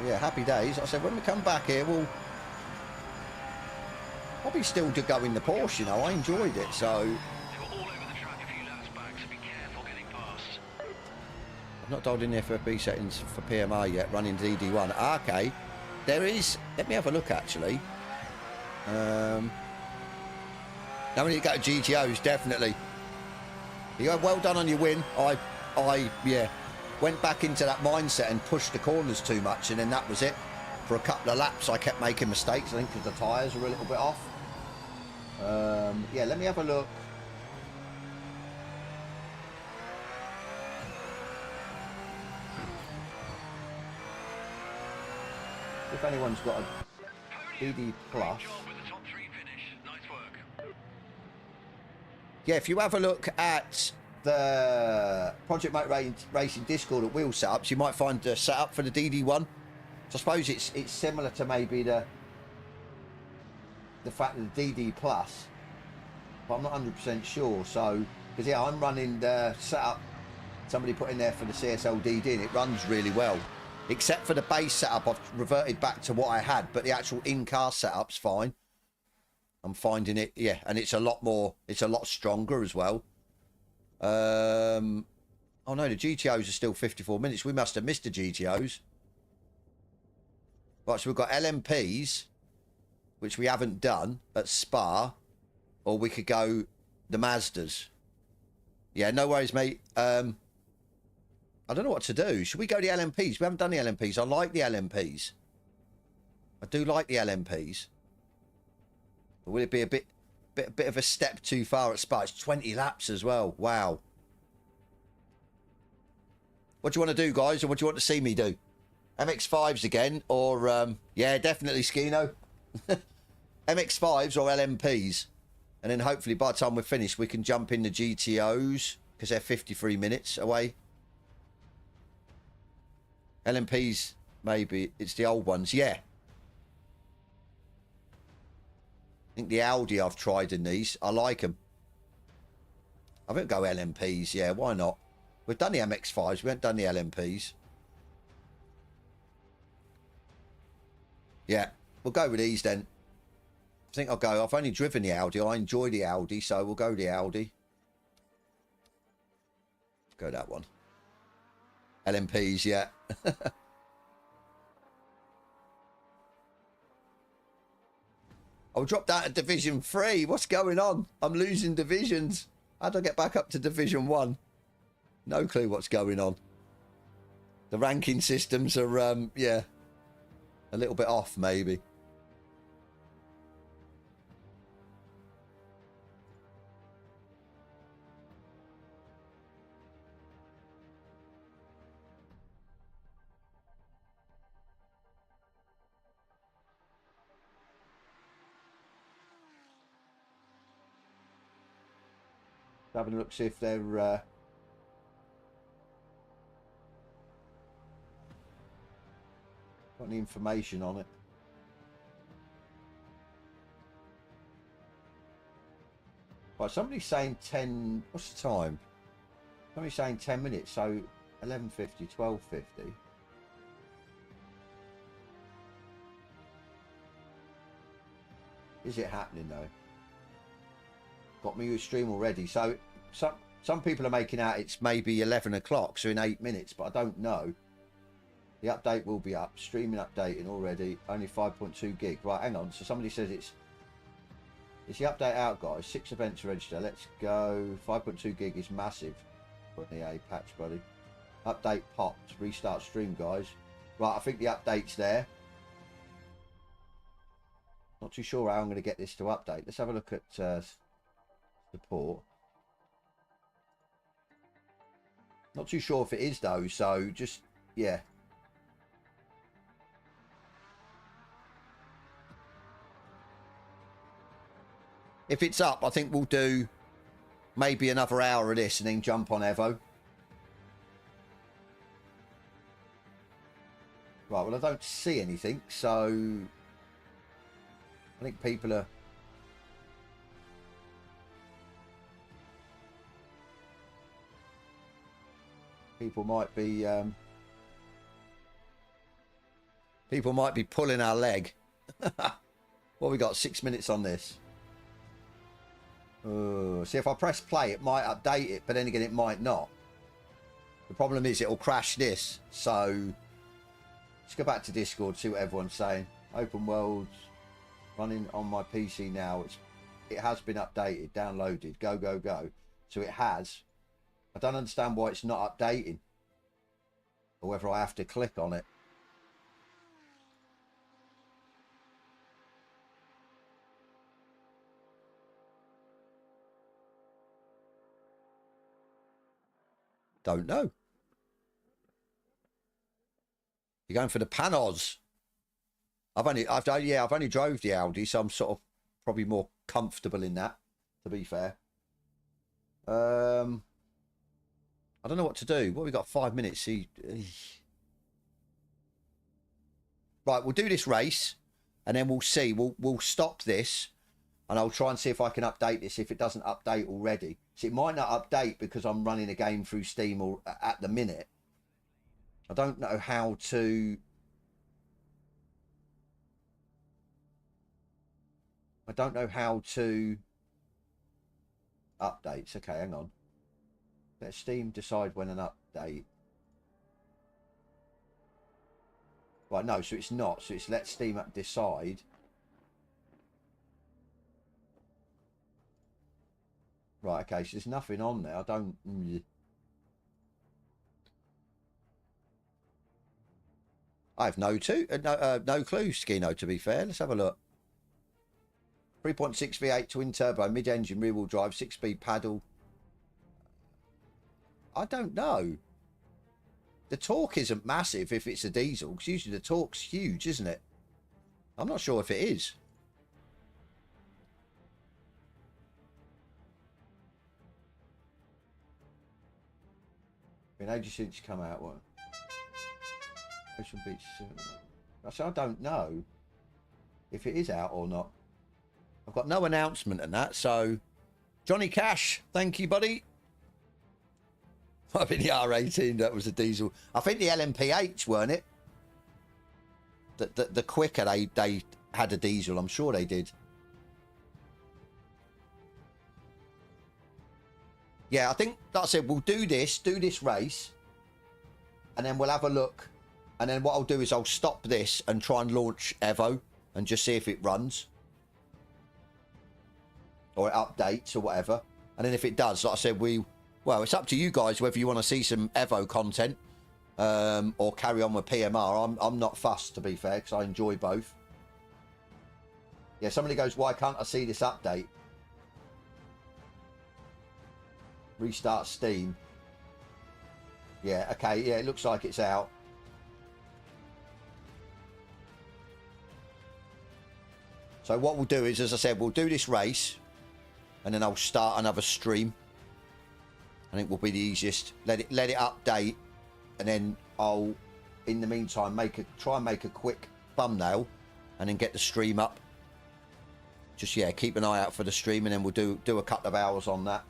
Yeah, happy days. Like I said, when we come back here, we'll probably still do go in the Porsche, you know. I enjoyed it, so. They were all over the track a few laps back, so be careful getting past. I've not dialed in the FFB settings for PMR yet, running DD1. Okay, there is, let me have a look actually. Now we need to go to GTOs, definitely. You go, well done on your win. Yeah, went back into that mindset and pushed the corners too much, and then that was it. For a couple of laps, I kept making mistakes, I think because the tyres were a little bit off. Yeah, let me have a look. If anyone's got a DD Plus. Job with the top 3 finish. Nice work. Yeah, if you have a look at the Project Motor Racing Discord at Wheel Setups, you might find the setup for the DD1. So I suppose it's similar to maybe the fact that the DD Plus, but I'm not 100% sure. So, because yeah, I'm running the setup somebody put in there for the CSL DD, and it runs really well. Except for the base setup, I've reverted back to what I had, but the actual in-car setup's fine. I'm finding it, yeah, and it's a lot more, it's a lot stronger as well. Oh no, the GTOs are still 54 minutes. We must have missed the GTOs. Right, so we've got LMPs, which we haven't done at Spa, or we could go the Mazdas. Yeah, no worries, mate. I don't know what to do. Should we go the LMPs? We haven't done the LMPs. I like the LMPs. I do like the LMPs. But will it be a bit of a step too far at Spa? It's 20 laps as well. Wow. What do you want to do, guys? Or what do you want to see me do? MX-5s again? Or, yeah, definitely Skino. MX-5s or LMPs. And then hopefully by the time we're finished, we can jump in the GTOs. Because they're 53 minutes away. LMPs, maybe. It's the old ones. Yeah. I think the Audi I've tried in these. I like them. I think go LMPs. Yeah, why not? We've done the MX-5s. We haven't done the LMPs. Yeah, we'll go with these then. I think I'll go. I've only driven the Audi. I enjoy the Audi, so we'll go the Audi. Go that one. LMPs, yeah. I'll drop that at Division 3. What's going on? I'm losing divisions. How do I get back up to Division 1? No clue what's going on. The ranking systems are, yeah, a little bit off, maybe. having a look, see if they're got any information on it. Right, somebody's saying 10. What's the time? Somebody's saying 10 minutes, so 11:50, 12:50. Is it happening though? Got me a stream already. So some people are making out it's maybe 11 o'clock, so in 8 minutes, but I don't know. The update will be up. Streaming updating already. Only 5.2 gig. Right, hang on. So somebody says it's the update out, guys. 6 events to register. Let's go. 5.2 gig is massive. Put the A patch, buddy. Update popped. Restart stream, guys. Right, I think the update's there. Not too sure how I'm going to get this to update. Let's have a look at support. Not too sure if it is though, so just, yeah. If it's up, I think we'll do maybe another hour of this and then jump on Evo. Right, well I don't see anything, so I think people are... People might be pulling our leg. What we got? 6 minutes on this. See, if I press play, it might update it, but then again, it might not. The problem is it'll crash this. So let's go back to Discord, see what everyone's saying. Open worlds running on my PC now. It has been updated, downloaded. Go, go, go. So it has. I don't understand why it's not updating, or whether I have to click on it. Don't know. You're going for the Panos. I've only drove the Audi, so I'm sort of probably more comfortable in that, to be fair. I don't know what to do. What, we got 5 minutes? See, right, we'll do this race, and then we'll see. We'll stop this, and I'll try and see if I can update this if it doesn't update already. So it might not update because I'm running a game through Steam or at the minute. I don't know how to... Updates. Okay, hang on. Let Steam decide when an update. Right, no, so it's not. So it's let Steam decide. Right, okay, so there's nothing on there. I don't... I have no clue, Skino, to be fair. Let's have a look. 3.6 V8 twin turbo, mid-engine, rear-wheel drive, 6-speed paddle. I don't know. The torque isn't massive if it's a diesel, because usually the torque's huge, isn't it? I'm not sure if it is. Been ages since it's come out. What? Ocean Beach. I don't know if it is out or not. I've got no announcement in that, so Johnny Cash, thank you, buddy. I think the R18, that was a diesel. I think the LMPH, weren't it? The quicker they had a diesel, I'm sure they did. Yeah, I think, like I said, we'll do this race, and then we'll have a look. And then what I'll do is I'll stop this and try and launch Evo and just see if it runs. Or it updates or whatever. And then if it does, like I said, well, it's up to you guys whether you want to see some Evo content or carry on with PMR. I'm not fussed, to be fair, because I enjoy both. Yeah, somebody goes, why can't I see this update? Restart Steam. Yeah, okay, yeah, it looks like it's out. So what we'll do is, as I said, we'll do this race, and then I'll start another stream. I think will be the easiest. Let it update, and then I'll, in the meantime, try and make a quick thumbnail, and then get the stream up. Just, yeah, keep an eye out for the stream, and then we'll do a couple of hours on that.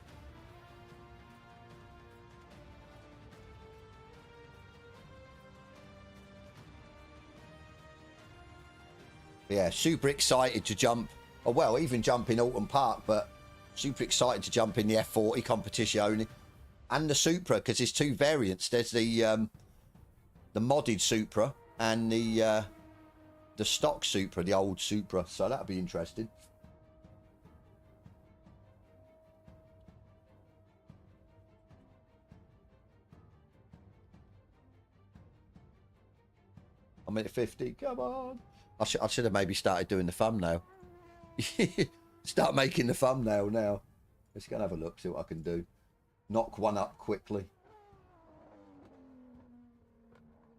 Yeah, super excited to jump. Oh, well, even jump in Alton Park, but super excited to jump in the F40 competition and the Supra, because there's two variants. There's the modded Supra and the stock Supra, the old Supra. So that'll be interesting. I'm at 50. Come on. I should have maybe started doing the thumbnail. Start making the thumbnail now. Let's go and have a look, see what I can do. Knock one up quickly.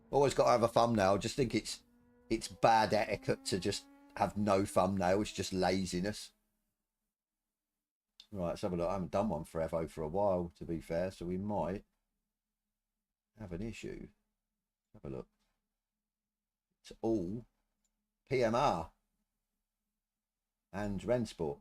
Always got to have a thumbnail. I just think it's bad etiquette to just have no thumbnail. It's just laziness. Right, let's have a look. I haven't done one for Evo for a while, to be fair, so we might have an issue. Have a look. It's all PMR and Rensport.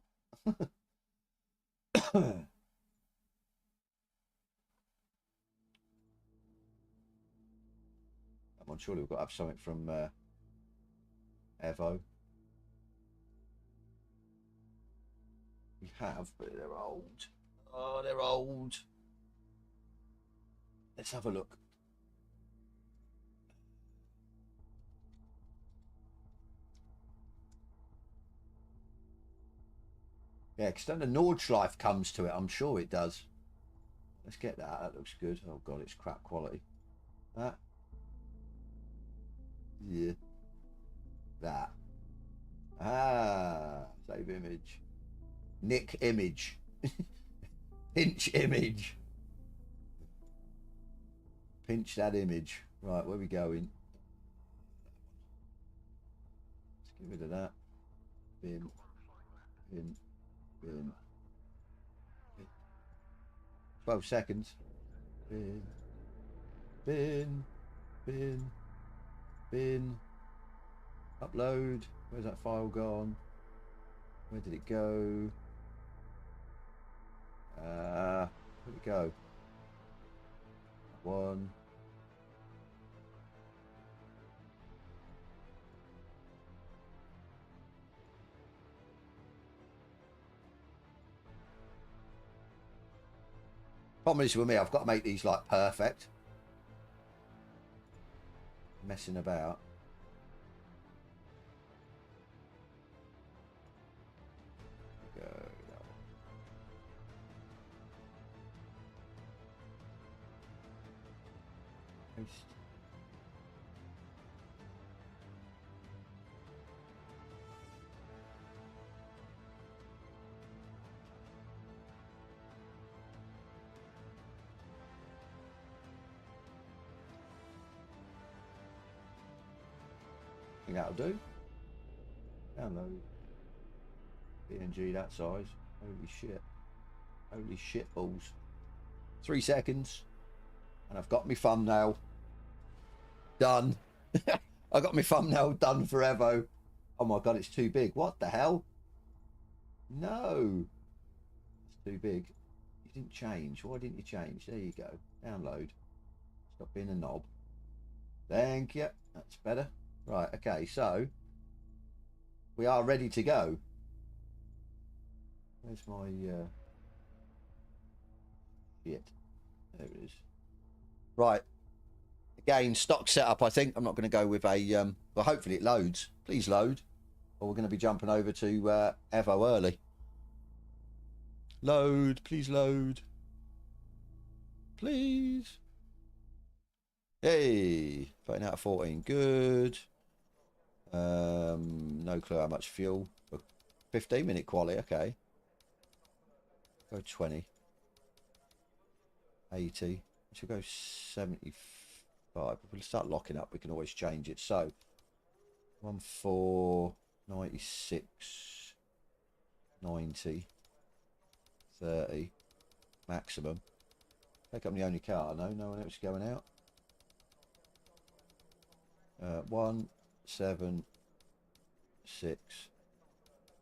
I'm surely we've got to have something from Evo. We have, but they're old. Oh, they're old. Let's have a look. Yeah, because then the Nordschleife comes to it. I'm sure it does. Let's get that. That looks good. Oh, God, it's crap quality. That. Yeah. That. Ah. Save image. Nick image. Pinch image. Pinch that image. Right, where are we going? Let's get rid of that. Bin. Bin. Bin. 12 seconds. Bin. Bin. Bin. Bin. Upload. Where's that file gone? Where did it go? Where'd it go? One. Problem is with me, I've got to make these like perfect. Messing about. Go that one. Paste. I think that'll do. Download. PNG that size. Holy shit. Holy shit balls. 3 seconds. And I've got my thumbnail done. I got my thumbnail done for Evo. Oh my God, it's too big. What the hell? No. It's too big. You didn't change. Why didn't you change? There you go. Download. Stop being a knob. Thank you. That's better. Right, okay, so we are ready to go. Where's my shit? There it is. Right. Again, stock setup, I think. I'm not going to go with a well, hopefully it loads. Please load. Or we're going to be jumping over to Evo early. Load, please load. Please. Hey, 13 out of 14. Good. No clue how much fuel. 15-minute quality, okay. Go 20. 80. Should go 75. If we'll start locking up, we can always change it. So 1496 90 30 maximum. I think I'm the only car. No, no one else is going out. 1, 7, 6.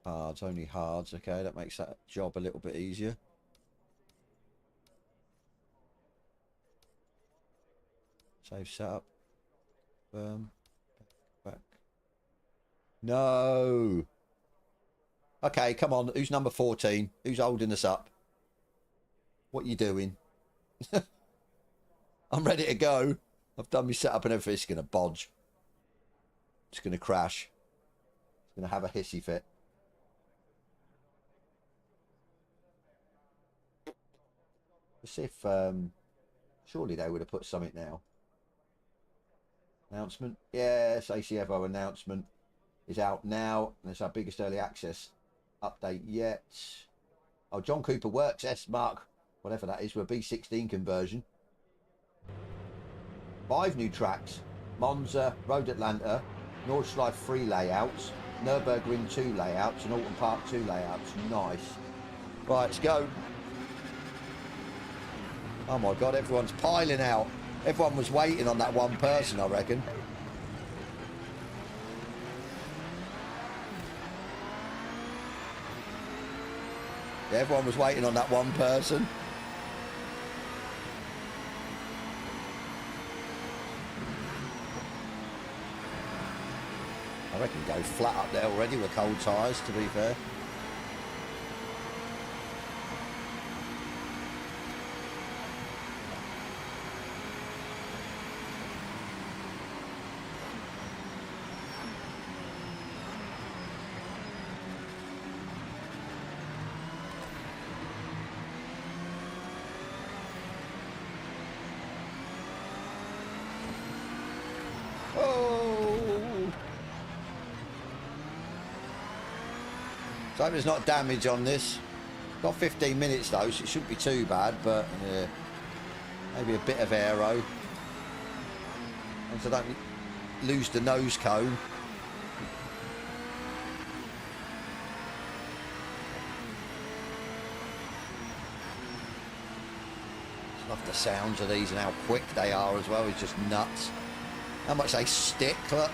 Hards, only hards. Okay, that makes that job a little bit easier. Save setup. Back. No. Okay, come on. Who's number 14? Who's holding us up? What are you doing? I'm ready to go. I've done my setup and everything. It's going to bodge. It's going to crash. It's going to have a hissy fit. Let's see if... surely they would have put something now. Announcement. Yes, ACFO announcement is out now. And it's our biggest early access update yet. Oh, John Cooper Works, S Mark, whatever that is, for a B16 conversion. 5 new tracks. Monza, Road Atlanta, Nordschleife 3 layouts, Nürburgring 2 layouts, and Alton Park 2 layouts. Nice. Right, let's go. Oh my God, everyone's piling out. Everyone was waiting on that one person, I reckon. Yeah, everyone was waiting on that one person. I reckon go flat up there already with cold tyres, to be fair. So I hope there's not damage on this. Got 15 minutes though, so it shouldn't be too bad, but yeah, maybe a bit of aero. And so I don't lose the nose cone. I love the sounds of these and how quick they are as well. It's just nuts. How much they stick. Look.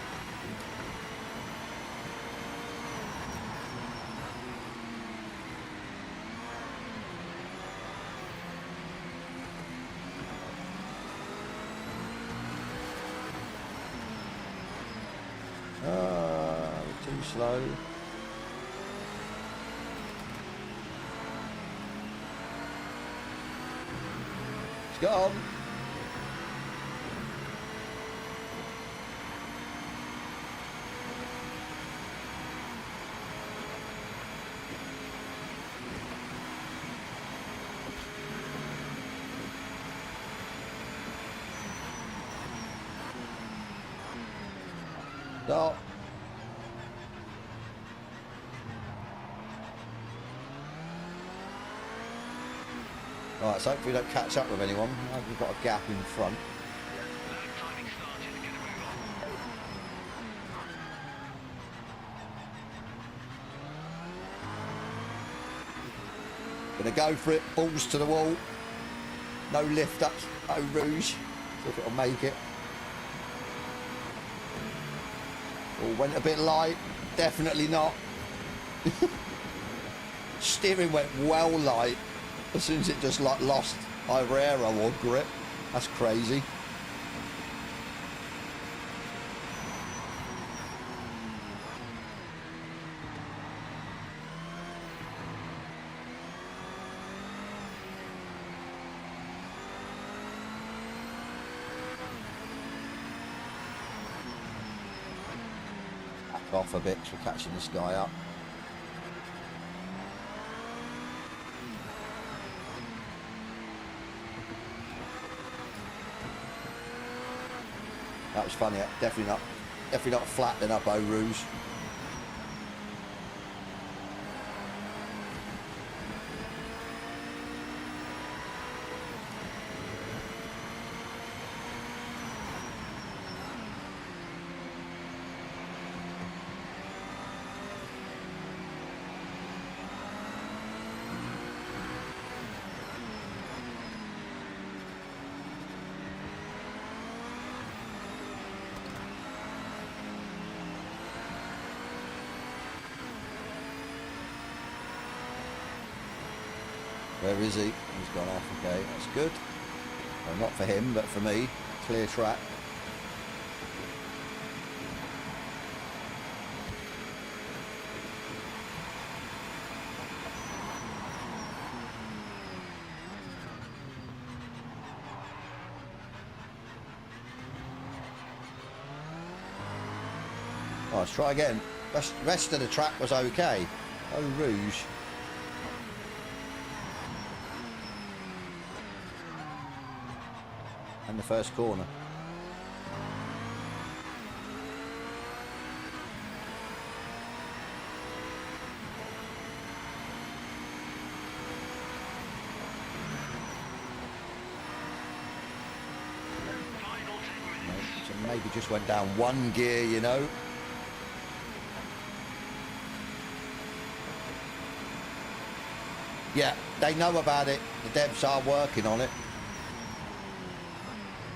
Too slow. It's gone. No. Right, so hopefully we don't catch up with anyone. We've got a gap in front. Gonna go for it, balls to the wall. No lift up, no rouge. See if it'll make it. Oh, went a bit light. Definitely not. Steering went well light. As soon as it just like lost either aero or grip. That's crazy. Back off a bit, so we're catching this guy up. That was funny. Definitely not flattening up Eau Rouge. Where is he? He's gone off. Okay, that's good. Well, not for him, but for me. Clear track. Oh, let's try again. Rest of the track was okay. Oh, Rouge. And the first corner. So maybe just went down one gear, you know. Yeah, they know about it. The devs are working on it.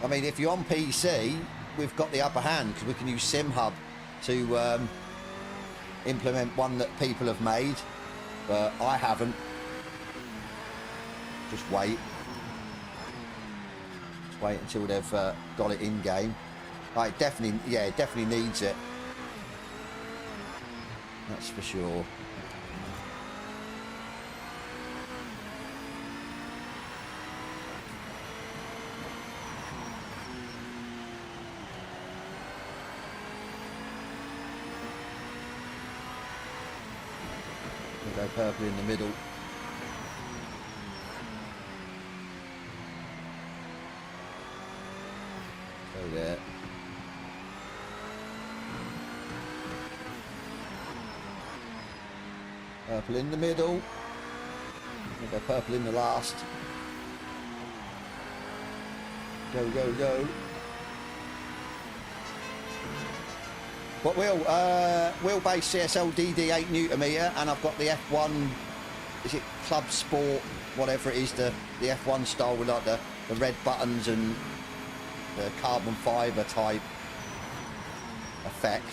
I mean, if you're on PC, we've got the upper hand because we can use SimHub to implement one that people have made, but I haven't. Just wait. Just wait until they've got it in game. Like, definitely, yeah, it definitely needs it. That's for sure. We'll go purple in the middle. Go there. Purple in the middle. We'll go purple in the last. Go, go, go. What wheel? Wheelbase CSL DD 8 Nm, and I've got the F1. Is it Club Sport? Whatever it is, the F1 style with like the red buttons and the carbon fibre type effect.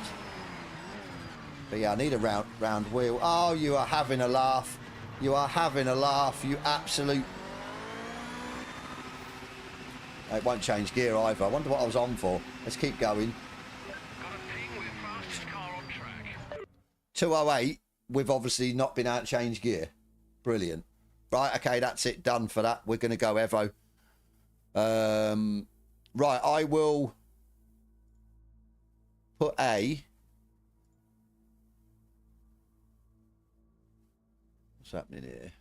But yeah, I need a round wheel. Oh, you are having a laugh. You are having a laugh. You absolute. It won't change gear either. I wonder what I was on for. Let's keep going. 208, we've obviously not been out change gear. Brilliant. Right, okay, that's it, done for that. We're going to go Evo. Right, I will put A. What's happening here?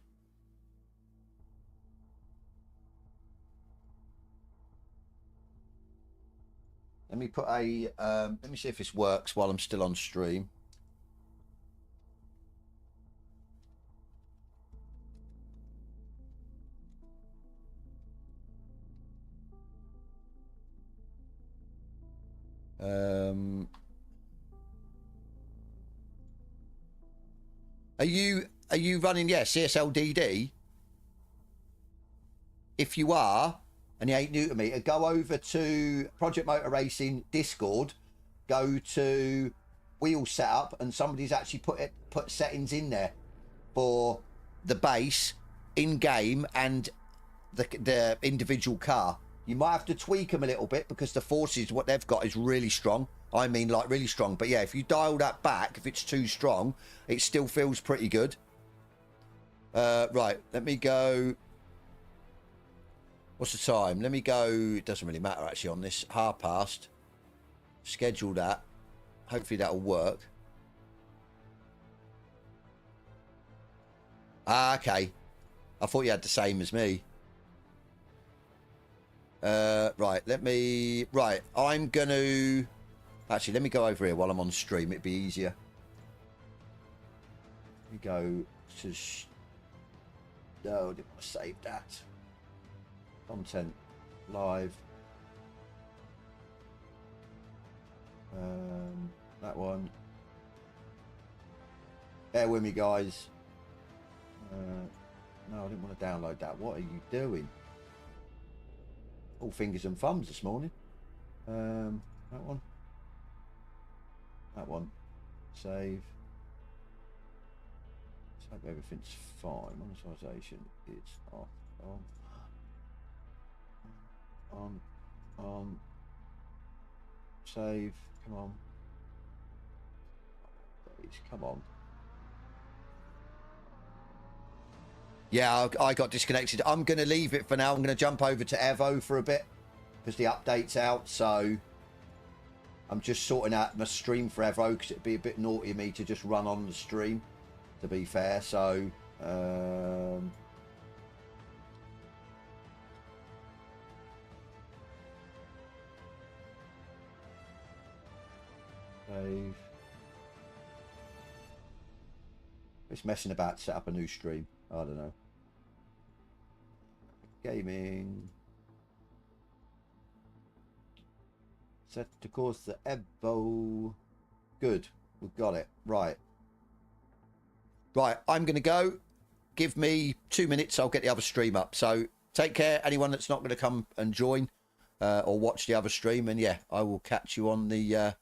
Let me put a, let me see if this works while I'm still on stream. Are you running, yeah, CSL DD? If you are, and you ain't new to me, go over to Project Motor Racing Discord, go to wheel setup, and somebody's actually put settings in there for the base, in game, and the individual car. You might have to tweak them a little bit because the forces, what they've got is really strong. I mean, like really strong. But yeah, if you dial that back, if it's too strong, it still feels pretty good. Right, let me go. What's the time? Let me go. It doesn't really matter actually on this. Half past. Schedule that. Hopefully that'll work. Ah, okay. I thought you had the same as me. Right, let me... Right, I'm going to... Actually, let me go over here while I'm on stream. It'd be easier. Let me go to... No, I didn't want to save that. Content. Live. That one. Bear with me, guys. No, I didn't want to download that. What are you doing? All fingers and thumbs this morning. That one. That one. Save. Hope everything's fine. Monetization is off. On. Save. Come on. Please, come on. Yeah, I got disconnected. I'm going to leave it for now. I'm going to jump over to Evo for a bit because the update's out. So I'm just sorting out my stream for Evo because it'd be a bit naughty of me to just run on the stream, to be fair. So save. It's messing about to set up a new stream. I don't know. Gaming. Set to course the Evo. Good. We've got it. Right. Right. I'm going to go. Give me 2 minutes. I'll get the other stream up. So take care. Anyone that's not going to come and join or watch the other stream. And yeah, I will catch you on the